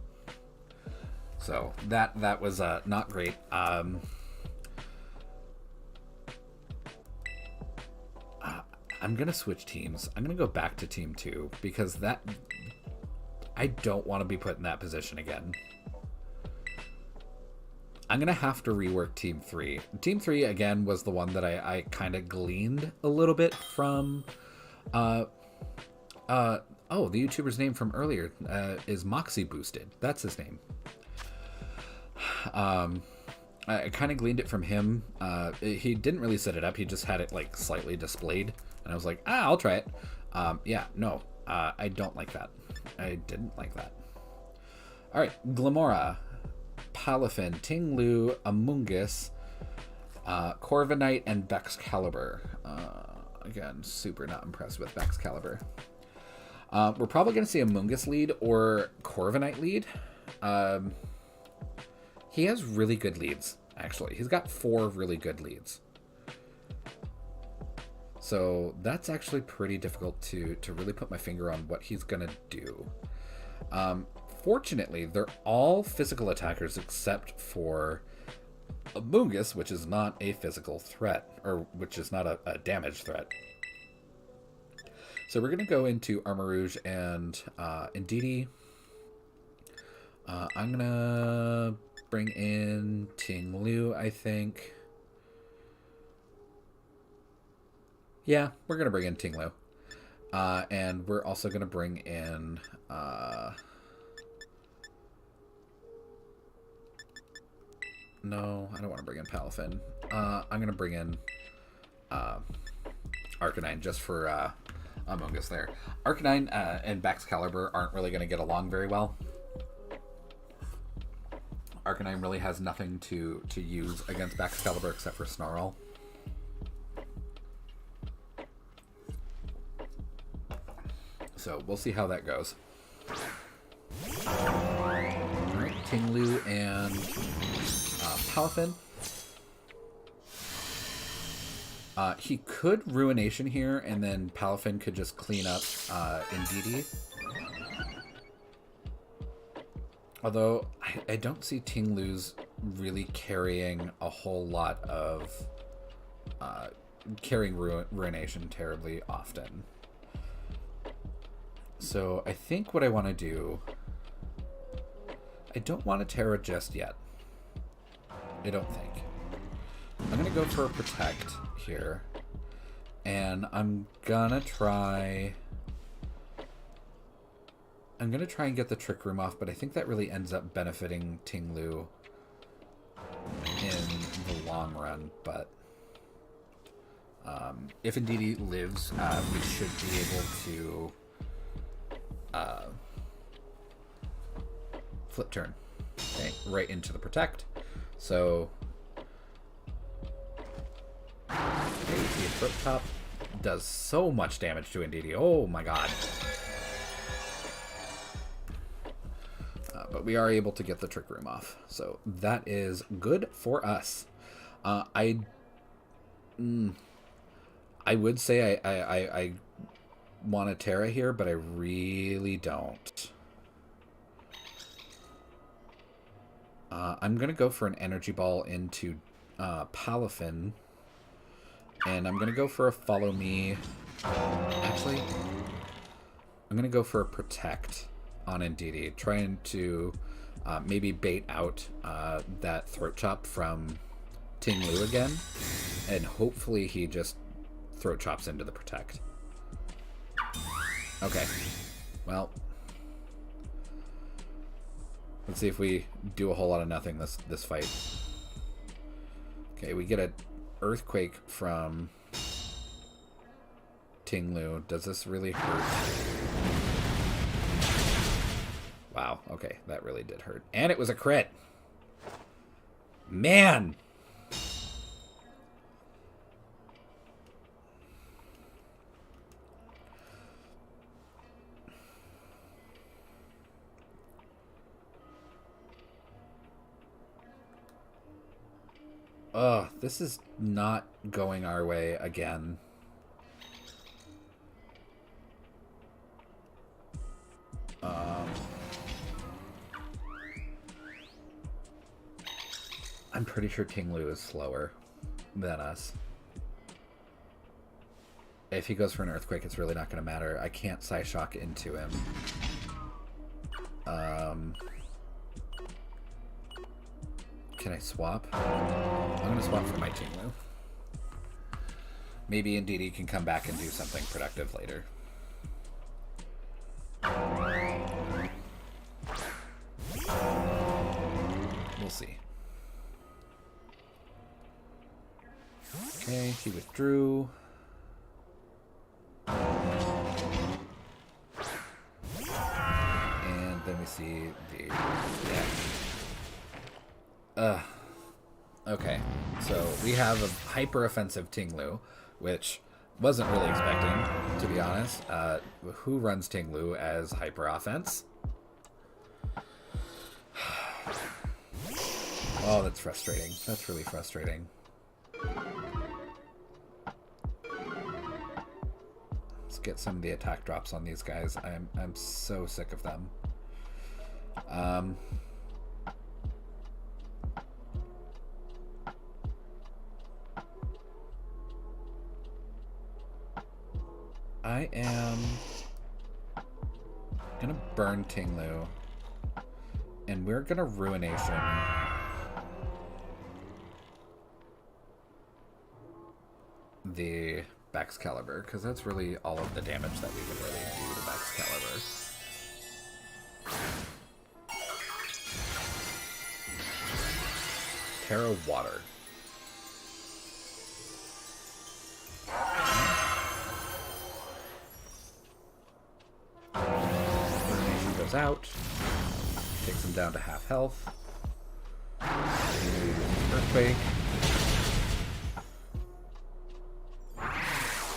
So that was not great. I'm gonna switch teams. I'm gonna go back to Team 2 because I don't want to be put in that position again. I'm going to have to rework Team 3. Team 3, again, was the one that I kind of gleaned a little bit from... the YouTuber's name from earlier is Moxie Boosted. That's his name. I kind of gleaned it from him. He didn't really set it up. He just had it, like, slightly displayed. And I was like, I'll try it. Yeah, no. I don't like that. I didn't like that. All right, Glimmora, Palafin, Ting-Lu, Amoonguss, Corviknight, and Baxcalibur. Again, super not impressed with Baxcalibur. We're probably going to see Amoonguss lead or Corviknight lead. He has really good leads, actually. He's got 4 really good leads. So that's actually pretty difficult to really put my finger on what he's going to do. Fortunately, they're all physical attackers except for Amoonguss, which is not a physical threat, or which is not a damage threat. So we're going to go into Armarouge and Indeedee. I'm going to bring in Ting-Lu, I think. Yeah, we're going to bring in Ting-Lu. And we're also going to bring in... No, I don't want to bring in Palafin. I'm going to bring in Arcanine just for Amoonguss there. Arcanine and Baxcalibur aren't really going to get along very well. Arcanine really has nothing to use against Baxcalibur except for Snarl. So we'll see how that goes. Ting-Lu and Palafin. He could Ruination here, and then Palafin could just clean up Indeedee. Although, I don't see Ting-Lu's really carrying a whole lot of... carrying Ruination terribly often. So, I think what I want to do... I don't want to Terra just yet. I don't think. I'm going to go for a Protect here. And I'm going to try... I'm going to try and get the Trick Room off, but I think that really ends up benefiting Ting-Lu in the long run. But if Indeedee lives, we should be able to flip turn. Okay, right into the Protect. So, okay, the Throat Chop does so much damage to Indeedee. Oh my god. But we are able to get the Trick Room off. So that is good for us. I would say I want a Terra here, but I really don't. I'm going to go for an Energy Ball into Palafin. And I'm going to go for a Follow Me. Actually, I'm going to go for a Protect on Indeedee, trying to maybe bait out that Throat Chop from Ting-Lu again, and hopefully he just Throat Chops into the Protect. Okay, well, let's see if we do a whole lot of nothing this fight. Okay, we get an Earthquake from Ting-Lu. Does this really hurt? Wow, okay, that really did hurt. And it was a crit. Man! Ugh, this is not going our way again. I'm pretty sure Ting-Lu is slower than us. If he goes for an Earthquake, it's really not going to matter. I can't Psyshock into him. Can I swap? I'm going to swap for my Ting-Lu. Maybe Indeedee can come back and do something productive later. We'll see. Okay, he withdrew. And then we see the deck. Okay, so we have a hyper-offensive Ting-Lu, which wasn't really expecting, to be honest. Who runs Ting-Lu as hyper-offense? Oh, that's frustrating. That's really frustrating. Let's get some of the attack drops on these guys. I'm so sick of them. I am gonna burn Ting-Lu, and we're gonna Ruination. The Baxcalibur, because that's really all of the damage that we can really do to Baxcalibur. Terra Water. Ruination goes out. Takes him down to half health. Earthquake.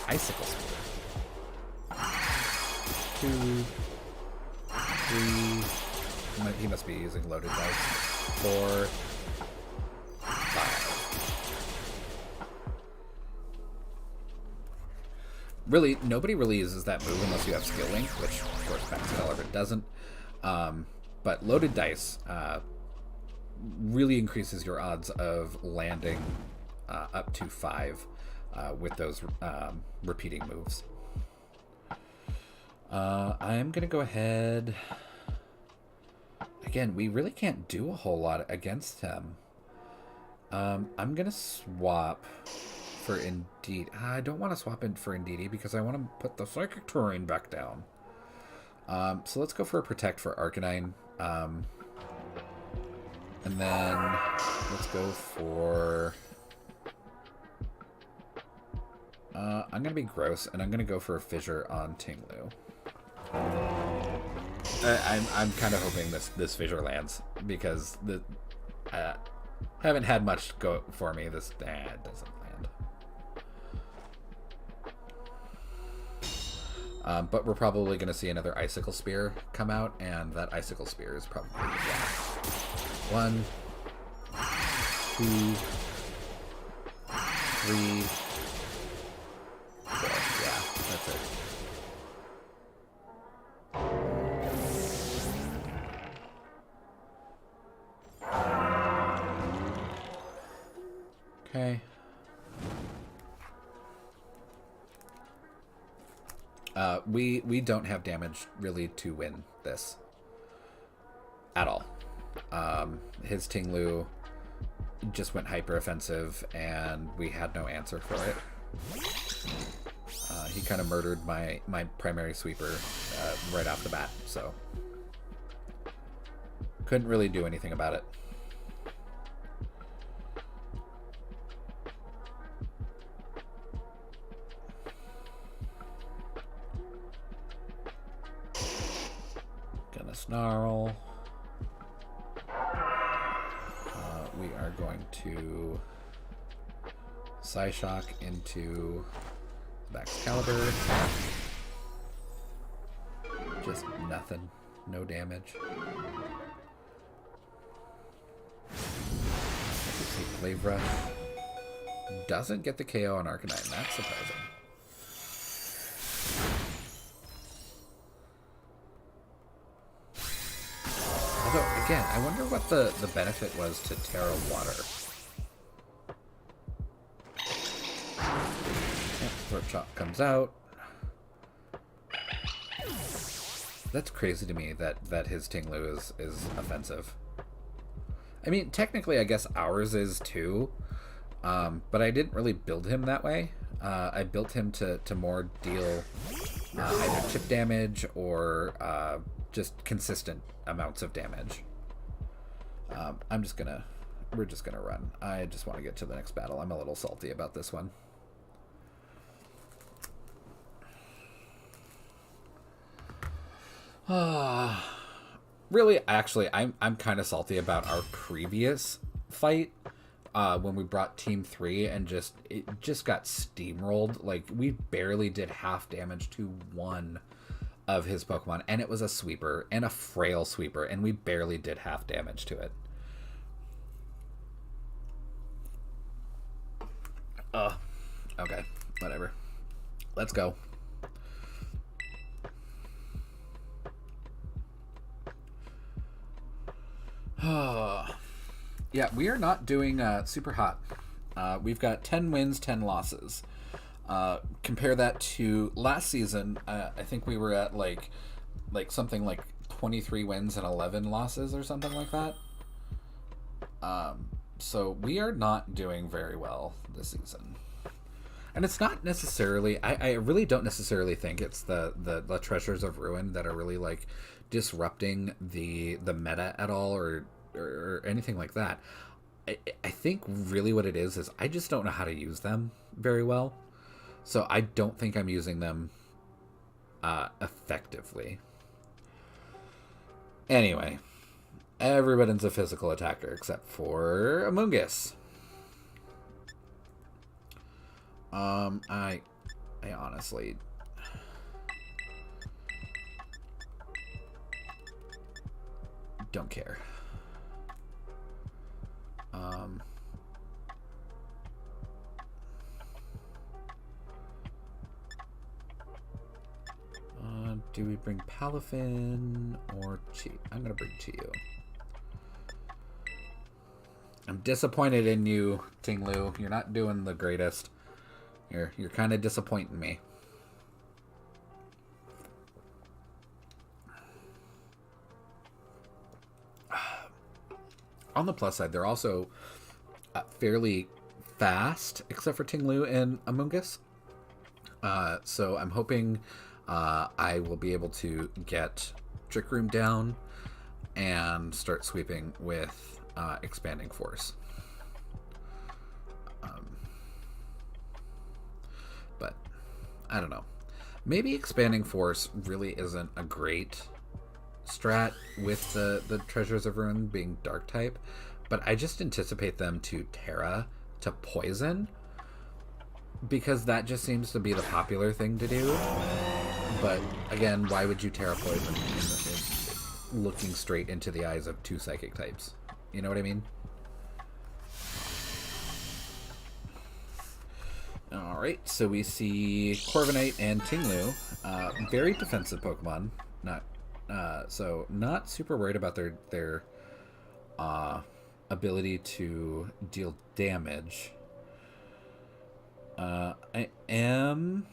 Icicle Spore. 2, 3, He must be using loaded dice. 4, 5. Really, nobody really uses that move unless you have skill link, which of course Baxcalibur doesn't. But loaded dice really increases your odds of landing up to 5 with those repeating moves. I'm gonna go ahead. Again, we really can't do a whole lot against him. I'm gonna swap for Indeed. I don't want to swap in for Indeedee because I want to put the Psychic Terrain back down. So let's go for a Protect for Arcanine. And then let's go for... I'm going to be gross, and I'm going to go for a Fissure on Tinglu. I'm kind of hoping this Fissure lands, because the haven't had much go for me. This it doesn't land. But we're probably going to see another Icicle Spear come out, and that Icicle Spear is probably the last. 1, 2, 3, 4. Yeah, that's it. Okay. We don't have damage really to win this at all. His Tinglu just went hyper offensive, and we had no answer for it. He kind of murdered my primary sweeper right off the bat, so couldn't really do anything about it. Gonna Snarl. We are going to Psyshock into Baxcalibur. Just nothing. No damage. Wave Rush. Doesn't get the KO on Arcanine. That's surprising. Although, again, I wonder what the benefit was to Terra Water. Yep, Throat Chop comes out. That's crazy to me that his Tinglu is offensive. I mean, technically, I guess ours is too, but I didn't really build him that way. I built him to more deal either chip damage or just consistent amounts of damage. We're just gonna run. I just want to get to the next battle. I'm a little salty about this one. Really, actually, I'm kind of salty about our previous fight when we brought Team 3 and it just got steamrolled. Like, we barely did half damage to one of his Pokemon, and it was a sweeper, and a frail sweeper, and we barely did half damage to it. Okay, whatever. Let's go. Yeah, we are not doing super hot. We've got 10 wins, 10 losses. Compare that to last season. I think we were at like something like 23 wins and 11 losses or something like that. So we are not doing very well this season. And it's not necessarily, I really don't necessarily think it's the Treasures of Ruin that are really like disrupting the meta at all or anything like that. I think really what it is I just don't know how to use them very well. So I don't think I'm using them effectively. Anyway, everybody's a physical attacker except for Amoonguss. I honestly don't care. Do we bring Palafin or Chi? I'm gonna bring Chiyu. I'm disappointed in you, Ting-Lu. You're not doing the greatest. You're kind of disappointing me. On the plus side, they're also fairly fast, except for Ting-Lu and Amoonguss. So I'm hoping I will be able to get Trick Room down and start sweeping with Expanding Force. But I don't know. Maybe Expanding Force really isn't a great strat with the Treasures of Ruin being Dark type, but I just anticipate them to Terra to Poison, because that just seems to be the popular thing to do. But again, why would you Terra Poison in looking straight into the eyes of two Psychic types? You know what I mean? Alright, so we see Corviknight and Ting-Lu. Very defensive Pokemon. So not super worried about their ability to deal damage. I am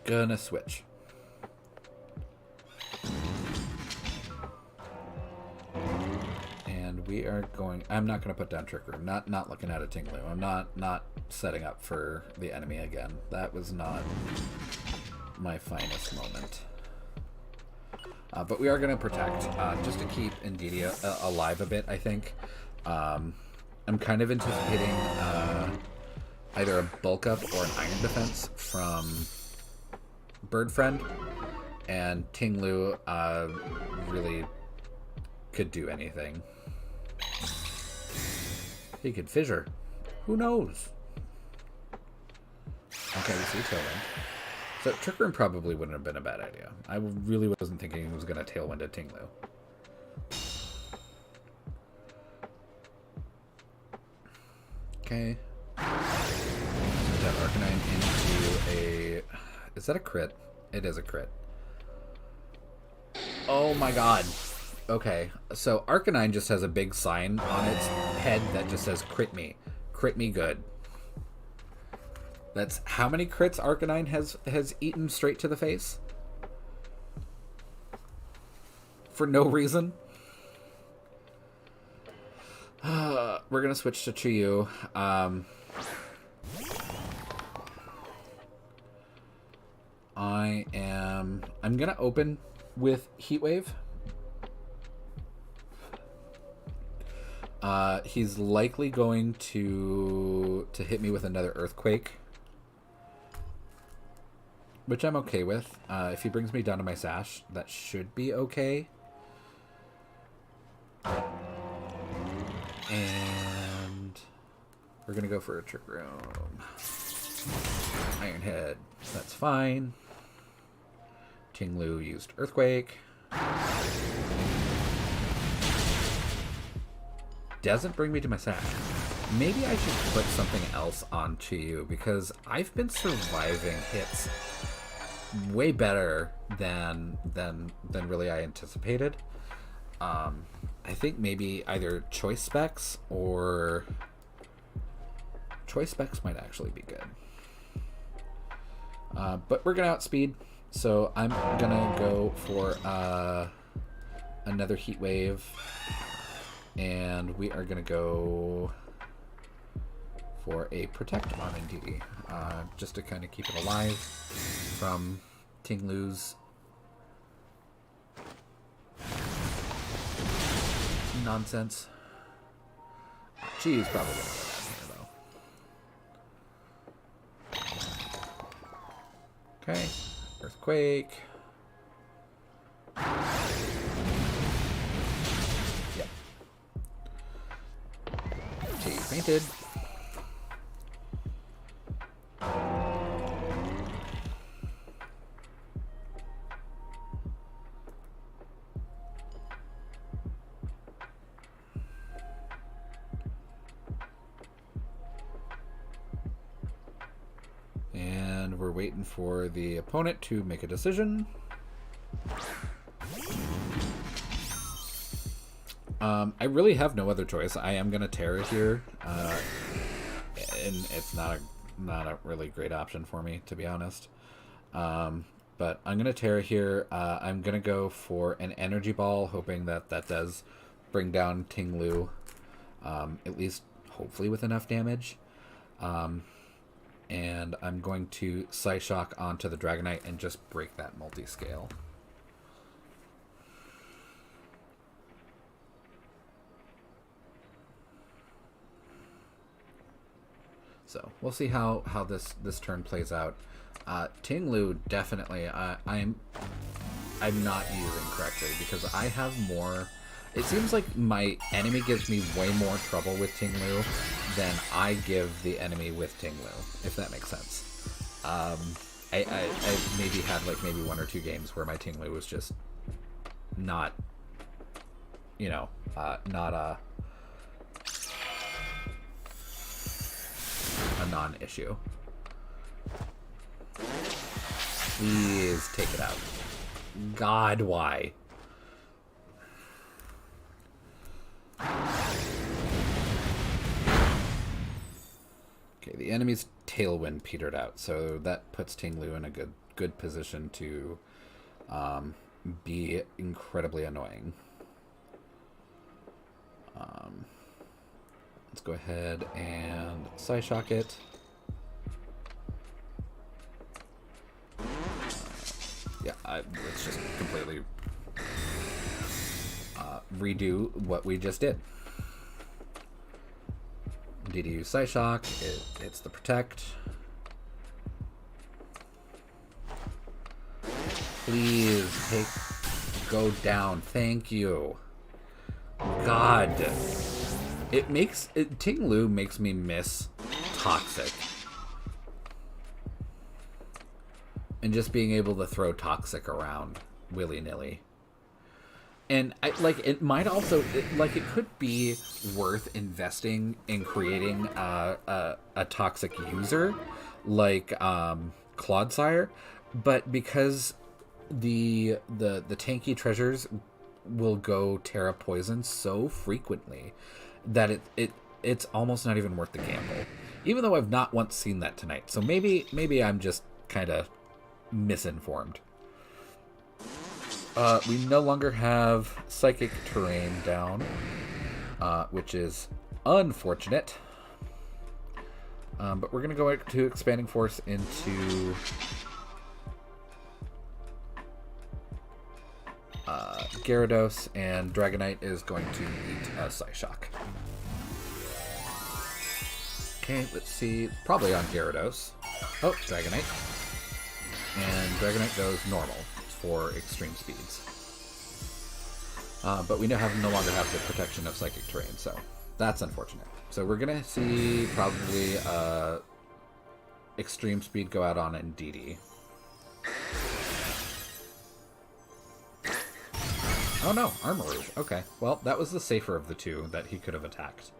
gonna switch. And we are going... I'm not going to put down Trick Room. Not looking at a Ting-Lu. I'm not setting up for the enemy again. That was not my finest moment. But we are going to protect, just to keep Indeedee alive a bit, I think. I'm kind of anticipating either a bulk up or an iron defense from Bird Friend. And Ting-Lu really could do anything. He could fissure. Who knows? Okay, we see Tailwind. So Trick Room probably wouldn't have been a bad idea. I really wasn't thinking he was going to Tailwind at Ting-Lu. Okay. That Arcanine into a... Is that a crit? It is a crit. Oh my god. Okay, so Arcanine just has a big sign on its head that just says crit me. Crit me good. That's how many crits Arcanine has eaten straight to the face? For no reason? We're going to switch to Chiyu. I'm going to open with Heat Wave. He's likely going to hit me with another Earthquake, which I'm okay with. If he brings me down to my Sash, that should be okay. And we're gonna go for a Trick Room. Iron Head, that's fine. Ting-Lu used Earthquake. Doesn't bring me to my Sash. Maybe I should put something else on Chiyu, because I've been surviving hits way better than really I anticipated. I think maybe either Choice Specs or Choice Specs might actually be good. But we're gonna outspeed, so I'm gonna go for another Heat Wave. And we are going to go for a Protect on Indeedee, just to kind of keep it alive from Ting-Lu's nonsense. She's probably going to go down here, though. Okay, Earthquake. Fainted. waiting for the opponent to make a decision. I really have no other choice. I am going to Terra here, and it's not a really great option for me, to be honest. But I'm going to Terra here. I'm going to go for an Energy Ball, hoping that that does bring down Ting Lu, at least hopefully with enough damage. And I'm going to Psyshock onto the Dragonite and just break that multi-scale. So we'll see how this turn plays out. Ting Lu definitely I'm not using correctly because I have more. It seems like my enemy gives me way more trouble with Ting Lu than I give the enemy with Ting Lu, if that makes sense. I maybe had like maybe 1 or 2 games where my Ting Lu was just not, you know, not a non-issue. Please take it out. God, why? Okay, the enemy's Tailwind petered out, so that puts Ting Lu in a good position to be incredibly annoying. Let's go ahead and Psyshock it. Yeah, let's just completely redo what we just did. DDU Psyshock, it hits the Protect. Please go down. Thank you. God. Ting Lu makes me miss Toxic. And just being able to throw Toxic around willy-nilly. And it might also, it could be worth investing in creating a Toxic user like Clodsire, but because the tanky treasures will go Terra Poison so frequently that it's almost not even worth the gamble. Even though I've not once seen that tonight, so maybe I'm just kind of misinformed. We no longer have Psychic Terrain down, which is unfortunate. But we're going to go to Expanding Force into Gyarados, and Dragonite is going to eat a Psyshock. Okay, let's see. Probably on Gyarados. Oh, Dragonite. And Dragonite goes normal for extreme speeds. But we no longer have the protection of Psychic Terrain, so that's unfortunate. So we're going to see probably extreme speed go out on Indeedee. Oh no, Armarouge. Okay, well, that was the safer of the two that he could have attacked.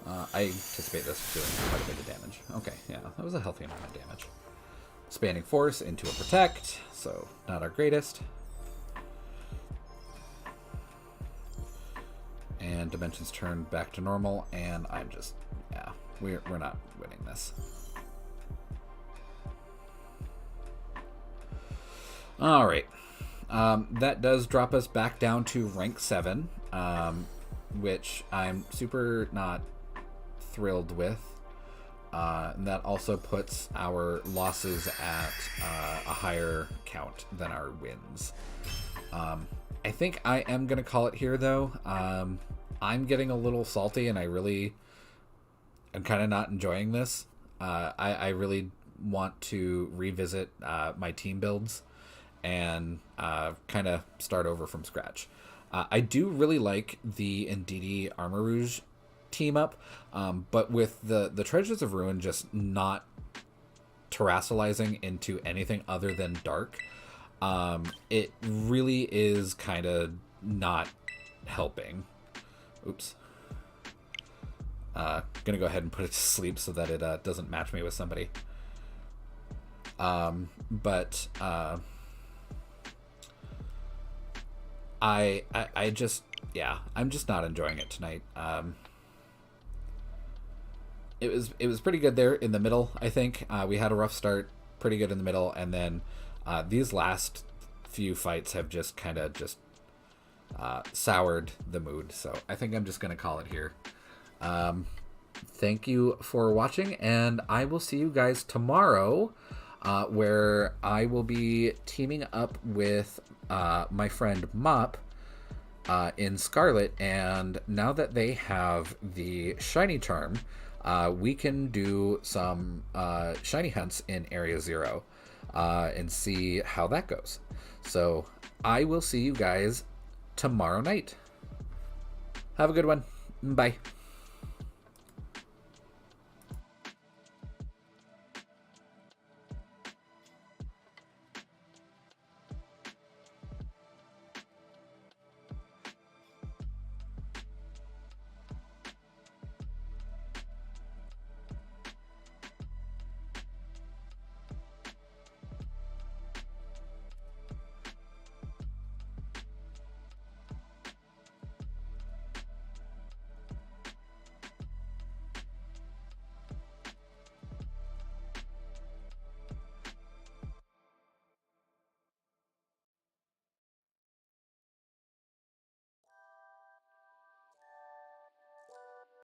I anticipate this doing quite a bit of damage. Okay, yeah, that was a healthy amount of damage. Expanding Force into a Protect, so not our greatest. And Dimensions turn back to normal, and I'm just, yeah, we're not winning this. All right. That does drop us back down to rank 7, which I'm super not thrilled with. And that also puts our losses at a higher count than our wins. I think I am going to call it here, though. I'm getting a little salty, and I'm kind of not enjoying this. I really want to revisit my team builds and kind of start over from scratch. I do really like the Indeedee Armarouge team up, but with the Treasures of Ruin just not terrassalizing into anything other than dark, it really is kind of not helping. Oops. Gonna go ahead and put it to sleep so that it doesn't match me with somebody. But I just, yeah, I'm just not enjoying it tonight. It was pretty good there in the middle. I think we had a rough start, pretty good in the middle, and then these last few fights have just kind of just soured the mood. So I think I'm just gonna call it here. Thank you for watching, and I will see you guys tomorrow, where I will be teaming up with my friend Mop in Scarlet, and now that they have the shiny charm, we can do some shiny hunts in Area 0 and see how that goes. So I will see you guys tomorrow night. Have a good one. Bye.